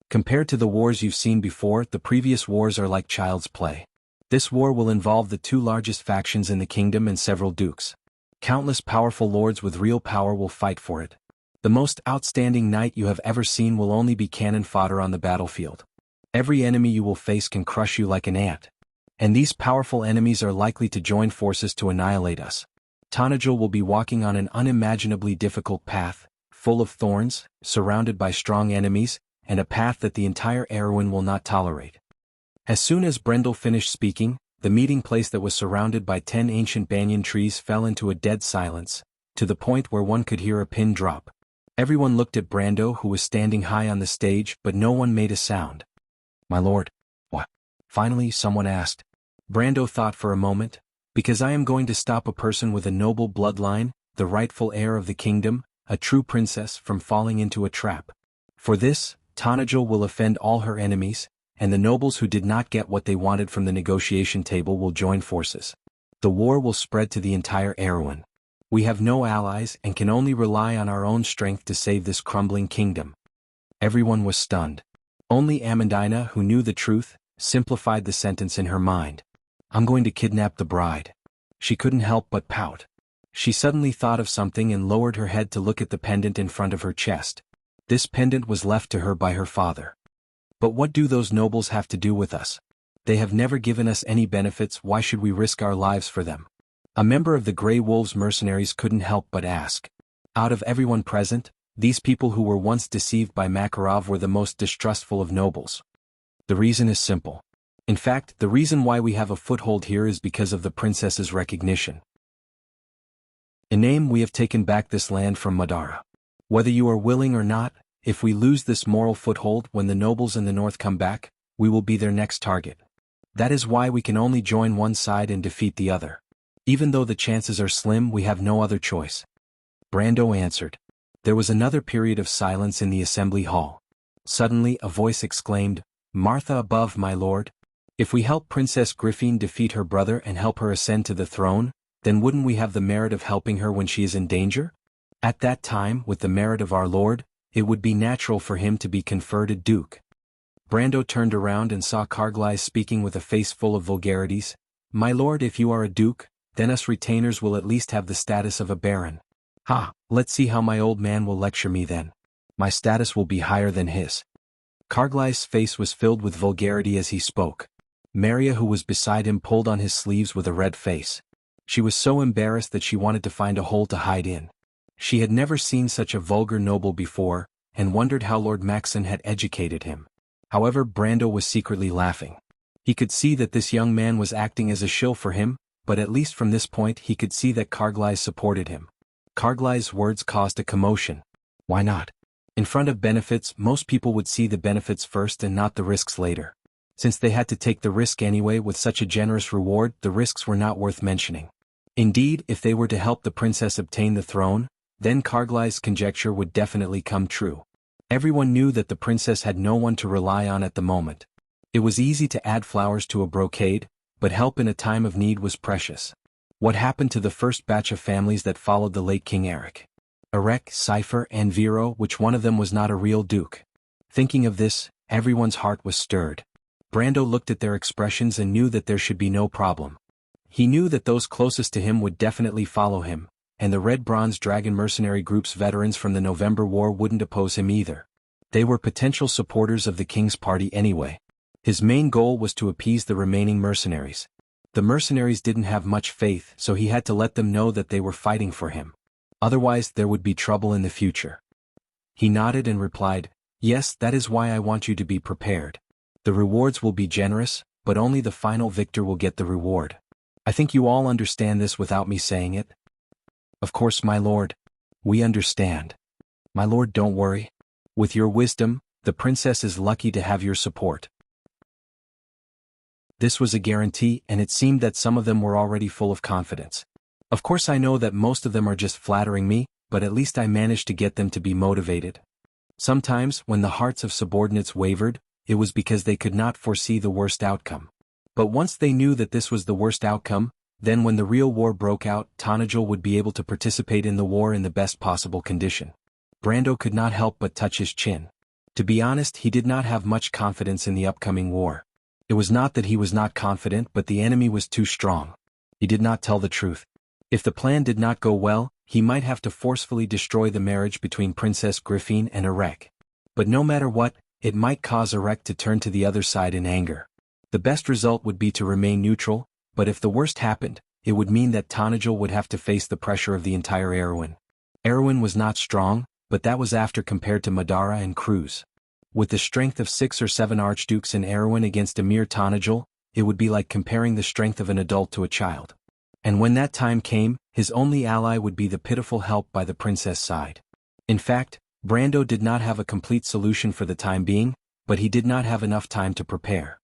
Compared to the wars you've seen before, the previous wars are like child's play. This war will involve the 2 largest factions in the kingdom and several dukes. Countless powerful lords with real power will fight for it. The most outstanding knight you have ever seen will only be cannon fodder on the battlefield. Every enemy you will face can crush you like an ant. And these powerful enemies are likely to join forces to annihilate us. Tanajil will be walking on an unimaginably difficult path, full of thorns, surrounded by strong enemies, and a path that the entire Erewhon will not tolerate. As soon as Brendel finished speaking, the meeting place that was surrounded by 10 ancient banyan trees fell into a dead silence, to the point where one could hear a pin drop. Everyone looked at Brando, who was standing high on the stage, but no one made a sound. "My lord." "What?" finally someone asked. Brando thought for a moment. "Because I am going to stop a person with a noble bloodline, the rightful heir of the kingdom, a true princess, from falling into a trap. For this, Tanajil will offend all her enemies, and the nobles who did not get what they wanted from the negotiation table will join forces. The war will spread to the entire Erewhon. We have no allies and can only rely on our own strength to save this crumbling kingdom." Everyone was stunned. Only Amandina, who knew the truth, simplified the sentence in her mind. "I'm going to kidnap the bride." She couldn't help but pout. She suddenly thought of something and lowered her head to look at the pendant in front of her chest. This pendant was left to her by her father. "But what do those nobles have to do with us? They have never given us any benefits. Why should we risk our lives for them?" A member of the Grey Wolves mercenaries couldn't help but ask. Out of everyone present, these people who were once deceived by Makarov were the most distrustful of nobles. "The reason is simple. In fact, the reason why we have a foothold here is because of the princess's recognition. In name, we have taken back this land from Madara. Whether you are willing or not, if we lose this moral foothold when the nobles in the north come back, we will be their next target. That is why we can only join one side and defeat the other. Even though the chances are slim, we have no other choice." Brando answered. There was another period of silence in the assembly hall. Suddenly a voice exclaimed, "Martha above, my lord. If we help Princess Griffin defeat her brother and help her ascend to the throne, then wouldn't we have the merit of helping her when she is in danger? At that time, with the merit of our lord, it would be natural for him to be conferred a duke." Brando turned around and saw Carglass speaking with a face full of vulgarities. "My lord, if you are a duke, then us retainers will at least have the status of a baron. Ha, let's see how my old man will lecture me then. My status will be higher than his." Carglass' face was filled with vulgarity as he spoke. Maria, who was beside him, pulled on his sleeves with a red face. She was so embarrassed that she wanted to find a hole to hide in. She had never seen such a vulgar noble before, and wondered how Lord Maxon had educated him. However, Brando was secretly laughing. He could see that this young man was acting as a shill for him, but at least from this point he could see that Carglass supported him. Carglass' words caused a commotion. Why not? In front of benefits, most people would see the benefits first and not the risks later. Since they had to take the risk anyway with such a generous reward, the risks were not worth mentioning. Indeed, if they were to help the princess obtain the throne, then Carglass' conjecture would definitely come true. Everyone knew that the princess had no one to rely on at the moment. It was easy to add flowers to a brocade, but help in a time of need was precious. What happened to the first batch of families that followed the late King Eric? Erek, Cypher, and Vero, which one of them was not a real duke? Thinking of this, everyone's heart was stirred. Brando looked at their expressions and knew that there should be no problem. He knew that those closest to him would definitely follow him, and the Red Bronze Dragon mercenary group's veterans from the November War wouldn't oppose him either. They were potential supporters of the king's party anyway. His main goal was to appease the remaining mercenaries. The mercenaries didn't have much faith, so he had to let them know that they were fighting for him. Otherwise, there would be trouble in the future. He nodded and replied, "Yes, that is why I want you to be prepared. The rewards will be generous, but only the final victor will get the reward. I think you all understand this without me saying it." "Of course, my lord. We understand. My lord, don't worry. With your wisdom, the princess is lucky to have your support." This was a guarantee, and it seemed that some of them were already full of confidence. "Of course, I know that most of them are just flattering me, but at least I managed to get them to be motivated." Sometimes, when the hearts of subordinates wavered, it was because they could not foresee the worst outcome. But once they knew that this was the worst outcome, then when the real war broke out, Tanajil would be able to participate in the war in the best possible condition. Brando could not help but touch his chin. To be honest, he did not have much confidence in the upcoming war. It was not that he was not confident, but the enemy was too strong. He did not tell the truth. If the plan did not go well, he might have to forcefully destroy the marriage between Princess Griffin and Erek. But no matter what, it might cause Erek to turn to the other side in anger. The best result would be to remain neutral, but if the worst happened, it would mean that Tanajil would have to face the pressure of the entire Erewhon. Erewhon was not strong, but that was after compared to Madara and Cruz. With the strength of 6 or 7 archdukes in Erewhon against a mere Tanajil, it would be like comparing the strength of an adult to a child. And when that time came, his only ally would be the pitiful help by the princess side. In fact, Brando did not have a complete solution for the time being, but he did not have enough time to prepare.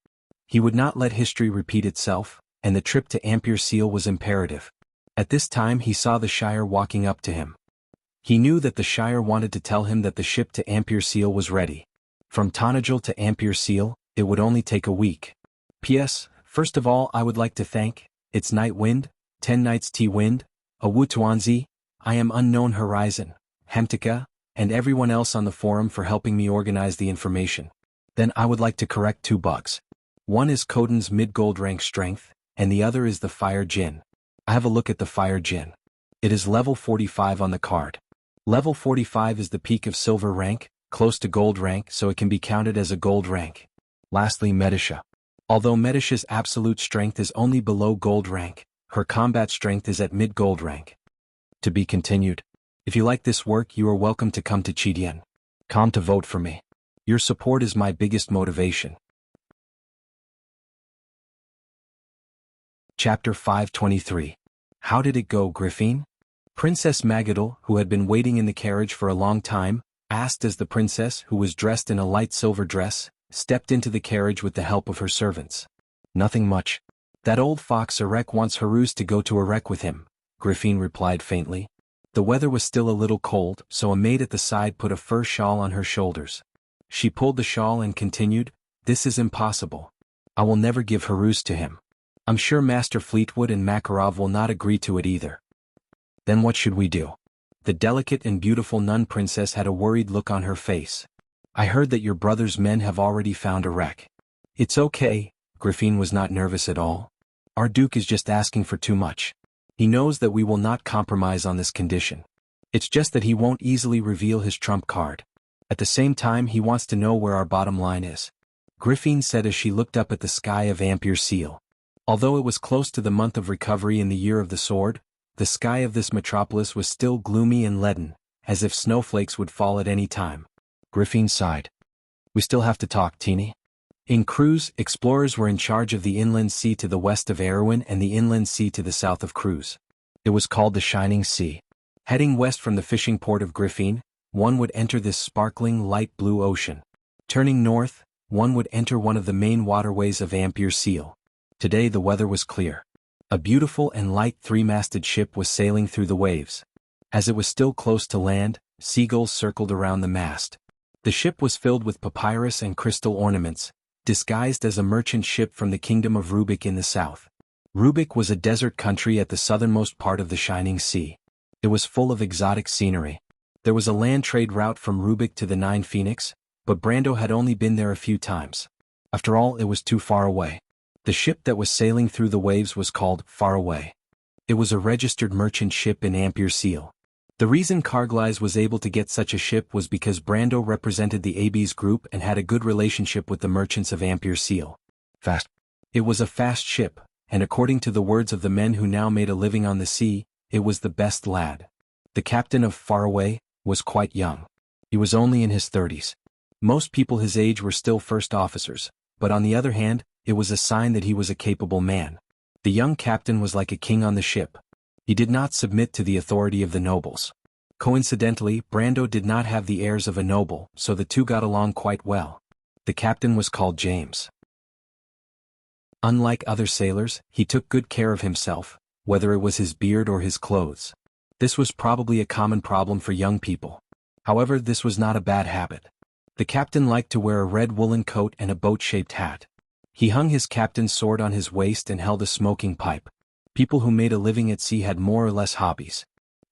He would not let history repeat itself, and the trip to Ampere Seal was imperative. At this time he saw the Shire walking up to him. He knew that the Shire wanted to tell him that the ship to Ampere Seal was ready. From Tanajil to Ampere Seal, it would only take a week. P.S. First of all, I would like to thank, It's Night Wind, 10 Nights Tea Wind, Awutuanzi, I Am Unknown Horizon, Hamtika, and everyone else on the forum for helping me organize the information. Then I would like to correct 2 bugs. One is Koden's mid-gold rank strength, and the other is the Fire Djinn. I have a look at the Fire Djinn. It is level 45 on the card. Level 45 is the peak of silver rank, close to gold rank, so it can be counted as a gold rank. Lastly, Medisha. Although Medisha's absolute strength is only below gold rank, her combat strength is at mid-gold rank. To be continued. If you like this work, you are welcome to come to Chidien. Come to vote for me. Your support is my biggest motivation. Chapter 523. How did it go, Griffin? Princess Magadal, who had been waiting in the carriage for a long time, asked as the princess, who was dressed in a light silver dress, stepped into the carriage with the help of her servants. Nothing much. That old fox Erek wants Haruz to go to Erek with him, Griffin replied faintly. The weather was still a little cold, so a maid at the side put a fur shawl on her shoulders. She pulled the shawl and continued, This is impossible. I will never give Haruz to him. I'm sure Master Fleetwood and Makarov will not agree to it either. Then what should we do? The delicate and beautiful nun princess had a worried look on her face. I heard that your brother's men have already found Erek. It's okay, Griffin was not nervous at all. Our Duke is just asking for too much. He knows that we will not compromise on this condition. It's just that he won't easily reveal his trump card. At the same time, he wants to know where our bottom line is. Griffin said as she looked up at the sky of Ampere Seal. Although it was close to the month of recovery in the Year of the Sword, the sky of this metropolis was still gloomy and leaden, as if snowflakes would fall at any time. Griffin sighed. We still have to talk, Teeny. In Cruz, explorers were in charge of the inland sea to the west of Erewhon and the inland sea to the south of Cruz. It was called the Shining Sea. Heading west from the fishing port of Griffin, one would enter this sparkling light blue ocean. Turning north, one would enter one of the main waterways of Ampere Seal. Today the weather was clear. A beautiful and light 3-masted ship was sailing through the waves. As it was still close to land, seagulls circled around the mast. The ship was filled with papyrus and crystal ornaments, disguised as a merchant ship from the kingdom of Rubik in the south. Rubik was a desert country at the southernmost part of the Shining Sea. It was full of exotic scenery. There was a land trade route from Rubik to the Nine Phoenix, but Brando had only been there a few times. After all, it was too far away. The ship that was sailing through the waves was called Far Away. It was a registered merchant ship in Ampere Seal. The reason Carglass was able to get such a ship was because Brando represented the AB's group and had a good relationship with the merchants of Ampere Seal. Fast. It was a fast ship, and according to the words of the men who now made a living on the sea, it was the best lad. The captain of Far Away was quite young. He was only in his 30s. Most people his age were still first officers, but on the other hand, it was a sign that he was a capable man. The young captain was like a king on the ship. He did not submit to the authority of the nobles. Coincidentally, Brando did not have the airs of a noble, so the two got along quite well. The captain was called James. Unlike other sailors, he took good care of himself, whether it was his beard or his clothes. This was probably a common problem for young people. However, this was not a bad habit. The captain liked to wear a red woolen coat and a boat-shaped hat. He hung his captain's sword on his waist and held a smoking pipe. People who made a living at sea had more or less hobbies.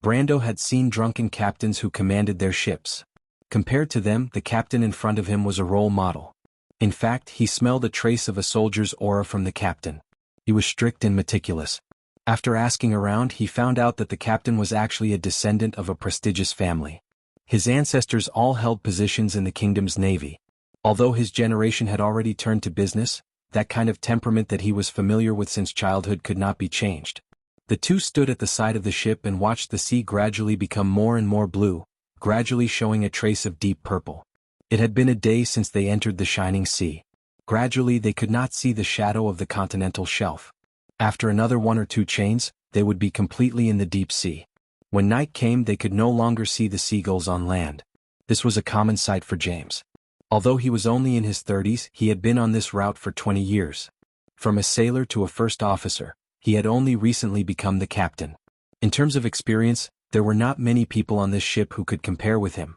Brando had seen drunken captains who commanded their ships. Compared to them, the captain in front of him was a role model. In fact, he smelled a trace of a soldier's aura from the captain. He was strict and meticulous. After asking around, he found out that the captain was actually a descendant of a prestigious family. His ancestors all held positions in the kingdom's navy. Although his generation had already turned to business, that kind of temperament that he was familiar with since childhood could not be changed. The two stood at the side of the ship and watched the sea gradually become more and more blue, gradually showing a trace of deep purple. It had been a day since they entered the shining sea. Gradually they could not see the shadow of the continental shelf. After another 1 or 2 chains, they would be completely in the deep sea. When night came they could no longer see the seagulls on land. This was a common sight for James. Although he was only in his 30s, he had been on this route for 20 years. From a sailor to a first officer, he had only recently become the captain. In terms of experience, there were not many people on this ship who could compare with him.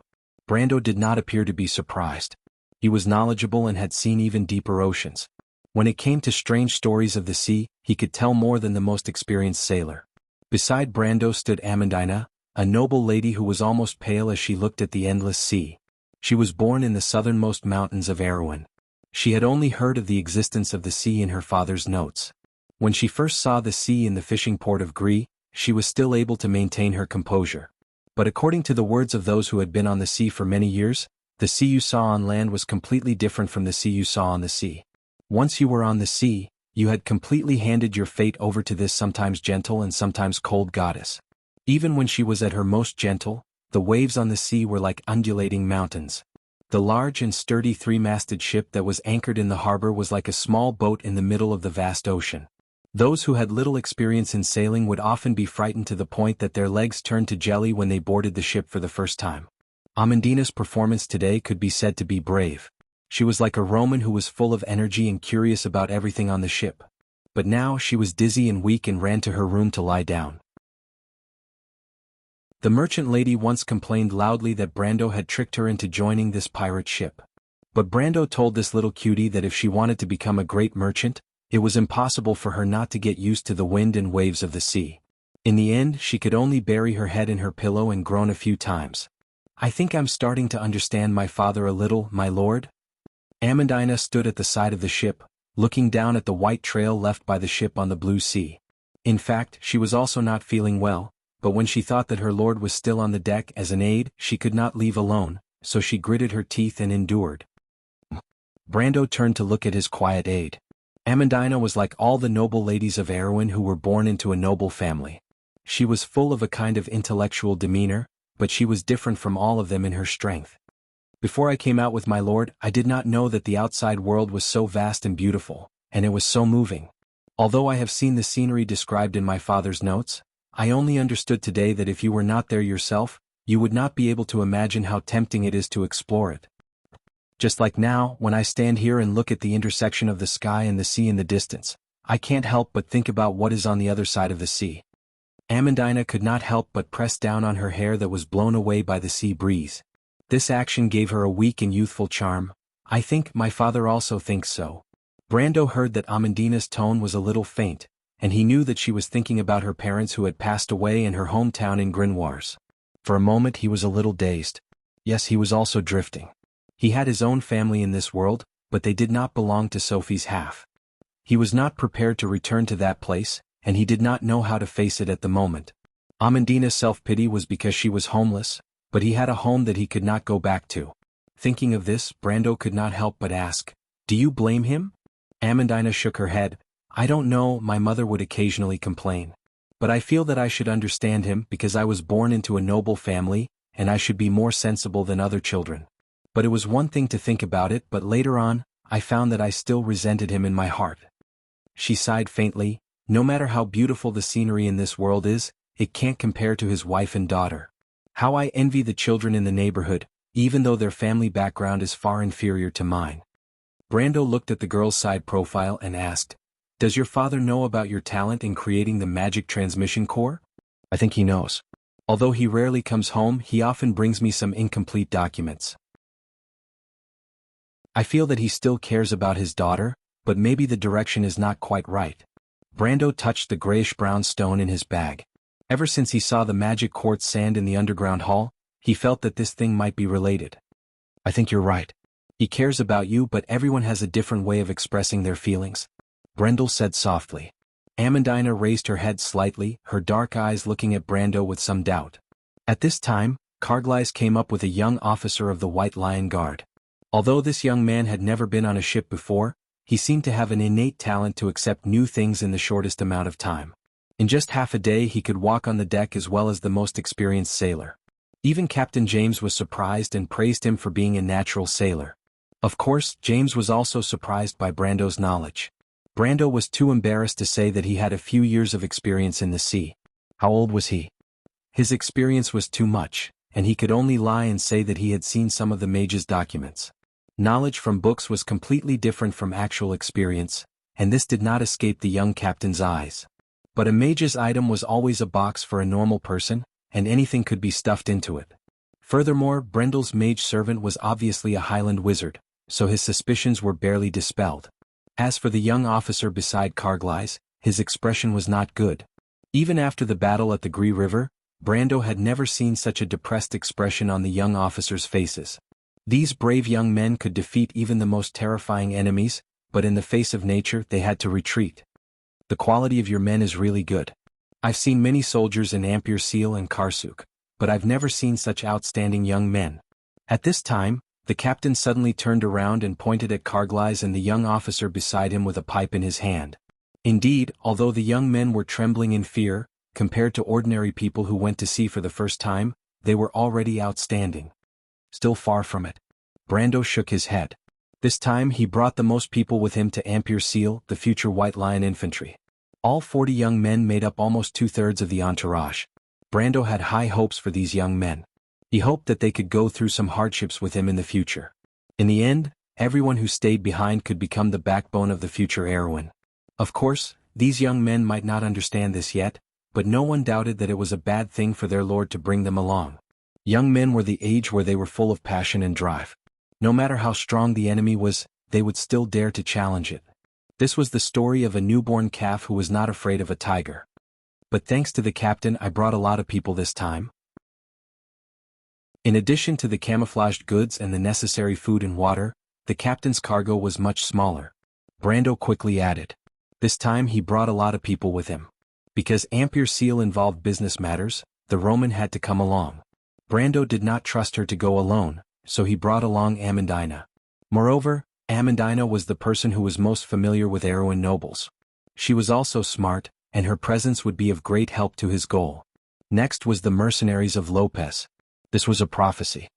Brando did not appear to be surprised. He was knowledgeable and had seen even deeper oceans. When it came to strange stories of the sea, he could tell more than the most experienced sailor. Beside Brando stood Amandina, a noble lady who was almost pale as she looked at the endless sea. She was born in the southernmost mountains of Erewhon. She had only heard of the existence of the sea in her father's notes. When she first saw the sea in the fishing port of Gree, she was still able to maintain her composure. But according to the words of those who had been on the sea for many years, the sea you saw on land was completely different from the sea you saw on the sea. Once you were on the sea, you had completely handed your fate over to this sometimes gentle and sometimes cold goddess. Even when she was at her most gentle, the waves on the sea were like undulating mountains. The large and sturdy 3-masted ship that was anchored in the harbor was like a small boat in the middle of the vast ocean. Those who had little experience in sailing would often be frightened to the point that their legs turned to jelly when they boarded the ship for the first time. Amandina's performance today could be said to be brave. She was like a Roman who was full of energy and curious about everything on the ship. But now she was dizzy and weak and ran to her room to lie down. The merchant lady once complained loudly that Brando had tricked her into joining this pirate ship. But Brando told this little cutie that if she wanted to become a great merchant, it was impossible for her not to get used to the wind and waves of the sea. In the end, she could only bury her head in her pillow and groan a few times. "I think I'm starting to understand my father a little, my lord." Amandina stood at the side of the ship, looking down at the white trail left by the ship on the blue sea. In fact, she was also not feeling well, but when she thought that her lord was still on the deck as an aide, she could not leave alone, so she gritted her teeth and endured. Brando turned to look at his quiet aide. Amandina was like all the noble ladies of Erewhon who were born into a noble family. She was full of a kind of intellectual demeanor, but she was different from all of them in her strength. "Before I came out with my lord, I did not know that the outside world was so vast and beautiful, and it was so moving. Although I have seen the scenery described in my father's notes, I only understood today that if you were not there yourself, you would not be able to imagine how tempting it is to explore it. Just like now, when I stand here and look at the intersection of the sky and the sea in the distance, I can't help but think about what is on the other side of the sea." Amandina could not help but press down on her hair that was blown away by the sea breeze. This action gave her a weak and youthful charm. "I think my father also thinks so." Brando heard that Amandina's tone was a little faint, and he knew that she was thinking about her parents who had passed away in her hometown in Grenoires. For a moment he was a little dazed. Yes, he was also drifting. He had his own family in this world, but they did not belong to Sophie's half. He was not prepared to return to that place, and he did not know how to face it at the moment. Amandina's self-pity was because she was homeless, but he had a home that he could not go back to. Thinking of this, Brando could not help but ask, "Do you blame him?" Amandina shook her head. "I don't know, my mother would occasionally complain. But I feel that I should understand him because I was born into a noble family, and I should be more sensible than other children. But it was one thing to think about it, but later on, I found that I still resented him in my heart." She sighed faintly. "No matter how beautiful the scenery in this world is, it can't compare to his wife and daughter. How I envy the children in the neighborhood, even though their family background is far inferior to mine." Brando looked at the girl's side profile and asked, "Does your father know about your talent in creating the magic transmission core?" "I think he knows. Although he rarely comes home, he often brings me some incomplete documents. I feel that he still cares about his daughter, but maybe the direction is not quite right." Brando touched the grayish-brown stone in his bag. Ever since he saw the magic quartz sand in the underground hall, he felt that this thing might be related. "I think you're right. He cares about you, but everyone has a different way of expressing their feelings," Brendel said softly. Amandina raised her head slightly, her dark eyes looking at Brando with some doubt. At this time, Carglass came up with a young officer of the White Lion Guard. Although this young man had never been on a ship before, he seemed to have an innate talent to accept new things in the shortest amount of time. In just half a day he could walk on the deck as well as the most experienced sailor. Even Captain James was surprised and praised him for being a natural sailor. Of course, James was also surprised by Brando's knowledge. Brando was too embarrassed to say that he had a few years of experience in the sea. How old was he? His experience was too much, and he could only lie and say that he had seen some of the mage's documents. Knowledge from books was completely different from actual experience, and this did not escape the young captain's eyes. But a mage's item was always a box for a normal person, and anything could be stuffed into it. Furthermore, Brendel's mage servant was obviously a Highland wizard, so his suspicions were barely dispelled. As for the young officer beside Carglass, his expression was not good. Even after the battle at the Gree River, Brando had never seen such a depressed expression on the young officers' faces. These brave young men could defeat even the most terrifying enemies, but in the face of nature they had to retreat. The quality of your men is really good. I've seen many soldiers in Ampere Seal and Karsuk, but I've never seen such outstanding young men. At this time, the captain suddenly turned around and pointed at Carglass and the young officer beside him with a pipe in his hand. Indeed, although the young men were trembling in fear, compared to ordinary people who went to sea for the first time, they were already outstanding. Still far from it. Brando shook his head. This time he brought the most people with him to Ampere Seal, the future White Lion infantry. All 40 young men made up almost 2/3 of the entourage. Brando had high hopes for these young men. He hoped that they could go through some hardships with him in the future. In the end, everyone who stayed behind could become the backbone of the future Erewhon. Of course, these young men might not understand this yet, but no one doubted that it was a bad thing for their lord to bring them along. Young men were the age where they were full of passion and drive. No matter how strong the enemy was, they would still dare to challenge it. This was the story of a newborn calf who was not afraid of a tiger. But thanks to the captain, I brought a lot of people this time. In addition to the camouflaged goods and the necessary food and water, the captain's cargo was much smaller. Brando quickly added. This time he brought a lot of people with him. Because Ampere Seal involved business matters, the Roman had to come along. Brando did not trust her to go alone, so he brought along Amandina. Moreover, Amandina was the person who was most familiar with Erewhon nobles. She was also smart, and her presence would be of great help to his goal. Next was the mercenaries of Lopez. This was a prophecy.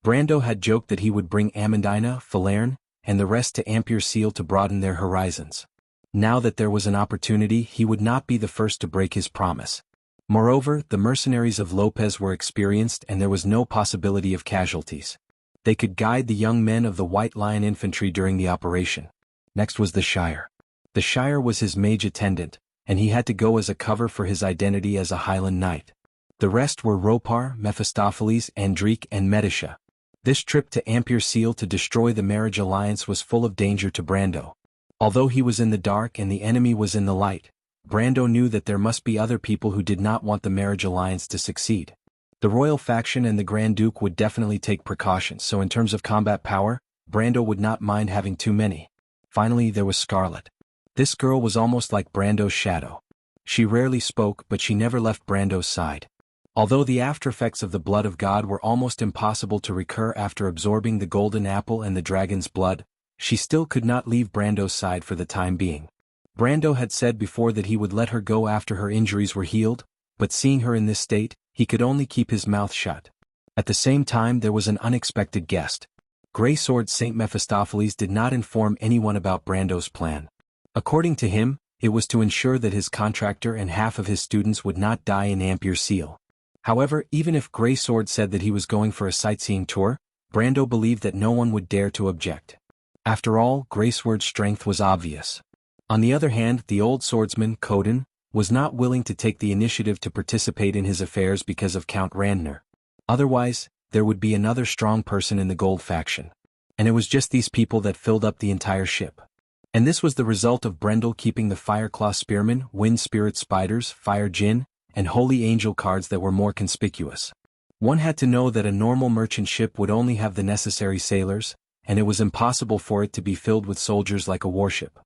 Brando had joked that he would bring Amandina, Falerne, and the rest to Ampere Seal to broaden their horizons. Now that there was an opportunity, he would not be the first to break his promise. Moreover, the mercenaries of Lopez were experienced and there was no possibility of casualties. They could guide the young men of the White Lion infantry during the operation. Next was the Shire. The Shire was his mage attendant, and he had to go as a cover for his identity as a Highland knight. The rest were Ropar, Mephistopheles, Andrique, and Medisha. This trip to Ampere Seal to destroy the marriage alliance was full of danger to Brando. Although he was in the dark and the enemy was in the light, Brando knew that there must be other people who did not want the marriage alliance to succeed. The royal faction and the Grand Duke would definitely take precautions, so in terms of combat power, Brando would not mind having too many. Finally, there was Scarlet. This girl was almost like Brando's shadow. She rarely spoke, but she never left Brando's side. Although the aftereffects of the blood of God were almost impossible to recur after absorbing the golden apple and the dragon's blood, she still could not leave Brando's side for the time being. Brando had said before that he would let her go after her injuries were healed, but seeing her in this state, he could only keep his mouth shut. At the same time there was an unexpected guest. Grey Sword Saint Mephistopheles did not inform anyone about Brando's plan. According to him, it was to ensure that his contractor and half of his students would not die in Ampere Seal. However, even if Grey Sword said that he was going for a sightseeing tour, Brando believed that no one would dare to object. After all, Grey Sword's strength was obvious. On the other hand, the old swordsman, Coden, was not willing to take the initiative to participate in his affairs because of Count Randner. Otherwise, there would be another strong person in the Gold faction. And it was just these people that filled up the entire ship. And this was the result of Brendel keeping the Fireclaw Spearmen, Wind Spirit Spiders, Fire Djinn, and Holy Angel cards that were more conspicuous. One had to know that a normal merchant ship would only have the necessary sailors, and it was impossible for it to be filled with soldiers like a warship.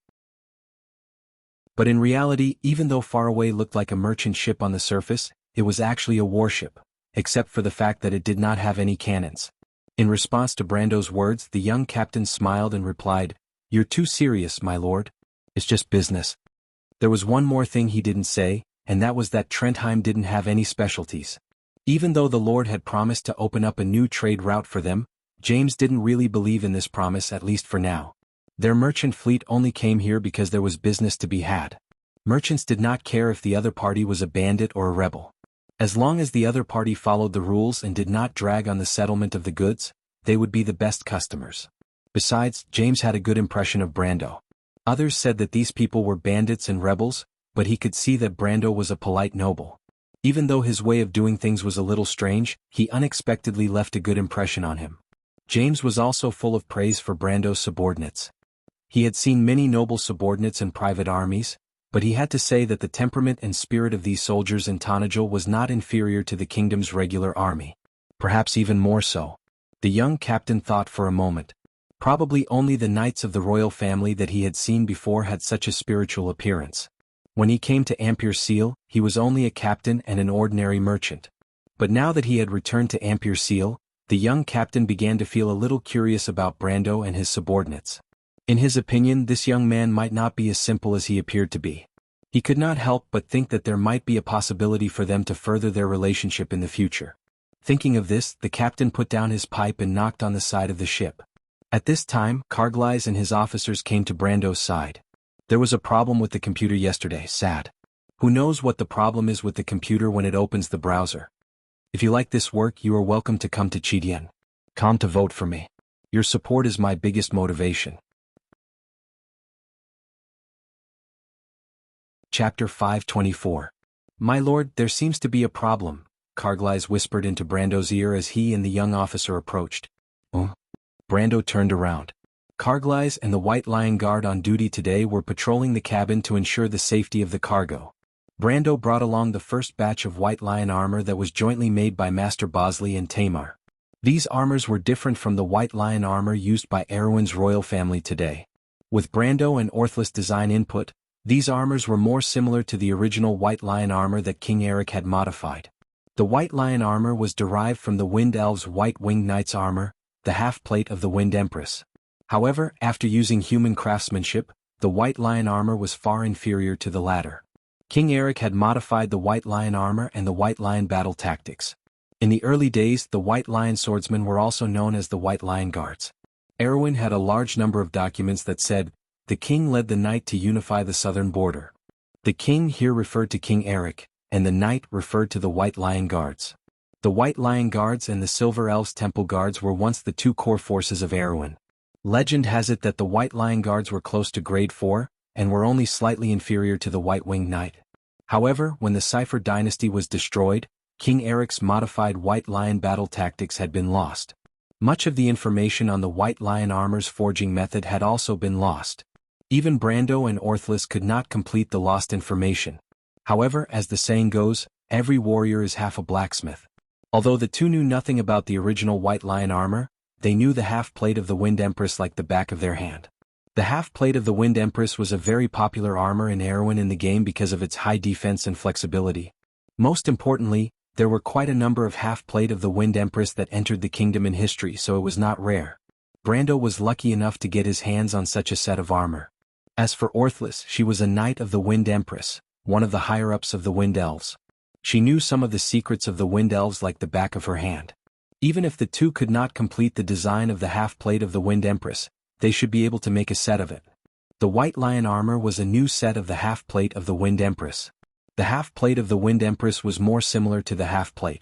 But in reality, even though Faraway looked like a merchant ship on the surface, it was actually a warship, except for the fact that it did not have any cannons. In response to Brando's words, the young captain smiled and replied, You're too serious, my lord. It's just business. There was one more thing he didn't say, and that was that Trentheim didn't have any specialties. Even though the Lord had promised to open up a new trade route for them, James didn't really believe in this promise, at least for now. Their merchant fleet only came here because there was business to be had. Merchants did not care if the other party was a bandit or a rebel. As long as the other party followed the rules and did not drag on the settlement of the goods, they would be the best customers. Besides, James had a good impression of Brando. Others said that these people were bandits and rebels, but he could see that Brando was a polite noble. Even though his way of doing things was a little strange, he unexpectedly left a good impression on him. James was also full of praise for Brando's subordinates. He had seen many noble subordinates in private armies, but he had to say that the temperament and spirit of these soldiers in Tanajil was not inferior to the kingdom's regular army. Perhaps even more so. The young captain thought for a moment. Probably only the knights of the royal family that he had seen before had such a spiritual appearance. When he came to Amberlight, he was only a captain and an ordinary merchant. But now that he had returned to Amberlight, the young captain began to feel a little curious about Brando and his subordinates. In his opinion, this young man might not be as simple as he appeared to be. He could not help but think that there might be a possibility for them to further their relationship in the future. Thinking of this, the captain put down his pipe and knocked on the side of the ship. At this time, Carglass and his officers came to Brando's side. There was a problem with the computer yesterday, sad. Who knows what the problem is with the computer when it opens the browser? If you like this work, you are welcome to come to Chidian. Come to vote for me. Your support is my biggest motivation. Chapter 524. My lord, there seems to be a problem, Carglass whispered into Brando's ear as he and the young officer approached. Brando turned around. Carglass and the White Lion Guard on duty today were patrolling the cabin to ensure the safety of the cargo. Brando brought along the first batch of White Lion armor that was jointly made by Master Bosley and Tamar. These armors were different from the White Lion armor used by Erwin's royal family today. With Brando and Orthless design input, these armors were more similar to the original White Lion armor that King Eric had modified. The White Lion armor was derived from the Wind Elves' White Winged Knight's armor, the half-plate of the Wind Empress. However, after using human craftsmanship, the White Lion armor was far inferior to the latter. King Eric had modified the White Lion armor and the White Lion battle tactics. In the early days, the White Lion swordsmen were also known as the White Lion Guards. Erwin had a large number of documents that said, "The king led the knight to unify the southern border." The king here referred to King Eric, and the knight referred to the White Lion Guards. The White Lion Guards and the Silver Elves Temple Guards were once the two core forces of Erwin. Legend has it that the White Lion Guards were close to grade 4, and were only slightly inferior to the White Winged Knight. However, when the Cipher dynasty was destroyed, King Eric's modified White Lion battle tactics had been lost. Much of the information on the White Lion armor's forging method had also been lost. Even Brando and Orthless could not complete the lost information. However, as the saying goes, every warrior is half a blacksmith. Although the two knew nothing about the original White Lion armor, they knew the half-plate of the Wind Empress like the back of their hand. The half-plate of the Wind Empress was a very popular armor in Erwin in the game because of its high defense and flexibility. Most importantly, there were quite a number of half-plate of the Wind Empress that entered the kingdom in history, so it was not rare. Brando was lucky enough to get his hands on such a set of armor. As for Orthless, she was a knight of the Wind Empress, one of the higher-ups of the Wind Elves. She knew some of the secrets of the Wind Elves like the back of her hand. Even if the two could not complete the design of the half-plate of the Wind Empress, they should be able to make a set of it. The White Lion armor was a new set of the half-plate of the Wind Empress. The half-plate of the Wind Empress was more similar to the half-plate.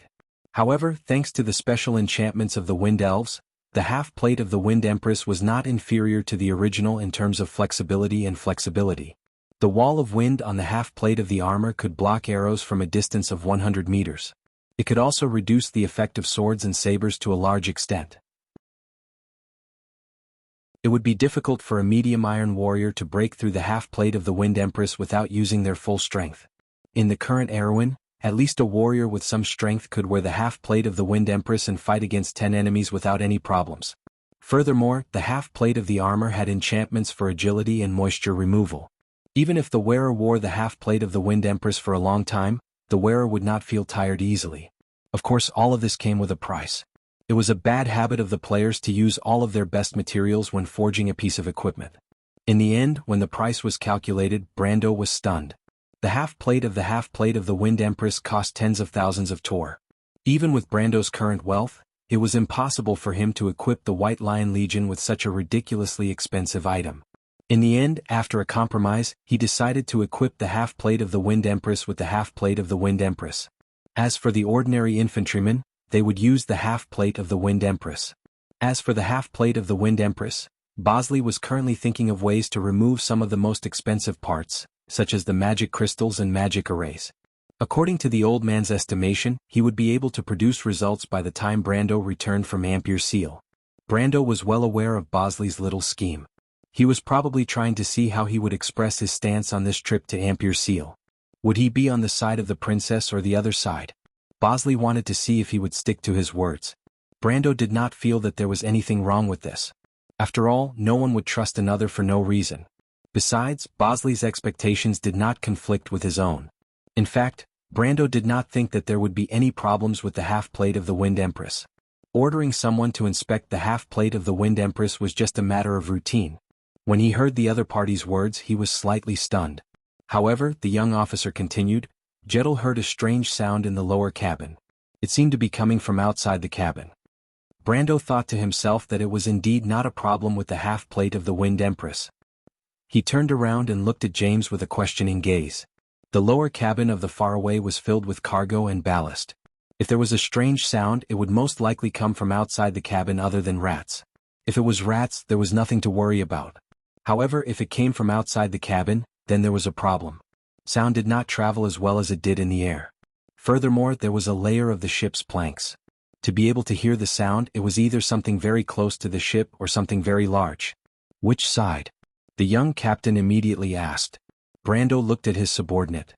However, thanks to the special enchantments of the Wind Elves, the half-plate of the Wind Empress was not inferior to the original in terms of flexibility and flexibility. The wall of wind on the half-plate of the armor could block arrows from a distance of 100 meters. It could also reduce the effect of swords and sabers to a large extent. It would be difficult for a medium iron warrior to break through the half-plate of the Wind Empress without using their full strength. In the current Erwin, at least a warrior with some strength could wear the half-plate of the Wind Empress and fight against 10 enemies without any problems. Furthermore, the half-plate of the armor had enchantments for agility and moisture removal. Even if the wearer wore the half-plate of the Wind Empress for a long time, the wearer would not feel tired easily. Of course, all of this came with a price. It was a bad habit of the players to use all of their best materials when forging a piece of equipment. In the end, when the price was calculated, Brando was stunned. The half-plate of the Wind Empress cost tens of thousands of tor. Even with Brando's current wealth, it was impossible for him to equip the White Lion Legion with such a ridiculously expensive item. In the end, after a compromise, he decided to equip the half-plate of the Wind Empress with the half-plate of the Wind Empress. As for the ordinary infantrymen, they would use the half-plate of the Wind Empress. As for the half-plate of the Wind Empress, Bosley was currently thinking of ways to remove some of the most expensive parts, such as the magic crystals and magic arrays. According to the old man's estimation, he would be able to produce results by the time Brando returned from Ampere Seal. Brando was well aware of Bosley's little scheme. He was probably trying to see how he would express his stance on this trip to Ampere Seal. Would he be on the side of the princess or the other side? Bosley wanted to see if he would stick to his words. Brando did not feel that there was anything wrong with this. After all, no one would trust another for no reason. Besides, Bosley's expectations did not conflict with his own. In fact, Brando did not think that there would be any problems with the half-plate of the Wind Empress. Ordering someone to inspect the half-plate of the Wind Empress was just a matter of routine. When he heard the other party's words, he was slightly stunned. However, the young officer continued, Jettel heard a strange sound in the lower cabin. It seemed to be coming from outside the cabin. Brando thought to himself that it was indeed not a problem with the half-plate of the Wind Empress. He turned around and looked at James with a questioning gaze. The lower cabin of the Faraway was filled with cargo and ballast. If there was a strange sound, it would most likely come from outside the cabin other than rats. If it was rats, there was nothing to worry about. However, if it came from outside the cabin, then there was a problem. Sound did not travel as well as it did in the air. Furthermore, there was a layer of the ship's planks. To be able to hear the sound, it was either something very close to the ship or something very large. Which side? The young captain immediately asked. Brando looked at his subordinate.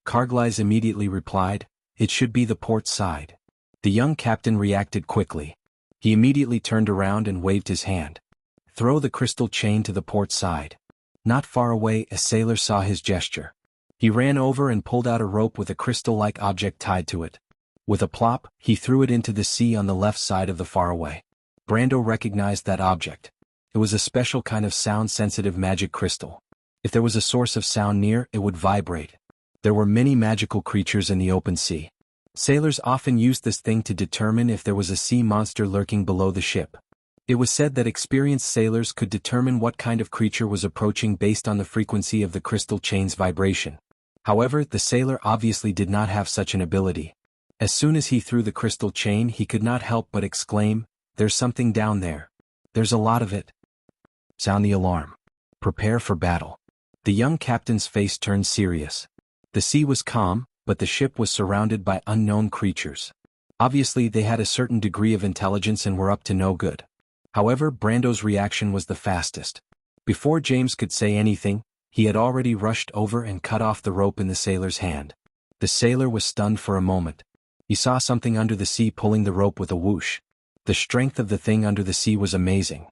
Carglass immediately replied, it should be the port side. The young captain reacted quickly. He immediately turned around and waved his hand. Throw the crystal chain to the port side. Not far away, a sailor saw his gesture. He ran over and pulled out a rope with a crystal-like object tied to it. With a plop, he threw it into the sea on the left side of the Faraway. Brando recognized that object. It was a special kind of sound-sensitive magic crystal. If there was a source of sound near, it would vibrate. There were many magical creatures in the open sea. Sailors often used this thing to determine if there was a sea monster lurking below the ship. It was said that experienced sailors could determine what kind of creature was approaching based on the frequency of the crystal chain's vibration. However, the sailor obviously did not have such an ability. As soon as he threw the crystal chain, he could not help but exclaim, "There's something down there. There's a lot of it." Sound the alarm. Prepare for battle. The young captain's face turned serious. The sea was calm, but the ship was surrounded by unknown creatures. Obviously, they had a certain degree of intelligence and were up to no good. However, Brando's reaction was the fastest. Before James could say anything, he had already rushed over and cut off the rope in the sailor's hand. The sailor was stunned for a moment. He saw something under the sea pulling the rope with a whoosh. The strength of the thing under the sea was amazing.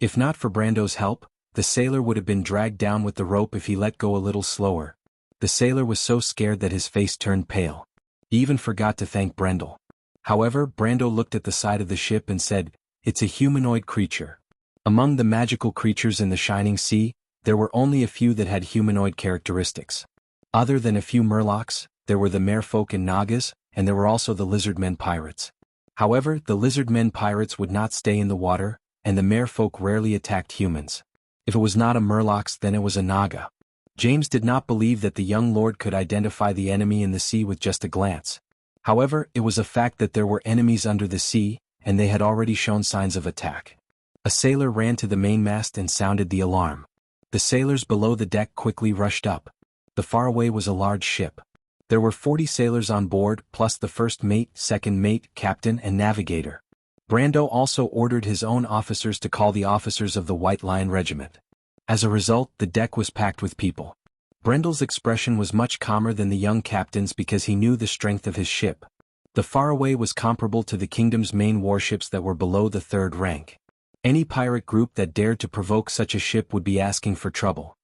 If not for Brando's help, the sailor would have been dragged down with the rope if he let go a little slower. The sailor was so scared that his face turned pale. He even forgot to thank Brendel. However, Brando looked at the side of the ship and said, "It's a humanoid creature." Among the magical creatures in the shining sea, there were only a few that had humanoid characteristics. Other than a few murlocs, there were the merfolk and nagas, and there were also the lizardmen pirates. However, the lizardmen pirates would not stay in the water, and the merfolk rarely attacked humans. If it was not a murlocs, then it was a naga. James did not believe that the young lord could identify the enemy in the sea with just a glance. However, it was a fact that there were enemies under the sea, and they had already shown signs of attack. A sailor ran to the mainmast and sounded the alarm. The sailors below the deck quickly rushed up. The Faraway was a large ship. There were 40 sailors on board, plus the first mate, second mate, captain, and navigator. Brando also ordered his own officers to call the officers of the White Lion Regiment. As a result, the deck was packed with people. Brendel's expression was much calmer than the young captain's because he knew the strength of his ship. The Faraway was comparable to the kingdom's main warships that were below the third rank. Any pirate group that dared to provoke such a ship would be asking for trouble.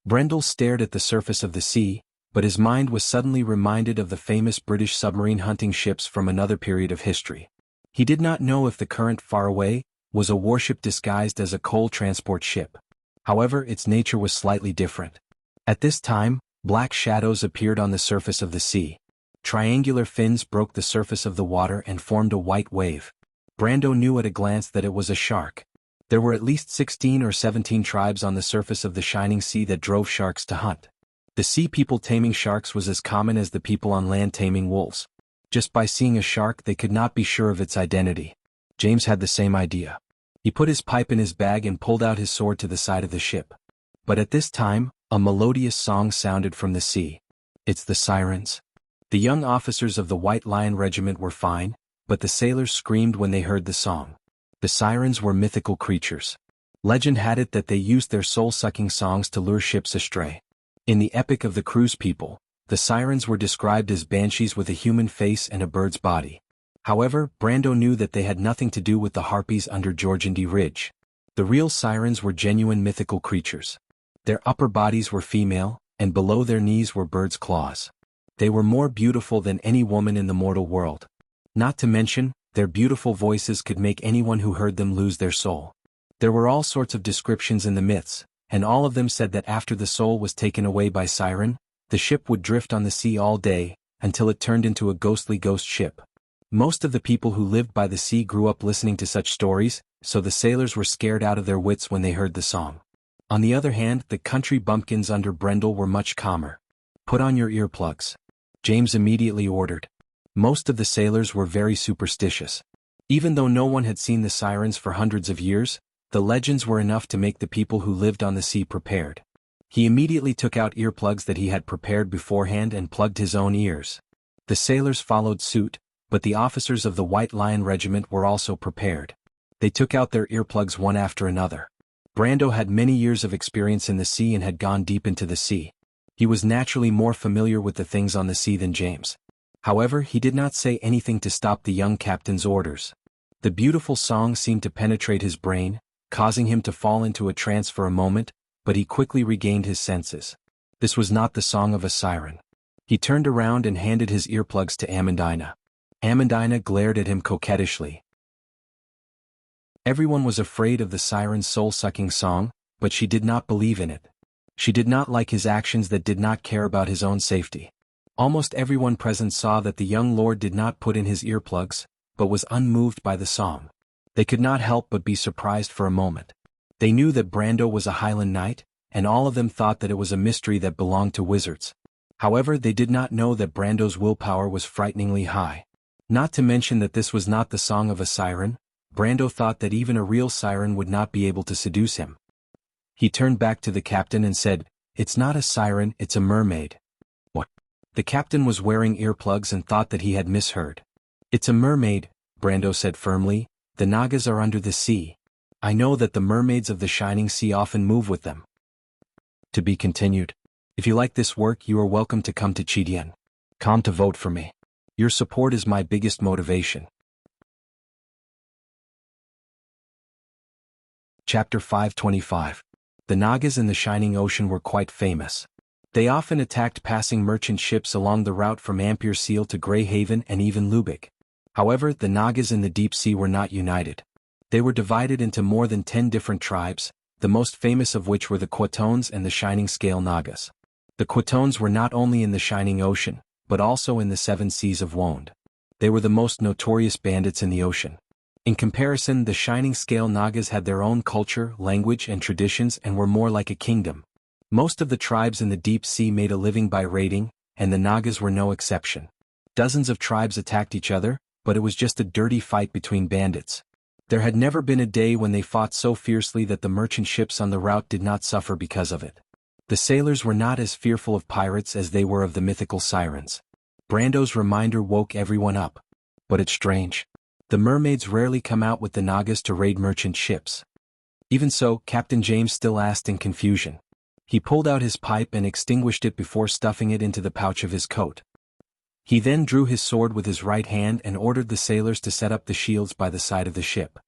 Brendel stared at the surface of the sea, but his mind was suddenly reminded of the famous British submarine hunting ships from another period of history. He did not know if the current Faraway, was a warship disguised as a coal transport ship. However, its nature was slightly different. At this time, black shadows appeared on the surface of the sea. Triangular fins broke the surface of the water and formed a white wave. Brando knew at a glance that it was a shark. There were at least 16 or 17 tribes on the surface of the shining sea that drove sharks to hunt. The sea people taming sharks was as common as the people on land taming wolves. Just by seeing a shark they could not be sure of its identity. James had the same idea. He put his pipe in his bag and pulled out his sword to the side of the ship. But at this time, a melodious song sounded from the sea. It's the sirens. The young officers of the White Lion Regiment were fine, but the sailors screamed when they heard the song. The sirens were mythical creatures. Legend had it that they used their soul-sucking songs to lure ships astray. In the Epic of the Cruise People, the sirens were described as banshees with a human face and a bird's body. However, Brando knew that they had nothing to do with the harpies under Georgandy Ridge. The real sirens were genuine mythical creatures. Their upper bodies were female, and below their knees were birds' claws. They were more beautiful than any woman in the mortal world. Not to mention, their beautiful voices could make anyone who heard them lose their soul. There were all sorts of descriptions in the myths, and all of them said that after the soul was taken away by siren, the ship would drift on the sea all day, until it turned into a ghostly ghost ship. Most of the people who lived by the sea grew up listening to such stories, so the sailors were scared out of their wits when they heard the song. On the other hand, the country bumpkins under Brendel were much calmer. Put on your earplugs. James immediately ordered. Most of the sailors were very superstitious. Even though no one had seen the sirens for hundreds of years, the legends were enough to make the people who lived on the sea prepared. He immediately took out earplugs that he had prepared beforehand and plugged his own ears. The sailors followed suit, but the officers of the White Lion Regiment were also prepared. They took out their earplugs one after another. Brando had many years of experience in the sea and had gone deep into the sea. He was naturally more familiar with the things on the sea than James. However, he did not say anything to stop the young captain's orders. The beautiful song seemed to penetrate his brain, causing him to fall into a trance for a moment, but he quickly regained his senses. This was not the song of a siren. He turned around and handed his earplugs to Amandina. Amandina glared at him coquettishly. Everyone was afraid of the siren's soul-sucking song, but she did not believe in it. She did not like his actions that did not care about his own safety. Almost everyone present saw that the young lord did not put in his earplugs, but was unmoved by the song. They could not help but be surprised for a moment. They knew that Brando was a Highland knight, and all of them thought that it was a mystery that belonged to wizards. However, they did not know that Brando's willpower was frighteningly high. Not to mention that this was not the song of a siren, Brando thought that even a real siren would not be able to seduce him. He turned back to the captain and said, "It's not a siren, it's a mermaid." What? The captain was wearing earplugs and thought that he had misheard. "It's a mermaid," Brando said firmly. "The Nagas are under the sea. I know that the mermaids of the shining sea often move with them." To be continued. If you like this work, you are welcome to come to Chidian. Come to vote for me. Your support is my biggest motivation. Chapter 525. The Nagas in the Shining Ocean were quite famous. They often attacked passing merchant ships along the route from Ampere Seal to Grey Haven and even Lubeck. However, the Nagas in the deep sea were not united. They were divided into more than 10 different tribes, the most famous of which were the Quatones and the Shining Scale Nagas. The Quatones were not only in the Shining Ocean, but also in the 7 seas of Wonde. They were the most notorious bandits in the ocean. In comparison, the Shining Scale Nagas had their own culture, language, and traditions and were more like a kingdom. Most of the tribes in the deep sea made a living by raiding, and the Nagas were no exception. Dozens of tribes attacked each other, but it was just a dirty fight between bandits. There had never been a day when they fought so fiercely that the merchant ships on the route did not suffer because of it. The sailors were not as fearful of pirates as they were of the mythical sirens. Brando's reminder woke everyone up. But it's strange. The mermaids rarely come out with the Nagas to raid merchant ships. Even so, Captain James still asked in confusion. He pulled out his pipe and extinguished it before stuffing it into the pouch of his coat. He then drew his sword with his right hand and ordered the sailors to set up the shields by the side of the ship.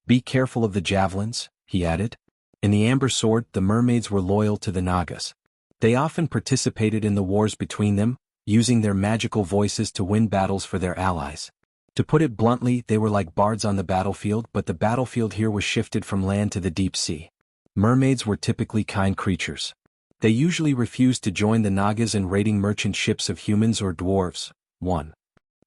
"Be careful of the javelins," he added. In the Amber Sword, the mermaids were loyal to the Nagas. They often participated in the wars between them, using their magical voices to win battles for their allies. To put it bluntly, they were like bards on the battlefield, but the battlefield here was shifted from land to the deep sea. Mermaids were typically kind creatures. They usually refused to join the Nagas in raiding merchant ships of humans or dwarves. 1.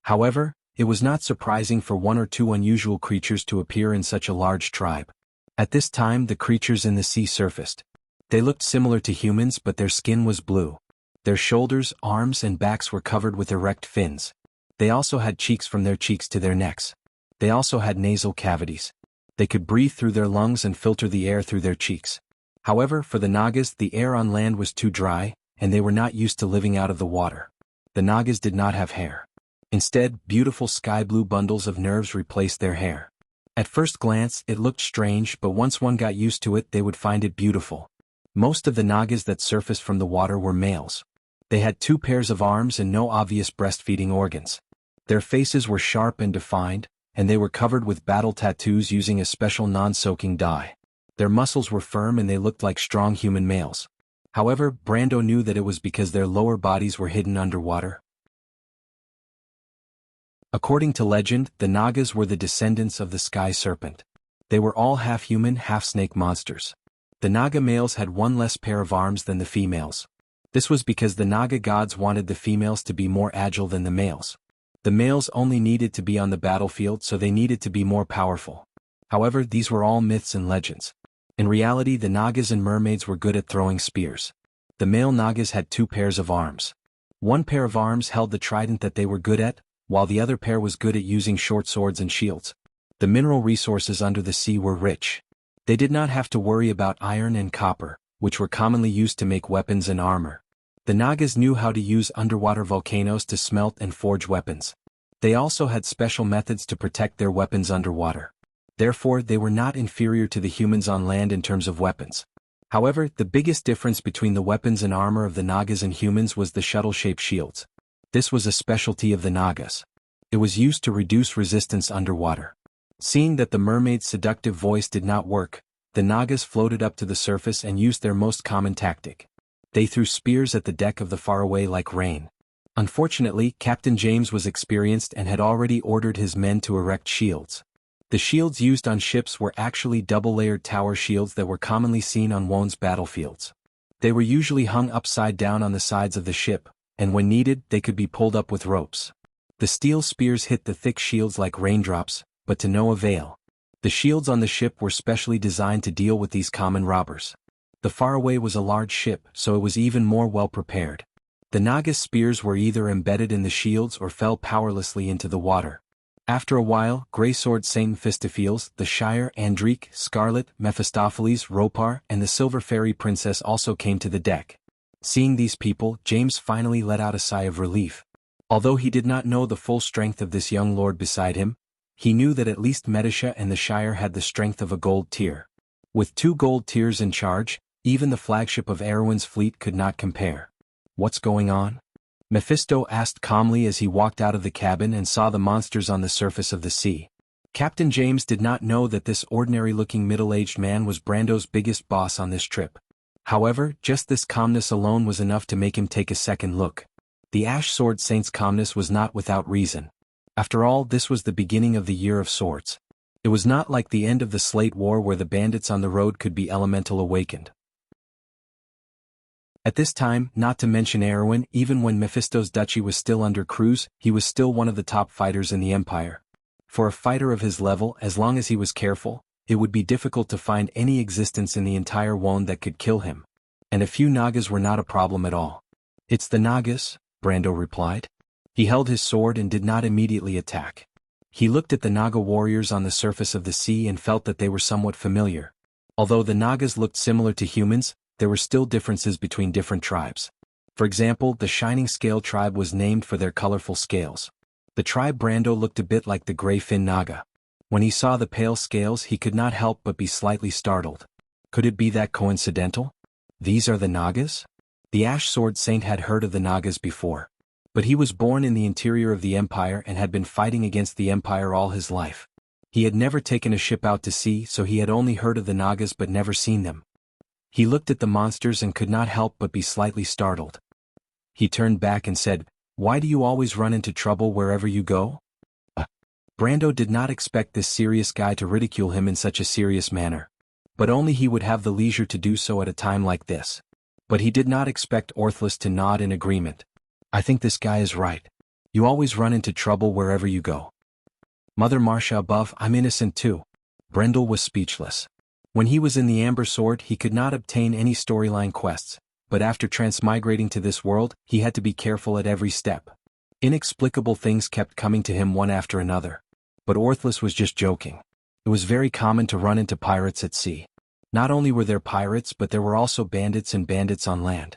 However, it was not surprising for one or two unusual creatures to appear in such a large tribe. At this time, the creatures in the sea surfaced. They looked similar to humans, but their skin was blue. Their shoulders, arms, and backs were covered with erect fins. They also had cheeks from their cheeks to their necks. They also had nasal cavities. They could breathe through their lungs and filter the air through their cheeks. However, for the Nagas, the air on land was too dry, and they were not used to living out of the water. The Nagas did not have hair. Instead, beautiful sky-blue bundles of nerves replaced their hair. At first glance, it looked strange, but once one got used to it, they would find it beautiful. Most of the Nagas that surfaced from the water were males. They had 2 pairs of arms and no obvious breastfeeding organs. Their faces were sharp and defined, and they were covered with battle tattoos using a special non-soaking dye. Their muscles were firm and they looked like strong human males. However, Brando knew that it was because their lower bodies were hidden underwater. According to legend, the Nagas were the descendants of the sky serpent. They were all half-human, half-snake monsters. The Naga males had 1 less pair of arms than the females. This was because the Naga gods wanted the females to be more agile than the males. The males only needed to be on the battlefield, so they needed to be more powerful. However, these were all myths and legends. In reality, the Nagas and mermaids were good at throwing spears. The male Nagas had 2 pairs of arms. 1 pair of arms held the trident that they were good at, while the other pair was good at using short swords and shields. The mineral resources under the sea were rich. They did not have to worry about iron and copper, which were commonly used to make weapons and armor. The Nagas knew how to use underwater volcanoes to smelt and forge weapons. They also had special methods to protect their weapons underwater. Therefore, they were not inferior to the humans on land in terms of weapons. However, the biggest difference between the weapons and armor of the Nagas and humans was the shuttle-shaped shields. This was a specialty of the Nagas. It was used to reduce resistance underwater. Seeing that the mermaid's seductive voice did not work, the Nagas floated up to the surface and used their most common tactic. They threw spears at the deck of the Faraway like rain. Unfortunately, Captain James was experienced and had already ordered his men to erect shields. The shields used on ships were actually double-layered tower shields that were commonly seen on Wone's battlefields. They were usually hung upside down on the sides of the ship, and when needed, they could be pulled up with ropes. The steel spears hit the thick shields like raindrops, but to no avail. The shields on the ship were specially designed to deal with these common robbers. The Faraway was a large ship, so it was even more well-prepared. The Nagas' spears were either embedded in the shields or fell powerlessly into the water. After a while, Greysword Saint Mephistopheles, the Shire, Andrique, Scarlet, Mephistopheles, Ropar, and the Silver Fairy Princess also came to the deck. Seeing these people, James finally let out a sigh of relief. Although he did not know the full strength of this young lord beside him, he knew that at least Medisha and the Shire had the strength of a gold tier. With 2 gold tiers in charge, even the flagship of Erwin's fleet could not compare. "What's going on?" Mephisto asked calmly as he walked out of the cabin and saw the monsters on the surface of the sea. Captain James did not know that this ordinary-looking middle-aged man was Brando's biggest boss on this trip. However, just this calmness alone was enough to make him take a second look. The Ash Sword Saint's calmness was not without reason. After all, this was the beginning of the Year of Swords. It was not like the end of the Slate War where the bandits on the road could be elemental awakened. At this time, not to mention Erwin, even when Mephisto's duchy was still under Cruz, he was still one of the top fighters in the Empire. For a fighter of his level, as long as he was careful, it would be difficult to find any existence in the entire Wone that could kill him. And a few Nagas were not a problem at all. "It's the Nagas," Brando replied. He held his sword and did not immediately attack. He looked at the Naga warriors on the surface of the sea and felt that they were somewhat familiar. Although the Nagas looked similar to humans, there were still differences between different tribes. For example, the Shining Scale tribe was named for their colorful scales. The tribe Brando looked a bit like the Grey Fin Naga. When he saw the pale scales, he could not help but be slightly startled. Could it be that coincidental? These are the Nagas? The Ash Sword Saint had heard of the Nagas before. But he was born in the interior of the Empire and had been fighting against the Empire all his life. He had never taken a ship out to sea, so he had only heard of the Nagas but never seen them. He looked at the monsters and could not help but be slightly startled. He turned back and said, "Why do you always run into trouble wherever you go?" Brando did not expect this serious guy to ridicule him in such a serious manner. But only he would have the leisure to do so at a time like this. But he did not expect Orthless to nod in agreement. I think this guy is right. You always run into trouble wherever you go. Mother Marcia above, I'm innocent too. Brendel was speechless. When he was in the Amber Sword he could not obtain any storyline quests, but after transmigrating to this world, he had to be careful at every step. Inexplicable things kept coming to him one after another. But Orthless was just joking. It was very common to run into pirates at sea. Not only were there pirates but there were also bandits and bandits on land.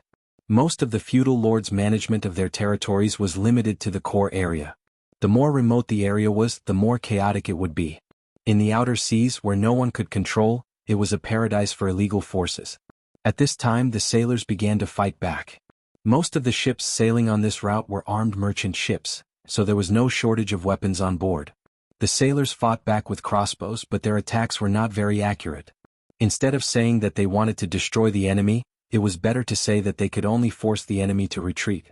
Most of the feudal lords' management of their territories was limited to the core area. The more remote the area was, the more chaotic it would be. In the outer seas where no one could control, it was a paradise for illegal forces. At this time the sailors began to fight back. Most of the ships sailing on this route were armed merchant ships, so there was no shortage of weapons on board. The sailors fought back with crossbows but their attacks were not very accurate. Instead of saying that they wanted to destroy the enemy, it was better to say that they could only force the enemy to retreat.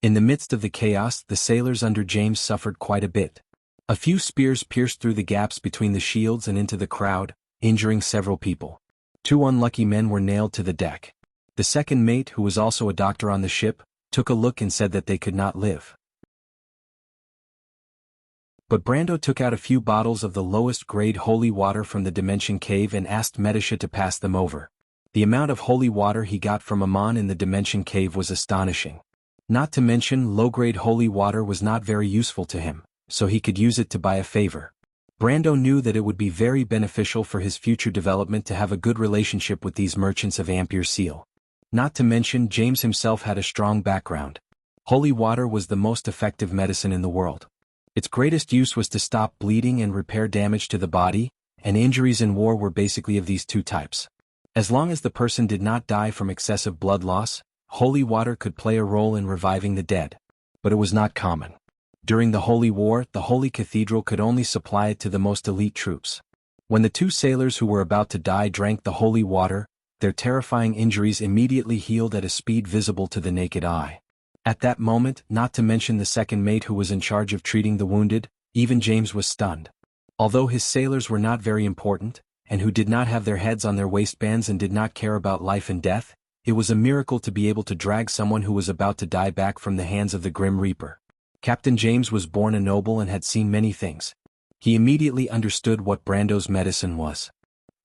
In the midst of the chaos, the sailors under James suffered quite a bit. A few spears pierced through the gaps between the shields and into the crowd, injuring several people. 2 unlucky men were nailed to the deck. The second mate, who was also a doctor on the ship, took a look and said that they could not live. But Brando took out a few bottles of the lowest grade holy water from the Dimension Cave and asked Medisha to pass them over. The amount of holy water he got from Amon in the Dimension Cave was astonishing. Not to mention low-grade holy water was not very useful to him, so he could use it to buy a favor. Brando knew that it would be very beneficial for his future development to have a good relationship with these merchants of Ampere Seal. Not to mention James himself had a strong background. Holy water was the most effective medicine in the world. Its greatest use was to stop bleeding and repair damage to the body, and injuries in war were basically of these 2 types. As long as the person did not die from excessive blood loss, holy water could play a role in reviving the dead. But it was not common. During the Holy War, the Holy Cathedral could only supply it to the most elite troops. When the 2 sailors who were about to die drank the holy water, their terrifying injuries immediately healed at a speed visible to the naked eye. At that moment, not to mention the second mate who was in charge of treating the wounded, even James was stunned. Although his sailors were not very important, and who did not have their heads on their waistbands and did not care about life and death, it was a miracle to be able to drag someone who was about to die back from the hands of the Grim Reaper. Captain James was born a noble and had seen many things. He immediately understood what Brando's medicine was.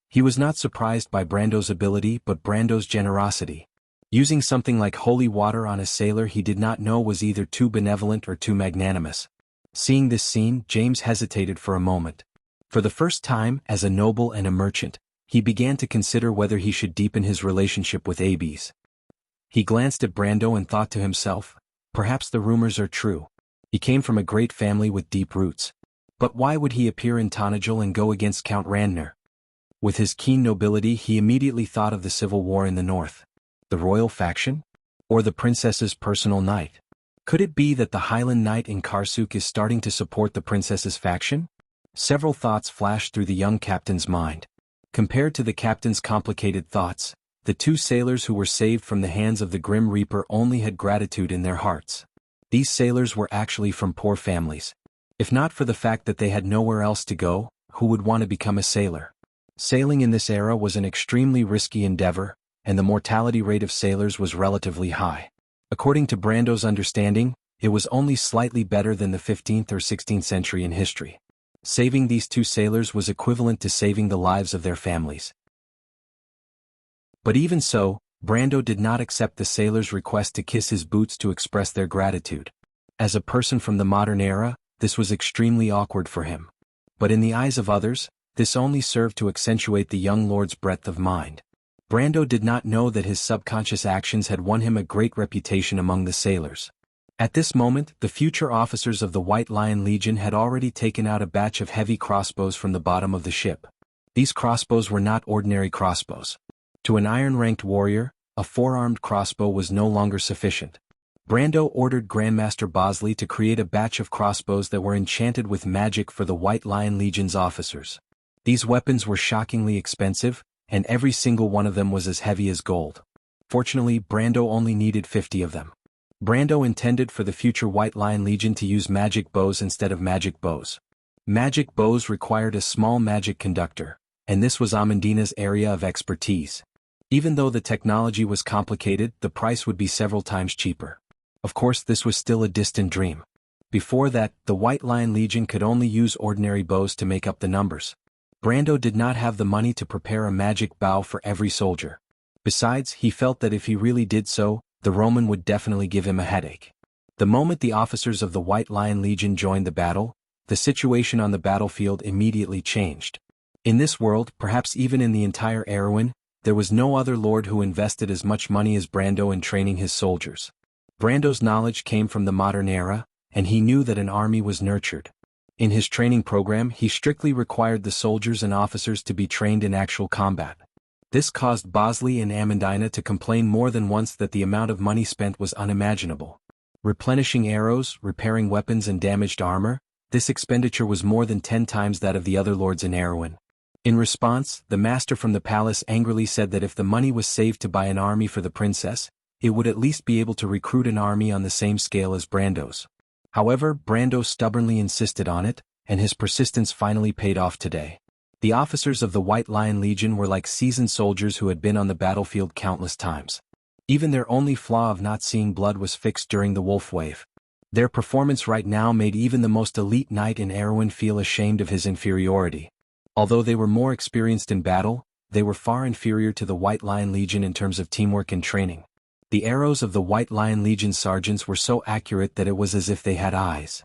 He was not surprised by Brando's ability but Brando's generosity. Using something like holy water on a sailor he did not know was either too benevolent or too magnanimous. Seeing this scene, James hesitated for a moment. For the first time, as a noble and a merchant, he began to consider whether he should deepen his relationship with Abes. He glanced at Brando and thought to himself, perhaps the rumors are true. He came from a great family with deep roots. But why would he appear in Tonagel and go against Count Randner? With his keen nobility he immediately thought of the civil war in the north. The royal faction? Or the princess's personal knight? Could it be that the Highland Knight in Karsuk is starting to support the princess's faction? Several thoughts flashed through the young captain's mind. Compared to the captain's complicated thoughts, the 2 sailors who were saved from the hands of the Grim Reaper only had gratitude in their hearts. These sailors were actually from poor families. If not for the fact that they had nowhere else to go, who would want to become a sailor? Sailing in this era was an extremely risky endeavor, and the mortality rate of sailors was relatively high. According to Brando's understanding, it was only slightly better than the 15th or 16th century in history. Saving these 2 sailors was equivalent to saving the lives of their families. But even so, Brando did not accept the sailors' request to kiss his boots to express their gratitude. As a person from the modern era, this was extremely awkward for him. But in the eyes of others, this only served to accentuate the young lord's breadth of mind. Brando did not know that his subconscious actions had won him a great reputation among the sailors. At this moment, the future officers of the White Lion Legion had already taken out a batch of heavy crossbows from the bottom of the ship. These crossbows were not ordinary crossbows. To an iron-ranked warrior, a 4-armed crossbow was no longer sufficient. Brando ordered Grandmaster Bosley to create a batch of crossbows that were enchanted with magic for the White Lion Legion's officers. These weapons were shockingly expensive, and every single one of them was as heavy as gold. Fortunately, Brando only needed 50 of them. Brando intended for the future White Lion Legion to use magic bows instead of magic bows. Magic bows required a small magic conductor, and this was Amandina's area of expertise. Even though the technology was complicated, the price would be several times cheaper. Of course, this was still a distant dream. Before that, the White Lion Legion could only use ordinary bows to make up the numbers. Brando did not have the money to prepare a magic bow for every soldier. Besides, he felt that if he really did so, the Roman would definitely give him a headache. The moment the officers of the White Lion Legion joined the battle, the situation on the battlefield immediately changed. In this world, perhaps even in the entire Erewhon, there was no other lord who invested as much money as Brando in training his soldiers. Brando's knowledge came from the modern era, and he knew that an army was nurtured. In his training program, he strictly required the soldiers and officers to be trained in actual combat. This caused Bosley and Amandina to complain more than once that the amount of money spent was unimaginable. Replenishing arrows, repairing weapons and damaged armor, this expenditure was more than 10 times that of the other lords in Erewhon. In response, the master from the palace angrily said that if the money was saved to buy an army for the princess, it would at least be able to recruit an army on the same scale as Brando's. However, Brando stubbornly insisted on it, and his persistence finally paid off today. The officers of the White Lion Legion were like seasoned soldiers who had been on the battlefield countless times. Even their only flaw of not seeing blood was fixed during the Wolf Wave. Their performance right now made even the most elite knight in Erewhon feel ashamed of his inferiority. Although they were more experienced in battle, they were far inferior to the White Lion Legion in terms of teamwork and training. The arrows of the White Lion Legion sergeants were so accurate that it was as if they had eyes.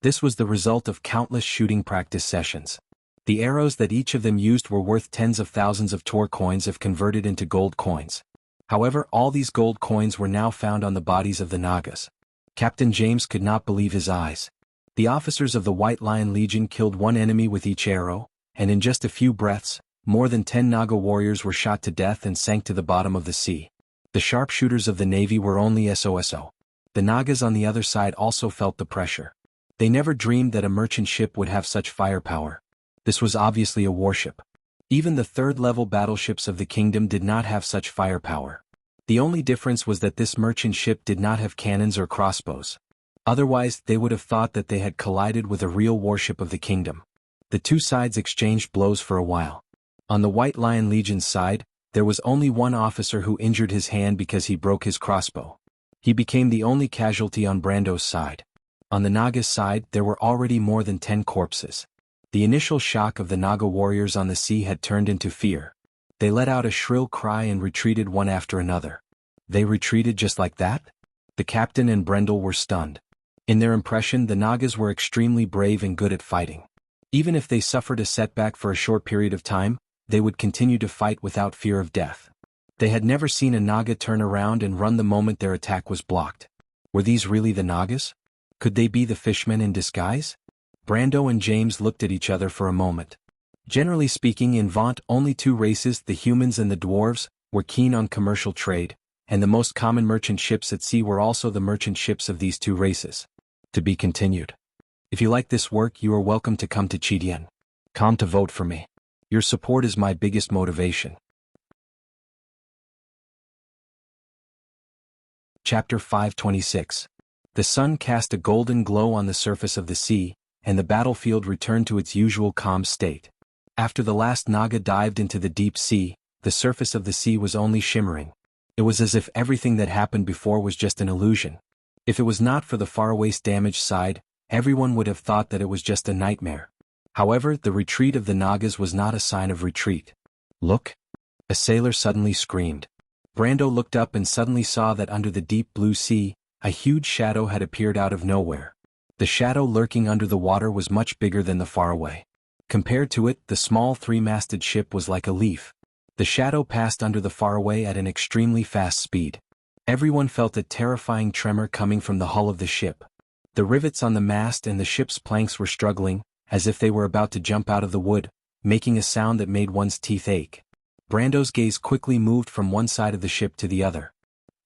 This was the result of countless shooting practice sessions. The arrows that each of them used were worth tens of thousands of Tor coins if converted into gold coins. However, all these gold coins were now found on the bodies of the Nagas. Captain James could not believe his eyes. The officers of the White Lion Legion killed one enemy with each arrow, and in just a few breaths, more than 10 Naga warriors were shot to death and sank to the bottom of the sea. The sharpshooters of the navy were only SOSO. The Nagas on the other side also felt the pressure. They never dreamed that a merchant ship would have such firepower. This was obviously a warship. Even the third-level battleships of the kingdom did not have such firepower. The only difference was that this merchant ship did not have cannons or crossbows. Otherwise, they would have thought that they had collided with a real warship of the kingdom. The two sides exchanged blows for a while. On the White Lion Legion's side, there was only one officer who injured his hand because he broke his crossbow. He became the only casualty on Brando's side. On the Naga's side, there were already more than 10 corpses. The initial shock of the Naga warriors on the sea had turned into fear. They let out a shrill cry and retreated one after another. They retreated just like that? The captain and Brendel were stunned. In their impression, the Nagas were extremely brave and good at fighting. Even if they suffered a setback for a short period of time, they would continue to fight without fear of death. They had never seen a Naga turn around and run the moment their attack was blocked. Were these really the Nagas? Could they be the fishmen in disguise? Brando and James looked at each other for a moment. Generally speaking, in Vaunt, only two races, the humans and the dwarves, were keen on commercial trade, and the most common merchant ships at sea were also the merchant ships of these two races. To be continued. If you like this work, you are welcome to come to Chidien. Come to vote for me. Your support is my biggest motivation. Chapter 526. The sun cast a golden glow on the surface of the sea, and the battlefield returned to its usual calm state. After the last Naga dived into the deep sea, the surface of the sea was only shimmering. It was as if everything that happened before was just an illusion. If it was not for the faraway damaged side, everyone would have thought that it was just a nightmare. However, the retreat of the Nagas was not a sign of retreat. Look! A sailor suddenly screamed. Brando looked up and suddenly saw that under the deep blue sea, a huge shadow had appeared out of nowhere. The shadow lurking under the water was much bigger than the faraway. Compared to it, the small three-masted ship was like a leaf. The shadow passed under the faraway at an extremely fast speed. Everyone felt a terrifying tremor coming from the hull of the ship. The rivets on the mast and the ship's planks were struggling, as if they were about to jump out of the wood, making a sound that made one's teeth ache. Brando's gaze quickly moved from one side of the ship to the other.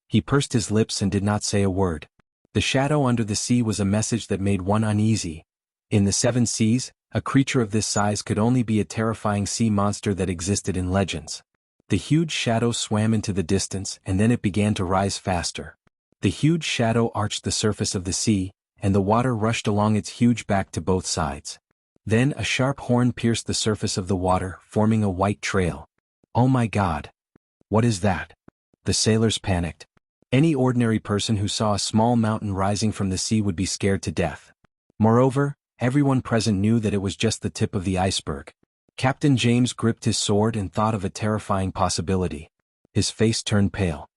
He pursed his lips and did not say a word. The shadow under the sea was a message that made one uneasy. In the seven seas, a creature of this size could only be a terrifying sea monster that existed in legends. The huge shadow swam into the distance and then it began to rise faster. The huge shadow arched the surface of the sea, and the water rushed along its huge back to both sides. Then a sharp horn pierced the surface of the water, forming a white trail. "Oh my God! What is that?" The sailors panicked. Any ordinary person who saw a small mountain rising from the sea would be scared to death. Moreover, everyone present knew that it was just the tip of the iceberg. Captain James gripped his sword and thought of a terrifying possibility. His face turned pale.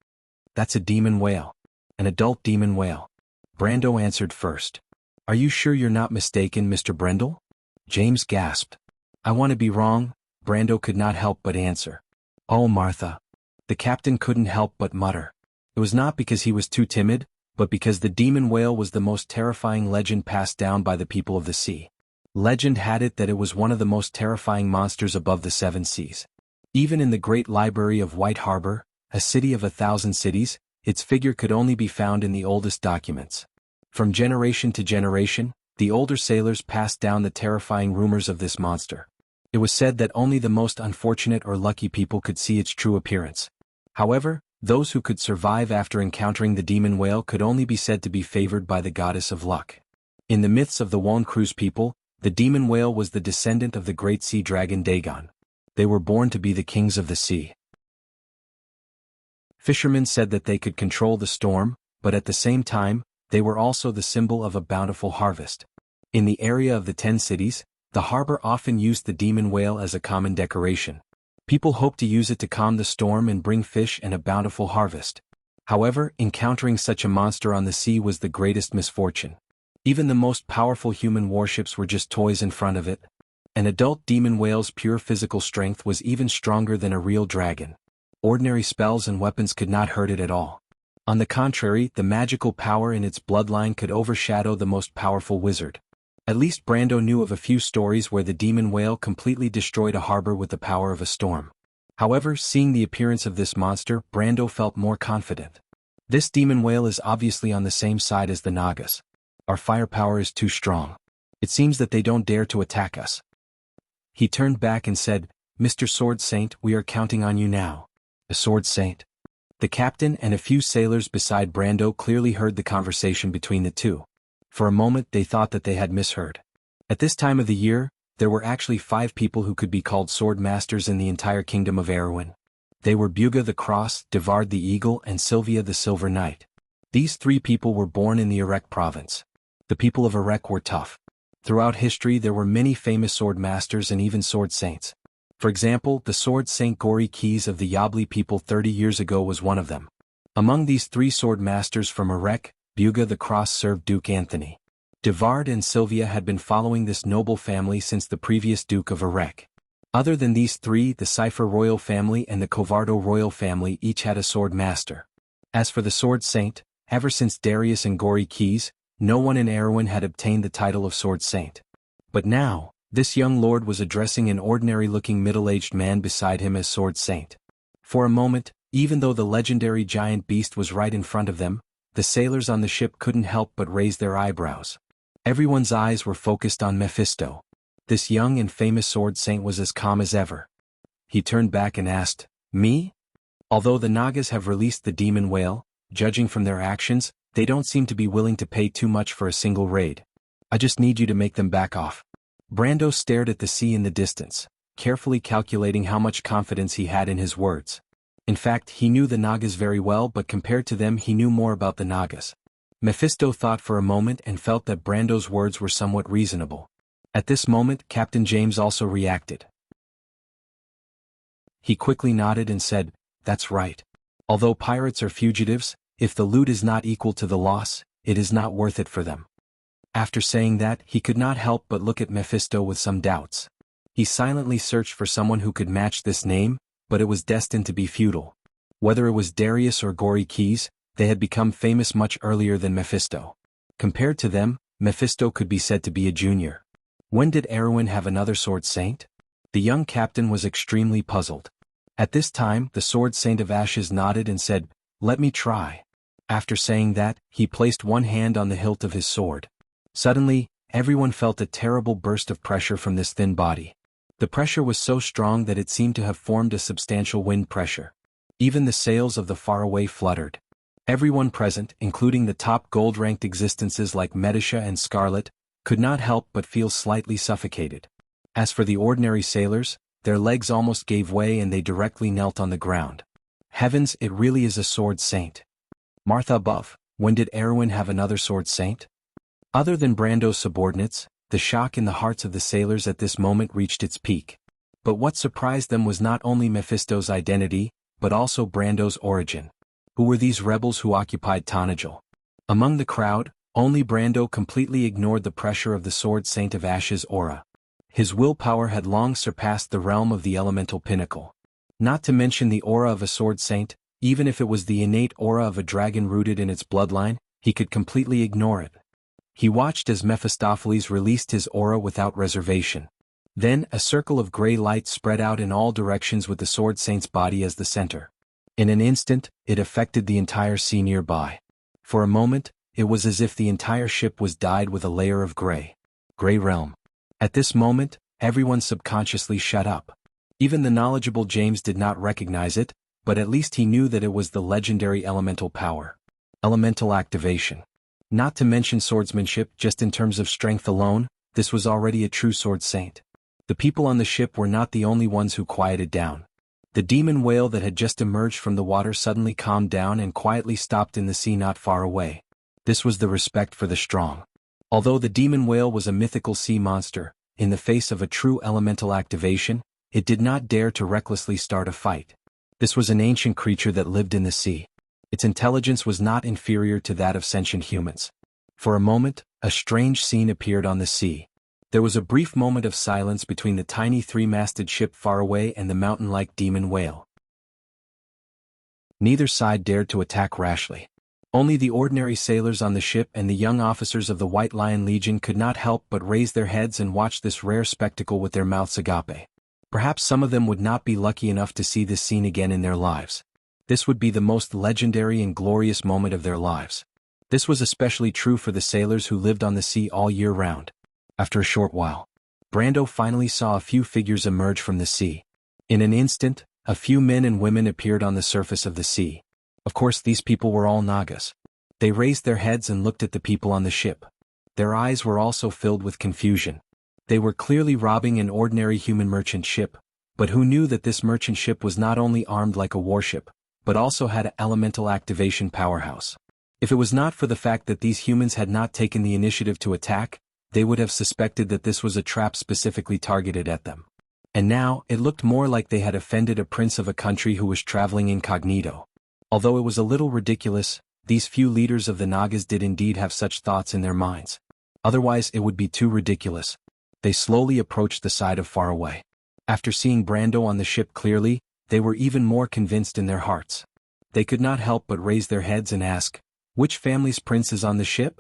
"That's a demon whale. An adult demon whale." Brando answered first. "Are you sure you're not mistaken, Mr. Brendel?" James gasped. "I want to be wrong," Brando could not help but answer. "Oh, Martha." The captain couldn't help but mutter. It was not because he was too timid, but because the demon whale was the most terrifying legend passed down by the people of the sea. Legend had it that it was one of the most terrifying monsters above the seven seas. Even in the great library of White Harbor, a city of 1,000 cities, its figure could only be found in the oldest documents. From generation to generation, the older sailors passed down the terrifying rumors of this monster. It was said that only the most unfortunate or lucky people could see its true appearance. However, those who could survive after encountering the demon whale could only be said to be favored by the goddess of luck. In the myths of the Won Cruz people, the demon whale was the descendant of the great sea dragon Dagon. They were born to be the kings of the sea. Fishermen said that they could control the storm, but at the same time, they were also the symbol of a bountiful harvest. In the area of the 10 cities, the harbor often used the demon whale as a common decoration. People hoped to use it to calm the storm and bring fish and a bountiful harvest. However, encountering such a monster on the sea was the greatest misfortune. Even the most powerful human warships were just toys in front of it. An adult demon whale's pure physical strength was even stronger than a real dragon. Ordinary spells and weapons could not hurt it at all. On the contrary, the magical power in its bloodline could overshadow the most powerful wizard. At least Brando knew of a few stories where the demon whale completely destroyed a harbor with the power of a storm. However, seeing the appearance of this monster, Brando felt more confident. This demon whale is obviously on the same side as the Nagas. Our firepower is too strong. It seems that they don't dare to attack us. He turned back and said, "Mr. Sword Saint, we are counting on you now." A Sword Saint? The captain and a few sailors beside Brando clearly heard the conversation between the two. For a moment they thought that they had misheard. At this time of the year, there were actually 5 people who could be called sword masters in the entire kingdom of Erewhon. They were Buga the Cross, Devard the Eagle and Sylvia the Silver Knight. These 3 people were born in the Erech province. The people of Erech were tough. Throughout history there were many famous sword masters and even sword saints. For example, the sword Saint Gory Keys of the Yabli people 30 years ago was one of them. Among these 3 sword masters from Erech, Buga the Cross served Duke Anthony. Devard and Sylvia had been following this noble family since the previous Duke of Erech. Other than these 3, the Cipher royal family and the Covardo royal family each had a sword master. As for the sword saint, ever since Darius and Gory Keys, no one in Erewhon had obtained the title of sword saint. But now, this young lord was addressing an ordinary-looking middle-aged man beside him as sword saint. For a moment, even though the legendary giant beast was right in front of them, the sailors on the ship couldn't help but raise their eyebrows. Everyone's eyes were focused on Mephisto. This young and famous sword saint was as calm as ever. He turned back and asked, "Me?" Although the Nagas have released the demon whale, judging from their actions, they don't seem to be willing to pay too much for a single raid. I just need you to make them back off. Brando stared at the sea in the distance, carefully calculating how much confidence he had in his words. In fact, he knew the Nagas very well, but compared to them he knew more about the Nagas. Mephisto thought for a moment and felt that Brando's words were somewhat reasonable. At this moment, Captain James also reacted. He quickly nodded and said, "That's right. Although pirates are fugitives, if the loot is not equal to the loss, it is not worth it for them." After saying that, he could not help but look at Mephisto with some doubts. He silently searched for someone who could match this name, but it was destined to be futile. Whether it was Darius or Gory Keys, they had become famous much earlier than Mephisto. Compared to them, Mephisto could be said to be a junior. When did Erewhon have another sword saint? The young captain was extremely puzzled. At this time, the sword saint of Ashes nodded and said, "Let me try." After saying that, he placed one hand on the hilt of his sword. Suddenly, everyone felt a terrible burst of pressure from this thin body. The pressure was so strong that it seemed to have formed a substantial wind pressure. Even the sails of the Faraway fluttered. Everyone present, including the top gold-ranked existences like Medisha and Scarlet, could not help but feel slightly suffocated. As for the ordinary sailors, their legs almost gave way and they directly knelt on the ground. Heavens, it really is a sword saint. Martha above, when did Erwin have another sword saint? Other than Brando's subordinates, the shock in the hearts of the sailors at this moment reached its peak. But what surprised them was not only Mephisto's identity, but also Brando's origin. Who were these rebels who occupied Tanajil? Among the crowd, only Brando completely ignored the pressure of the Sword Saint of Ash's aura. His willpower had long surpassed the realm of the elemental pinnacle. Not to mention the aura of a Sword Saint, even if it was the innate aura of a dragon rooted in its bloodline, he could completely ignore it. He watched as Mephistopheles released his aura without reservation. Then, a circle of gray light spread out in all directions with the Sword Saint's body as the center. In an instant, it affected the entire sea nearby. For a moment, it was as if the entire ship was dyed with a layer of gray realm. At this moment, everyone subconsciously shut up. Even the knowledgeable James did not recognize it, but at least he knew that it was the legendary elemental power. Elemental activation. Not to mention swordsmanship, just in terms of strength alone, this was already a true sword saint. The people on the ship were not the only ones who quieted down. The demon whale that had just emerged from the water suddenly calmed down and quietly stopped in the sea not far away. This was the respect for the strong. Although the demon whale was a mythical sea monster, in the face of a true elemental activation, it did not dare to recklessly start a fight. This was an ancient creature that lived in the sea. Its intelligence was not inferior to that of sentient humans. For a moment, a strange scene appeared on the sea. There was a brief moment of silence between the tiny three-masted ship far away and the mountain-like demon whale. Neither side dared to attack rashly. Only the ordinary sailors on the ship and the young officers of the White Lion Legion could not help but raise their heads and watch this rare spectacle with their mouths agape. Perhaps some of them would not be lucky enough to see this scene again in their lives. This would be the most legendary and glorious moment of their lives. This was especially true for the sailors who lived on the sea all year round. After a short while, Brando finally saw a few figures emerge from the sea. In an instant, a few men and women appeared on the surface of the sea. Of course, these people were all Nagas. They raised their heads and looked at the people on the ship. Their eyes were also filled with confusion. They were clearly robbing an ordinary human merchant ship, but who knew that this merchant ship was not only armed like a warship, but also had an elemental activation powerhouse. If it was not for the fact that these humans had not taken the initiative to attack, they would have suspected that this was a trap specifically targeted at them. And now, it looked more like they had offended a prince of a country who was traveling incognito. Although it was a little ridiculous, these few leaders of the Nagas did indeed have such thoughts in their minds. Otherwise it would be too ridiculous. They slowly approached the side of far away. After seeing Brando on the ship clearly, they were even more convinced in their hearts. They could not help but raise their heads and ask, "Which family's prince is on the ship?"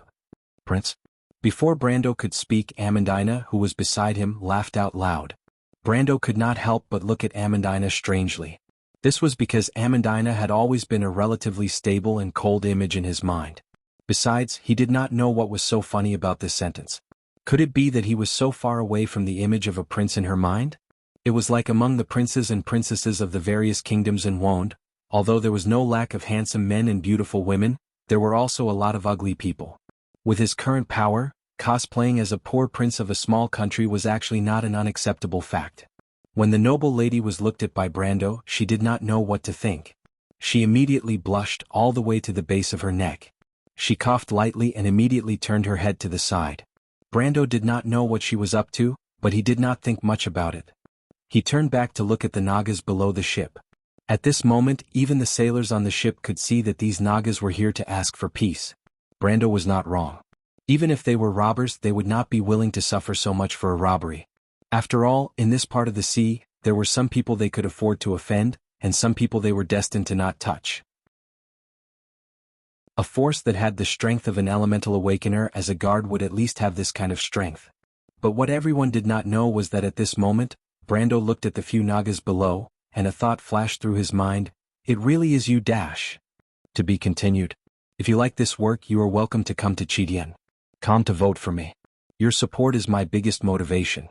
"Prince?" Before Brando could speak, Amandina, who was beside him, laughed out loud. Brando could not help but look at Amandina strangely. This was because Amandina had always been a relatively stable and cold image in his mind. Besides, he did not know what was so funny about this sentence. Could it be that he was so far away from the image of a prince in her mind? It was like among the princes and princesses of the various kingdoms in Wond, although there was no lack of handsome men and beautiful women, there were also a lot of ugly people. With his current power, cosplaying as a poor prince of a small country was actually not an unacceptable fact. When the noble lady was looked at by Brando, she did not know what to think. She immediately blushed all the way to the base of her neck. She coughed lightly and immediately turned her head to the side. Brando did not know what she was up to, but he did not think much about it. He turned back to look at the Nagas below the ship. At this moment, even the sailors on the ship could see that these Nagas were here to ask for peace. Brando was not wrong. Even if they were robbers, they would not be willing to suffer so much for a robbery. After all, in this part of the sea, there were some people they could afford to offend, and some people they were destined to not touch. A force that had the strength of an elemental awakener as a guard would at least have this kind of strength. But what everyone did not know was that at this moment, Brando looked at the few Nagas below, and a thought flashed through his mind, "It really is you dash." To be continued. If you like this work, you are welcome to come to Chidien. Come to vote for me. Your support is my biggest motivation.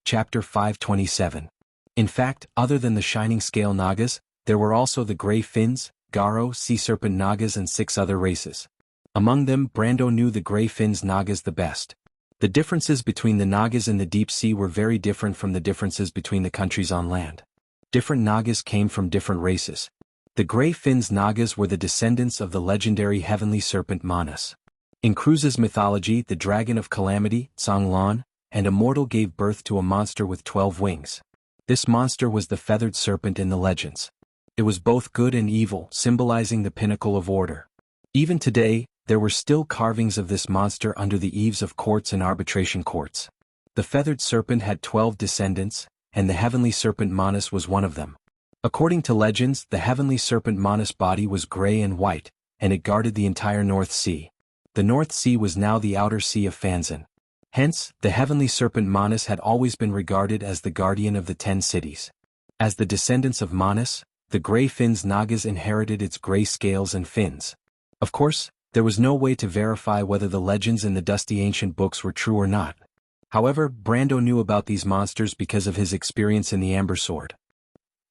Chapter 527. In fact, other than the shining scale Nagas, there were also the gray Finns, Garo, sea serpent Nagas and 6 other races. Among them, Brando knew the gray Finns Nagas the best. The differences between the Nagas in the deep sea were very different from the differences between the countries on land. Different Nagas came from different races. The gray Finns Nagas were the descendants of the legendary heavenly serpent Manas. In Cruz's mythology, the dragon of calamity, Tsanglan, and a mortal gave birth to a monster with 12 wings. This monster was the feathered serpent in the legends. It was both good and evil, symbolizing the pinnacle of order. Even today, there were still carvings of this monster under the eaves of courts and arbitration courts. The feathered serpent had 12 descendants, and the heavenly serpent Manas was one of them. According to legends, the heavenly serpent Manas' body was gray and white, and it guarded the entire North Sea. The North Sea was now the outer sea of Fanzan. Hence, the heavenly serpent Manas had always been regarded as the guardian of the 10 cities. As the descendants of Manas, the gray Finns Nagas inherited its gray scales and fins. Of course, there was no way to verify whether the legends in the dusty ancient books were true or not. However, Brando knew about these monsters because of his experience in the Amber Sword.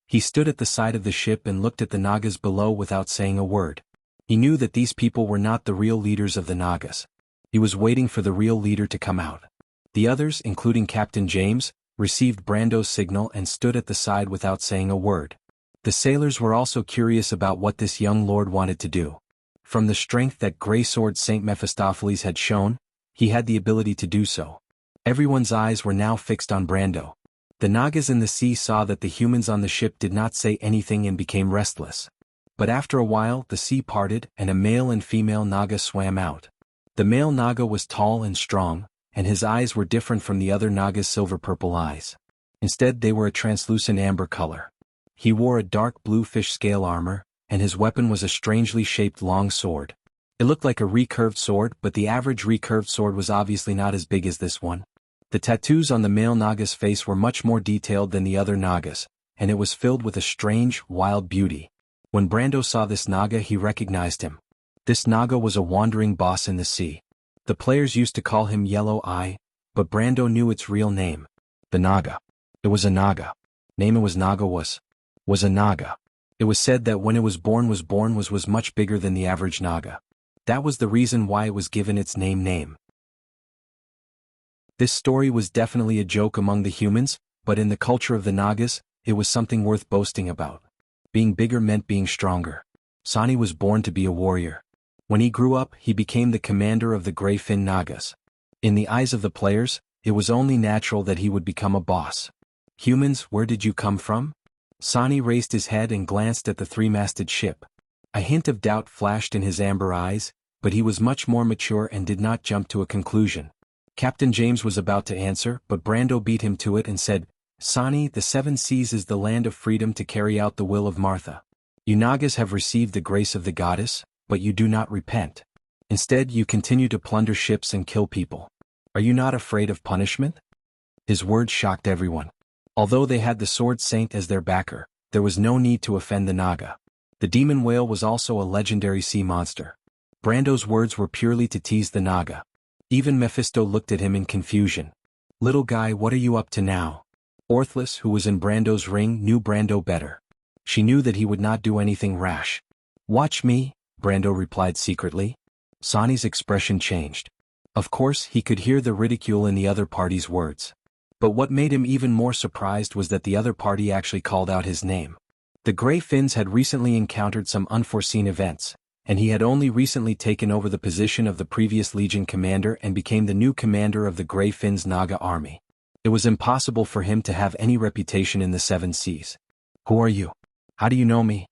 He stood at the side of the ship and looked at the Nagas below without saying a word. He knew that these people were not the real leaders of the Nagas. He was waiting for the real leader to come out. The others, including Captain James, received Brando's signal and stood at the side without saying a word. The sailors were also curious about what this young lord wanted to do. From the strength that Grey Sword Saint Mephistopheles had shown, he had the ability to do so. Everyone's eyes were now fixed on Brando. The Nagas in the sea saw that the humans on the ship did not say anything and became restless. But after a while, the sea parted and a male and female Naga swam out. The male Naga was tall and strong, and his eyes were different from the other Naga's silver-purple eyes. Instead, they were a translucent amber color. He wore a dark blue fish scale armor, and his weapon was a strangely shaped long sword. It looked like a recurved sword, but the average recurved sword was obviously not as big as this one. The tattoos on the male Naga's face were much more detailed than the other Nagas, and it was filled with a strange, wild beauty. When Brando saw this Naga, he recognized him. This Naga was a wandering boss in the sea. The players used to call him Yellow Eye, but Brando knew its real name. The Naga. It was a Naga. Name it was Naga was a Naga. It was said that when it was much bigger than the average Naga. That was the reason why it was given its name. This story was definitely a joke among the humans, but in the culture of the Nagas, it was something worth boasting about. Being bigger meant being stronger. Sani was born to be a warrior. When he grew up, he became the commander of the Grey Fin Nagas. In the eyes of the players, it was only natural that he would become a boss. Humans, where did you come from? Sani raised his head and glanced at the 3-masted ship. A hint of doubt flashed in his amber eyes, but he was much more mature and did not jump to a conclusion. Captain James was about to answer, but Brando beat him to it and said, Sani, the 7 seas is the land of freedom to carry out the will of Martha. You Nagas have received the grace of the goddess, but you do not repent. Instead, you continue to plunder ships and kill people. Are you not afraid of punishment? His words shocked everyone. Although they had the Sword Saint as their backer, there was no need to offend the Naga. The demon whale was also a legendary sea monster. Brando's words were purely to tease the Naga. Even Mephisto looked at him in confusion. Little guy, what are you up to now? Orthlis, who was in Brando's ring, knew Brando better. She knew that he would not do anything rash. Watch me, Brando replied secretly. Sani's expression changed. Of course, he could hear the ridicule in the other party's words. But what made him even more surprised was that the other party actually called out his name. The Grey Finns had recently encountered some unforeseen events, and he had only recently taken over the position of the previous Legion commander and became the new commander of the Grey Finns Naga army. It was impossible for him to have any reputation in the 7 seas. Who are you? How do you know me?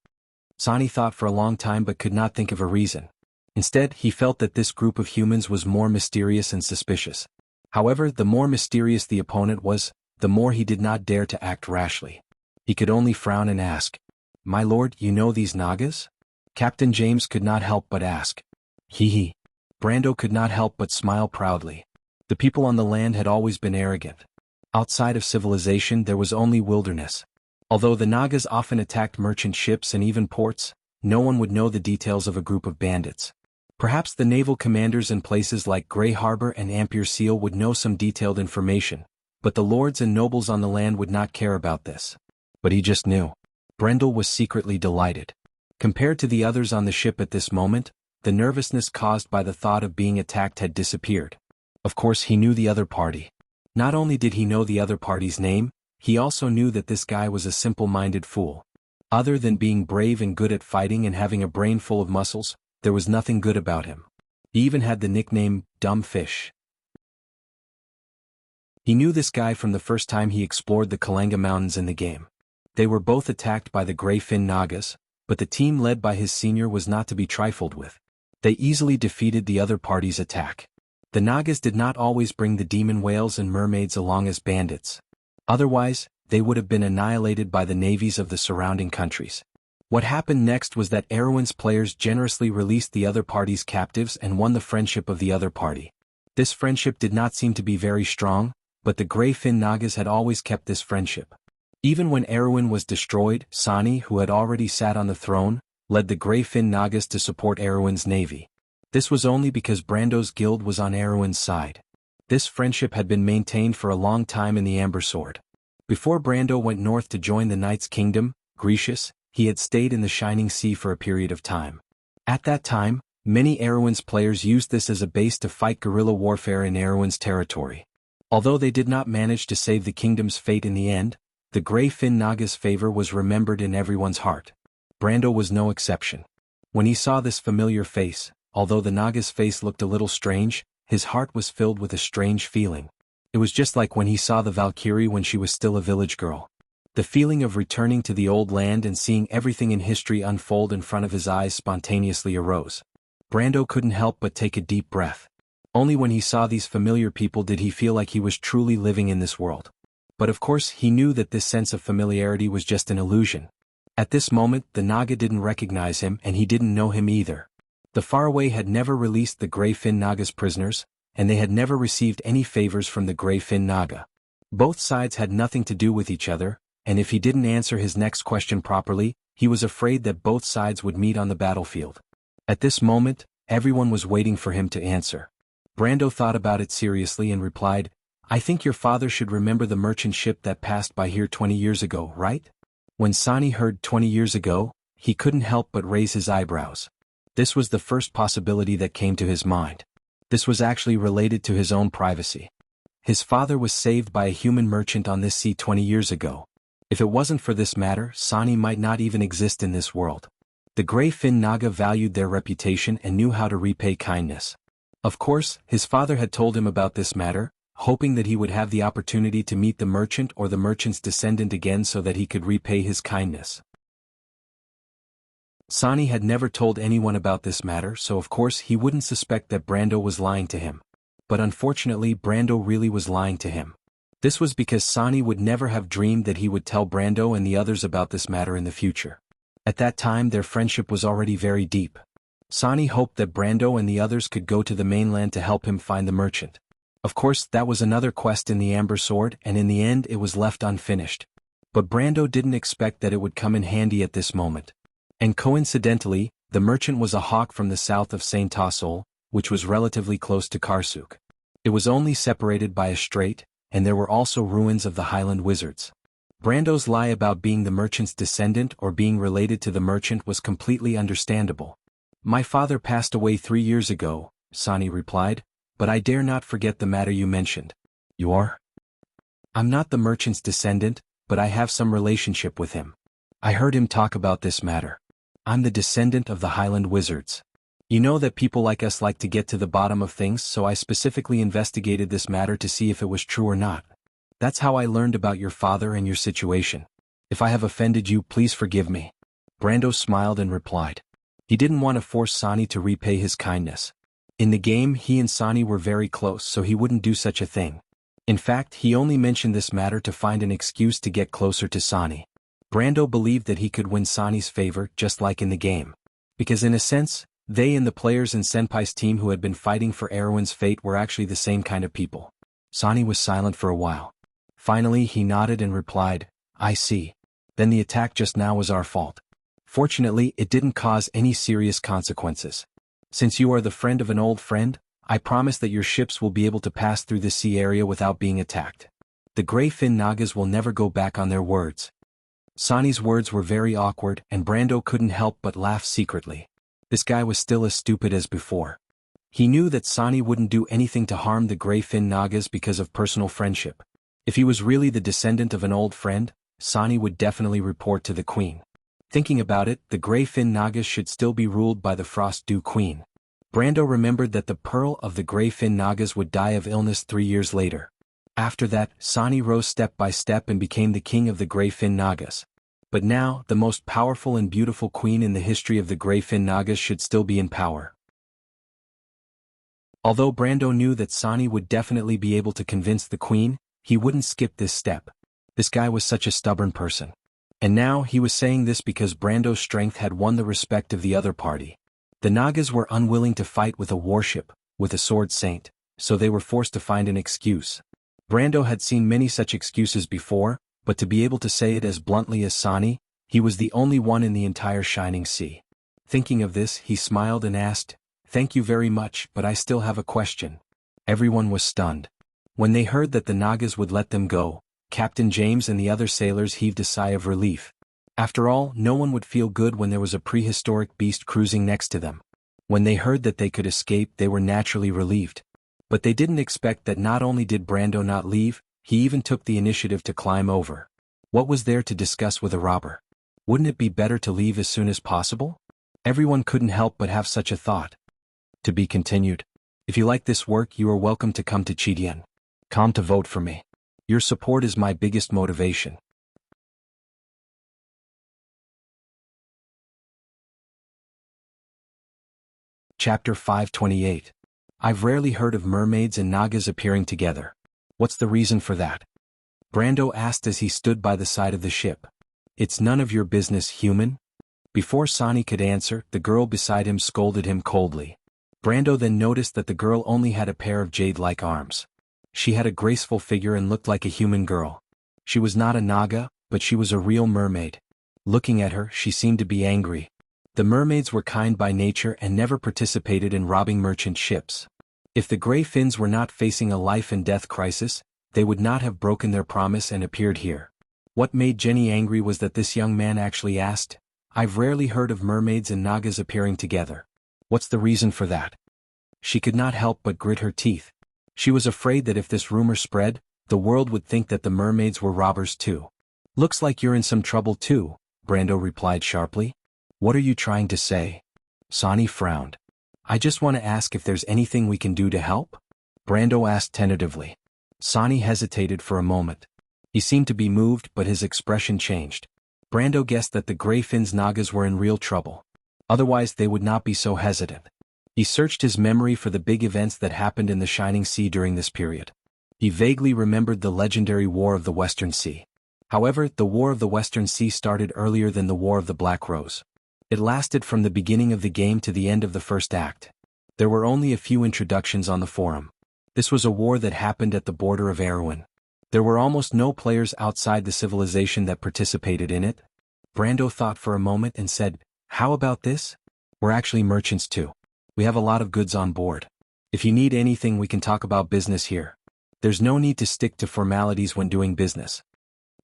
Sani thought for a long time but could not think of a reason. Instead, he felt that this group of humans was more mysterious and suspicious. However, the more mysterious the opponent was, the more he did not dare to act rashly. He could only frown and ask, My lord, you know these Nagas? Captain James could not help but ask. Hee. Brando could not help but smile proudly. The people on the land had always been arrogant. Outside of civilization there was only wilderness. Although the Nagas often attacked merchant ships and even ports, no one would know the details of a group of bandits. Perhaps the naval commanders in places like Grey Harbor and Ampere Seal would know some detailed information, But the lords and nobles on the land would not care about this. But he just knew. Brendel was secretly delighted. Compared to the others on the ship at this moment, the nervousness caused by the thought of being attacked had disappeared. Of course he knew the other party. Not only did he know the other party's name, he also knew that this guy was a simple-minded fool. Other than being brave and good at fighting and having a brain full of muscles, there was nothing good about him. He even had the nickname, Dumb Fish. He knew this guy from the first time he explored the Kalanga Mountains in the game. They were both attacked by the Grey-Fin Nagas, but the team led by his senior was not to be trifled with. They easily defeated the other party's attack. The Nagas did not always bring the demon whales and mermaids along as bandits. Otherwise, they would have been annihilated by the navies of the surrounding countries. What happened next was that Erewhon's players generously released the other party's captives and won the friendship of the other party. This friendship did not seem to be very strong, but the Grey-Fin Nagas had always kept this friendship. Even when Erewhon was destroyed, Sani, who had already sat on the throne, led the Grey-Fin Nagas to support Erewhon's navy. This was only because Brando's guild was on Erewhon's side. This friendship had been maintained for a long time in the Amber Sword. Before Brando went north to join the Knight's Kingdom, Grecius, he had stayed in the Shining Sea for a period of time. At that time, many Erewhon's players used this as a base to fight guerrilla warfare in Erewhon's territory. Although they did not manage to save the kingdom's fate in the end, the Grey-Fin Naga's favor was remembered in everyone's heart. Brando was no exception. When he saw this familiar face, although the Naga's face looked a little strange, his heart was filled with a strange feeling. It was just like when he saw the Valkyrie when she was still a village girl. The feeling of returning to the old land and seeing everything in history unfold in front of his eyes spontaneously arose. Brando couldn't help but take a deep breath. Only when he saw these familiar people did he feel like he was truly living in this world. But of course he knew that this sense of familiarity was just an illusion. At this moment the Naga didn't recognize him and he didn't know him either. The Faraway had never released the Grey-Fin Naga's prisoners, and they had never received any favors from the Grey-Fin Naga. Both sides had nothing to do with each other, and if he didn't answer his next question properly, he was afraid that both sides would meet on the battlefield. At this moment, everyone was waiting for him to answer. Brando thought about it seriously and replied, "I think your father should remember the merchant ship that passed by here 20 years ago, right?" When Sani heard 20 years ago, he couldn't help but raise his eyebrows. This was the first possibility that came to his mind. This was actually related to his own privacy. His father was saved by a human merchant on this sea 20 years ago. If it wasn't for this matter, Sani might not even exist in this world. The Grey-Fin Naga valued their reputation and knew how to repay kindness. Of course, his father had told him about this matter, hoping that he would have the opportunity to meet the merchant or the merchant's descendant again so that he could repay his kindness. Sani had never told anyone about this matter, so of course he wouldn't suspect that Brando was lying to him. But unfortunately Brando really was lying to him. This was because Sani would never have dreamed that he would tell Brando and the others about this matter in the future. At that time their friendship was already very deep. Sani hoped that Brando and the others could go to the mainland to help him find the merchant. Of course that was another quest in the Amber Sword and in the end it was left unfinished. But Brando didn't expect that it would come in handy at this moment. And coincidentally, the merchant was a hawk from the south of Saint Tassol, which was relatively close to Karsuk. It was only separated by a strait, and there were also ruins of the Highland Wizards. Brando's lie about being the merchant's descendant or being related to the merchant was completely understandable. "My father passed away 3 years ago," Sani replied, "but I dare not forget the matter you mentioned." "You are?" "I'm not the merchant's descendant, but I have some relationship with him. I heard him talk about this matter. I'm the descendant of the Highland Wizards. You know that people like us like to get to the bottom of things, so I specifically investigated this matter to see if it was true or not. That's how I learned about your father and your situation. If I have offended you, please forgive me." Brando smiled and replied. He didn't want to force Sani to repay his kindness. In the game he and Sani were very close, so he wouldn't do such a thing. In fact, he only mentioned this matter to find an excuse to get closer to Sani. Brando believed that he could win Sani's favor just like in the game. Because in a sense, they and the players in Senpai's team who had been fighting for Erewhon's fate were actually the same kind of people. Sani was silent for a while. Finally he nodded and replied, "I see. Then the attack just now was our fault. Fortunately it didn't cause any serious consequences. Since you are the friend of an old friend, I promise that your ships will be able to pass through the sea area without being attacked." The gray fin Nagas will never go back on their words. Sonny's words were very awkward, and Brando couldn't help but laugh secretly. This guy was still as stupid as before. He knew that Sonny wouldn't do anything to harm the gray fin Nagas because of personal friendship. If he was really the descendant of an old friend, Sonny would definitely report to the queen. Thinking about it, the gray fin Nagas should still be ruled by the Frost Dew Queen. Brando remembered that the pearl of the gray fin Nagas would die of illness 3 years later. After that, Sonny rose step by step and became the king of the gray fin Nagas. But now, the most powerful and beautiful queen in the history of the gray fin Nagas should still be in power. Although Brando knew that Sonny would definitely be able to convince the queen, he wouldn't skip this step. This guy was such a stubborn person. And now he was saying this because Brando's strength had won the respect of the other party. The Nagas were unwilling to fight with a warship, with a sword saint, so they were forced to find an excuse. Brando had seen many such excuses before, but to be able to say it as bluntly as Sonny, he was the only one in the entire Shining Sea. Thinking of this, he smiled and asked, "Thank you very much, but I still have a question." Everyone was stunned. When they heard that the Nagas would let them go, Captain James and the other sailors heaved a sigh of relief. After all, no one would feel good when there was a prehistoric beast cruising next to them. When they heard that they could escape, they were naturally relieved. But they didn't expect that not only did Brando not leave, he even took the initiative to climb over. What was there to discuss with a robber? Wouldn't it be better to leave as soon as possible? Everyone couldn't help but have such a thought. To be continued. If you like this work, you are welcome to come to Chidian. Come to vote for me. Your support is my biggest motivation. Chapter 528. I've rarely heard of mermaids and Nagas appearing together. What's the reason for that? Brando asked as he stood by the side of the ship. It's none of your business, human. Before Sonny could answer, the girl beside him scolded him coldly. Brando then noticed that the girl only had a pair of jade-like arms. She had a graceful figure and looked like a human girl. She was not a Naga, but she was a real mermaid. Looking at her, she seemed to be angry. The mermaids were kind by nature and never participated in robbing merchant ships. If the gray fins were not facing a life-and-death crisis, they would not have broken their promise and appeared here. What made Jenny angry was that this young man actually asked, "I've rarely heard of mermaids and Nagas appearing together. What's the reason for that?" She could not help but grit her teeth. She was afraid that if this rumor spread, the world would think that the mermaids were robbers too. "Looks like you're in some trouble too," Brando replied sharply. "What are you trying to say?" Sonny frowned. "I just want to ask if there's anything we can do to help?" Brando asked tentatively. Sonny hesitated for a moment. He seemed to be moved, but his expression changed. Brando guessed that the gray fins Nagas were in real trouble. Otherwise they would not be so hesitant. He searched his memory for the big events that happened in the Shining Sea during this period. He vaguely remembered the legendary War of the Western Sea. However, the War of the Western Sea started earlier than the War of the Black Rose. It lasted from the beginning of the game to the end of the first act. There were only a few introductions on the forum. This was a war that happened at the border of Erewhon. There were almost no players outside the civilization that participated in it. Brando thought for a moment and said, "How about this? We're actually merchants too. We have a lot of goods on board. If you need anything, we can talk about business here. There's no need to stick to formalities when doing business."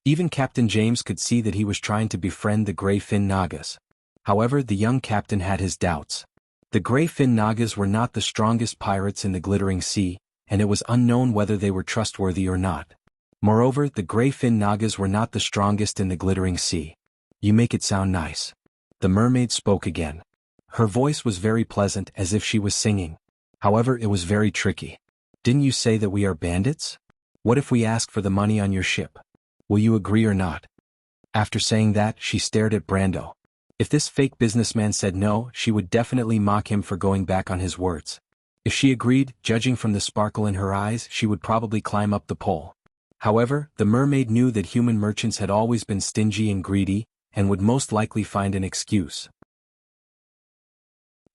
Even Captain James could see that he was trying to befriend the gray fin Nagas. However, the young captain had his doubts. The gray fin Nagas were not the strongest pirates in the glittering sea, and it was unknown whether they were trustworthy or not. Moreover, the gray fin Nagas were not the strongest in the glittering sea. "You make it sound nice." The mermaid spoke again. Her voice was very pleasant, as if she was singing. However, it was very tricky. "Didn't you say that we are bandits? What if we ask for the money on your ship? Will you agree or not?" After saying that, she stared at Brando. If this fake businessman said no, she would definitely mock him for going back on his words. If she agreed, judging from the sparkle in her eyes, she would probably climb up the pole. However, the mermaid knew that human merchants had always been stingy and greedy, and would most likely find an excuse.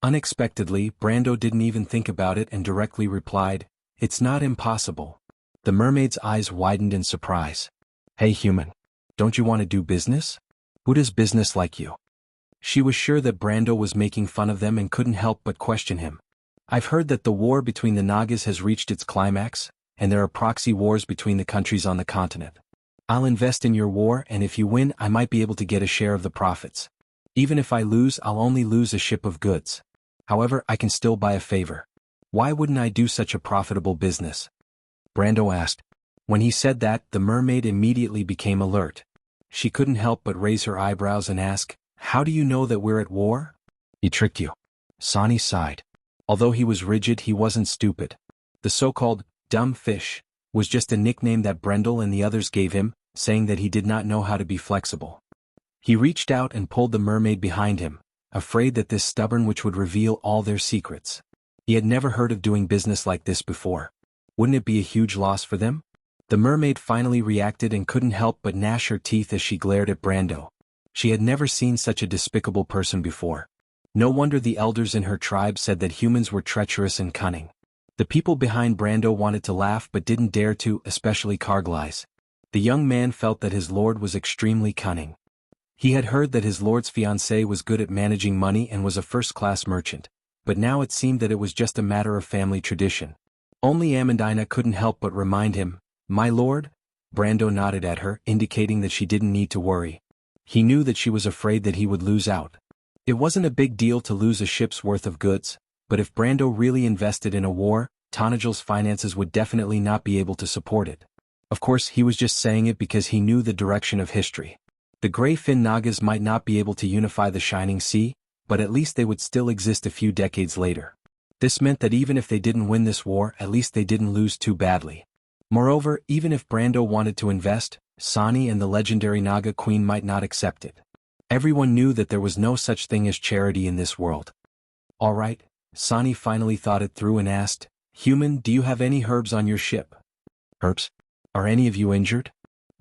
Unexpectedly, Brando didn't even think about it and directly replied, "It's not impossible." The mermaid's eyes widened in surprise. "Hey human, don't you want to do business? Who does business like you?" She was sure that Brando was making fun of them and couldn't help but question him. "I've heard that the war between the Nagas has reached its climax. and there are proxy wars between the countries on the continent. I'll invest in your war, and if you win, I might be able to get a share of the profits. Even if I lose, I'll only lose a ship of goods. However, I can still buy a favor. Why wouldn't I do such a profitable business? Brando asked. When he said that, the mermaid immediately became alert. She couldn't help but raise her eyebrows and ask, "How do you know that we're at war?" "He tricked you." Sonny sighed. Although he was rigid, he wasn't stupid. The so-called dumb fish was just a nickname that Brendel and the others gave him, saying that he did not know how to be flexible. He reached out and pulled the mermaid behind him, afraid that this stubborn witch would reveal all their secrets. He had never heard of doing business like this before. Wouldn't it be a huge loss for them? The mermaid finally reacted and couldn't help but gnash her teeth as she glared at Brando. She had never seen such a despicable person before. No wonder the elders in her tribe said that humans were treacherous and cunning. The people behind Brando wanted to laugh but didn't dare to, especially Carglass. The young man felt that his lord was extremely cunning. He had heard that his lord's fiancée was good at managing money and was a first-class merchant, but now it seemed that it was just a matter of family tradition. Only Amandina couldn't help but remind him, "My lord?" Brando nodded at her, indicating that she didn't need to worry. He knew that she was afraid that he would lose out. It wasn't a big deal to lose a ship's worth of goods, but if Brando really invested in a war, Tanajal's finances would definitely not be able to support it. Of course, he was just saying it because he knew the direction of history. The Grey-Fin Nagas might not be able to unify the Shining Sea, but at least they would still exist a few decades later. This meant that even if they didn't win this war, at least they didn't lose too badly. Moreover, even if Brando wanted to invest, Sani and the legendary Naga Queen might not accept it. Everyone knew that there was no such thing as charity in this world. "All right," Sani finally thought it through and asked, "Human, do you have any herbs on your ship?" "Herbs? Are any of you injured?"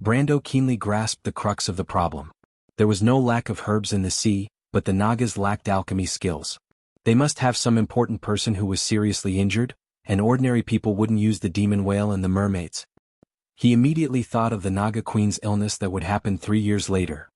Brando keenly grasped the crux of the problem. There was no lack of herbs in the sea, but the Nagas lacked alchemy skills. They must have some important person who was seriously injured, and ordinary people wouldn't use the demon whale and the mermaids. He immediately thought of the Naga Queen's illness that would happen 3 years later.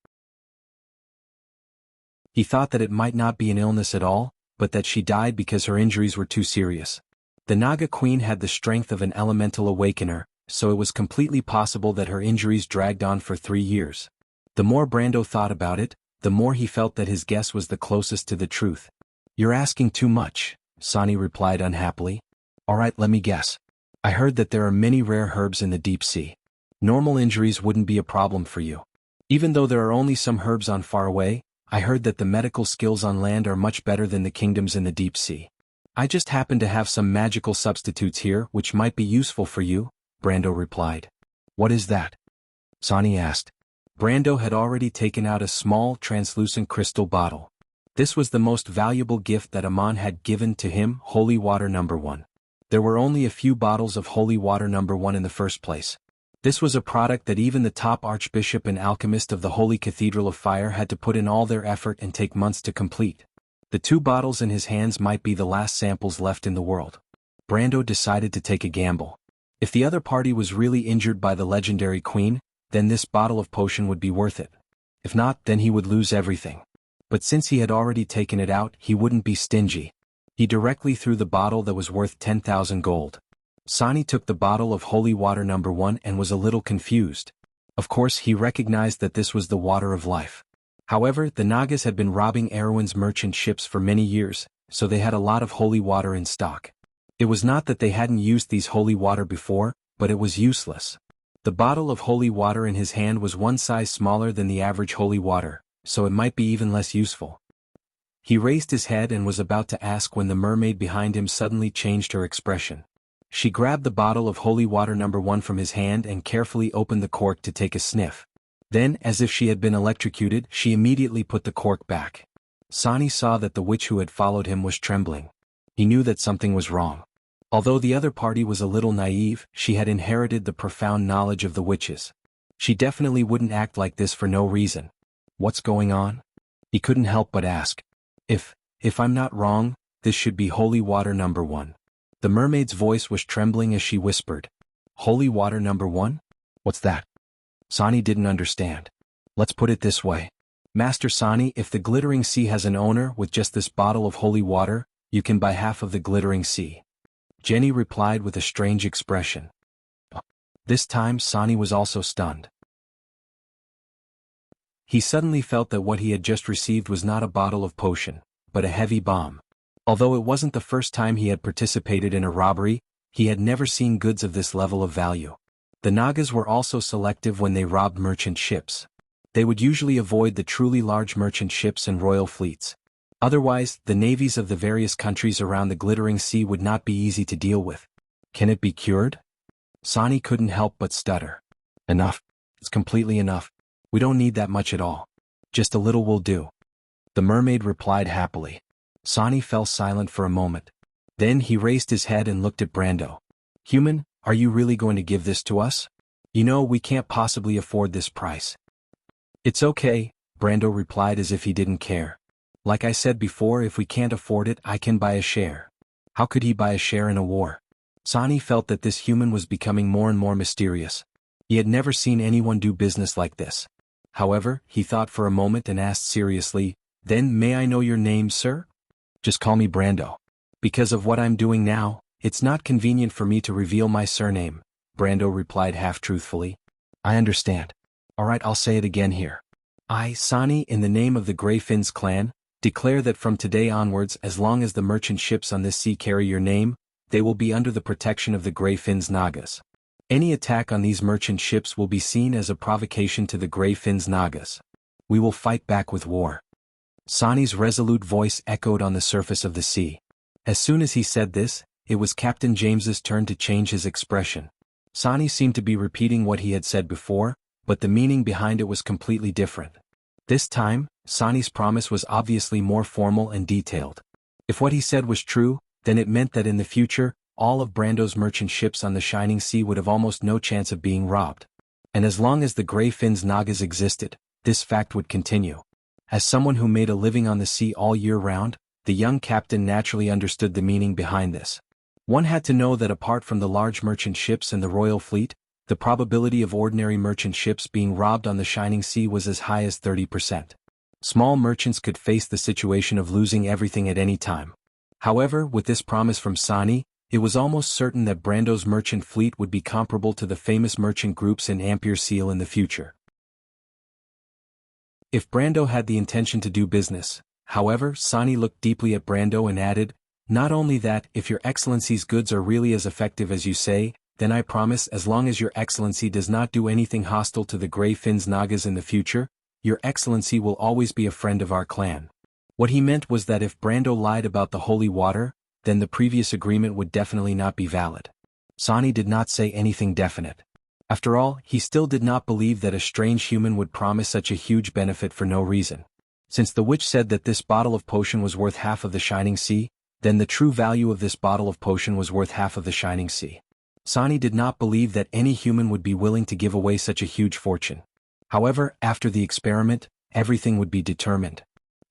He thought that it might not be an illness at all, but that she died because her injuries were too serious. The Naga Queen had the strength of an elemental awakener, so it was completely possible that her injuries dragged on for 3 years. The more Brando thought about it, the more he felt that his guess was the closest to the truth. "You're asking too much," Sani replied unhappily. "All right, let me guess. I heard that there are many rare herbs in the deep sea. Normal injuries wouldn't be a problem for you. Even though there are only some herbs on far away, I heard that the medical skills on land are much better than the kingdoms in the deep sea. I just happen to have some magical substitutes here which might be useful for you," Brando replied. "What is that?" Sani asked. Brando had already taken out a small, translucent crystal bottle. This was the most valuable gift that Amon had given to him, holy water number 1. There were only a few bottles of holy water number 1 in the first place. This was a product that even the top archbishop and alchemist of the Holy Cathedral of Fire had to put in all their effort and take months to complete. The 2 bottles in his hands might be the last samples left in the world. Brando decided to take a gamble. If the other party was really injured by the legendary queen, then this bottle of potion would be worth it. If not, then he would lose everything. But since he had already taken it out, he wouldn't be stingy. He directly threw the bottle that was worth 10,000 gold. Sani took the bottle of holy water number 1 and was a little confused. Of course, he recognized that this was the water of life. However, the Nagas had been robbing Erewhon's merchant ships for many years, so they had a lot of holy water in stock. It was not that they hadn't used these holy water before, but it was useless. The bottle of holy water in his hand was one size smaller than the average holy water, so it might be even less useful. He raised his head and was about to ask when the mermaid behind him suddenly changed her expression. She grabbed the bottle of holy water number 1 from his hand and carefully opened the cork to take a sniff. Then, as if she had been electrocuted, she immediately put the cork back. Sani saw that the witch who had followed him was trembling. He knew that something was wrong. Although the other party was a little naive, she had inherited the profound knowledge of the witches. She definitely wouldn't act like this for no reason. "What's going on?" He couldn't help but ask. If I'm not wrong, this should be holy water number 1. The mermaid's voice was trembling as she whispered. "Holy water number 1? What's that?" Sani didn't understand. "Let's put it this way. Master Sani, if the glittering sea has an owner with just this bottle of holy water, you can buy half of the glittering sea." Jenny replied with a strange expression. This time Sani was also stunned. He suddenly felt that what he had just received was not a bottle of potion, but a heavy bomb. Although it wasn't the first time he had participated in a robbery, he had never seen goods of this level of value. The Nagas were also selective when they robbed merchant ships. They would usually avoid the truly large merchant ships and royal fleets. Otherwise, the navies of the various countries around the glittering sea would not be easy to deal with. Can it be cured? Sani couldn't help but stutter. Enough. It's completely enough. We don't need that much at all. Just a little will do. The mermaid replied happily. Sani fell silent for a moment. Then he raised his head and looked at Brando. Human, are you really going to give this to us? You know we can't possibly afford this price. It's okay, Brando replied as if he didn't care. Like I said before, if we can't afford it, I can buy a share. How could he buy a share in a war? Sani felt that this human was becoming more and more mysterious. He had never seen anyone do business like this. However, he thought for a moment and asked seriously, Then may I know your name, sir? Just call me Brando. Because of what I'm doing now, it's not convenient for me to reveal my surname, Brando replied half-truthfully. I understand. Alright, I'll say it again here. I, Sani, in the name of the Grey Finns clan, declare that from today onwards, as long as the merchant ships on this sea carry your name, they will be under the protection of the Grey Finns Nagas. Any attack on these merchant ships will be seen as a provocation to the Grey Finns Nagas. We will fight back with war. Sani's resolute voice echoed on the surface of the sea. As soon as he said this, it was Captain James's turn to change his expression. Sani seemed to be repeating what he had said before, but the meaning behind it was completely different. This time, Sani's promise was obviously more formal and detailed. If what he said was true, then it meant that in the future, all of Brando's merchant ships on the Shining Sea would have almost no chance of being robbed. And as long as the Grey Finns Nagas existed, this fact would continue. As someone who made a living on the sea all year round, the young captain naturally understood the meaning behind this. One had to know that apart from the large merchant ships and the royal fleet, the probability of ordinary merchant ships being robbed on the Shining Sea was as high as 30%. Small merchants could face the situation of losing everything at any time. However, with this promise from Sani, it was almost certain that Brando's merchant fleet would be comparable to the famous merchant groups in Amberlight in the future. If Brando had the intention to do business, however, Sani looked deeply at Brando and added, Not only that, if your excellency's goods are really as effective as you say, then I promise as long as your excellency does not do anything hostile to the Grey Finns Nagas in the future, your excellency will always be a friend of our clan. What he meant was that if Brando lied about the holy water, then the previous agreement would definitely not be valid. Sani did not say anything definite. After all, he still did not believe that a strange human would promise such a huge benefit for no reason. Since the witch said that this bottle of potion was worth half of the Shining Sea, then the true value of this bottle of potion was worth half of the Shining Sea. Sani did not believe that any human would be willing to give away such a huge fortune. However, after the experiment, everything would be determined.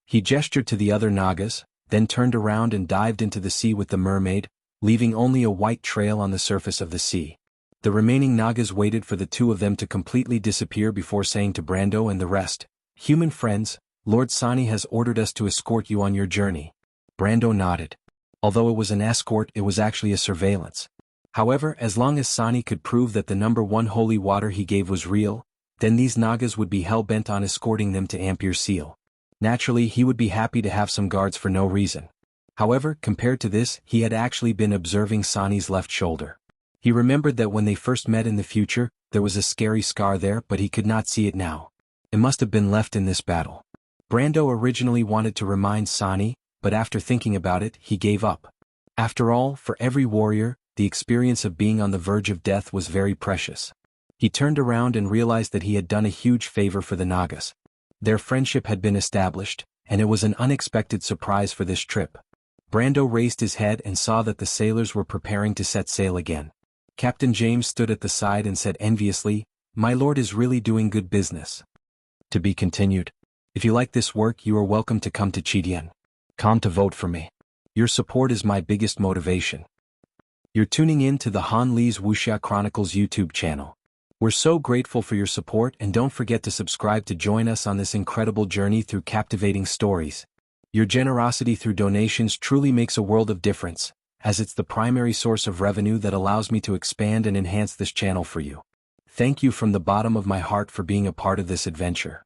He gestured to the other Nagas, then turned around and dived into the sea with the mermaid, leaving only a white trail on the surface of the sea. The remaining Nagas waited for the two of them to completely disappear before saying to Brando and the rest, Human friends, Lord Sani has ordered us to escort you on your journey. Brando nodded. Although it was an escort, it was actually a surveillance. However, as long as Sani could prove that the number one holy water he gave was real, then these Nagas would be hell-bent on escorting them to Amberlight. Naturally, he would be happy to have some guards for no reason. However, compared to this, he had actually been observing Sani's left shoulder. He remembered that when they first met in the future, there was a scary scar there, but he could not see it now. It must have been left in this battle. Brando originally wanted to remind Sani, but after thinking about it, he gave up. After all, for every warrior, the experience of being on the verge of death was very precious. He turned around and realized that he had done a huge favor for the Nagas. Their friendship had been established, and it was an unexpected surprise for this trip. Brando raised his head and saw that the sailors were preparing to set sail again. Captain James stood at the side and said enviously, My lord is really doing good business. To be continued. If you like this work, you are welcome to come to Chidian. Come to vote for me. Your support is my biggest motivation. You're tuning in to the Han Lee's Wuxia Chronicles YouTube channel. We're so grateful for your support, and don't forget to subscribe to join us on this incredible journey through captivating stories. Your generosity through donations truly makes a world of difference, as it's the primary source of revenue that allows me to expand and enhance this channel for you. Thank you from the bottom of my heart for being a part of this adventure.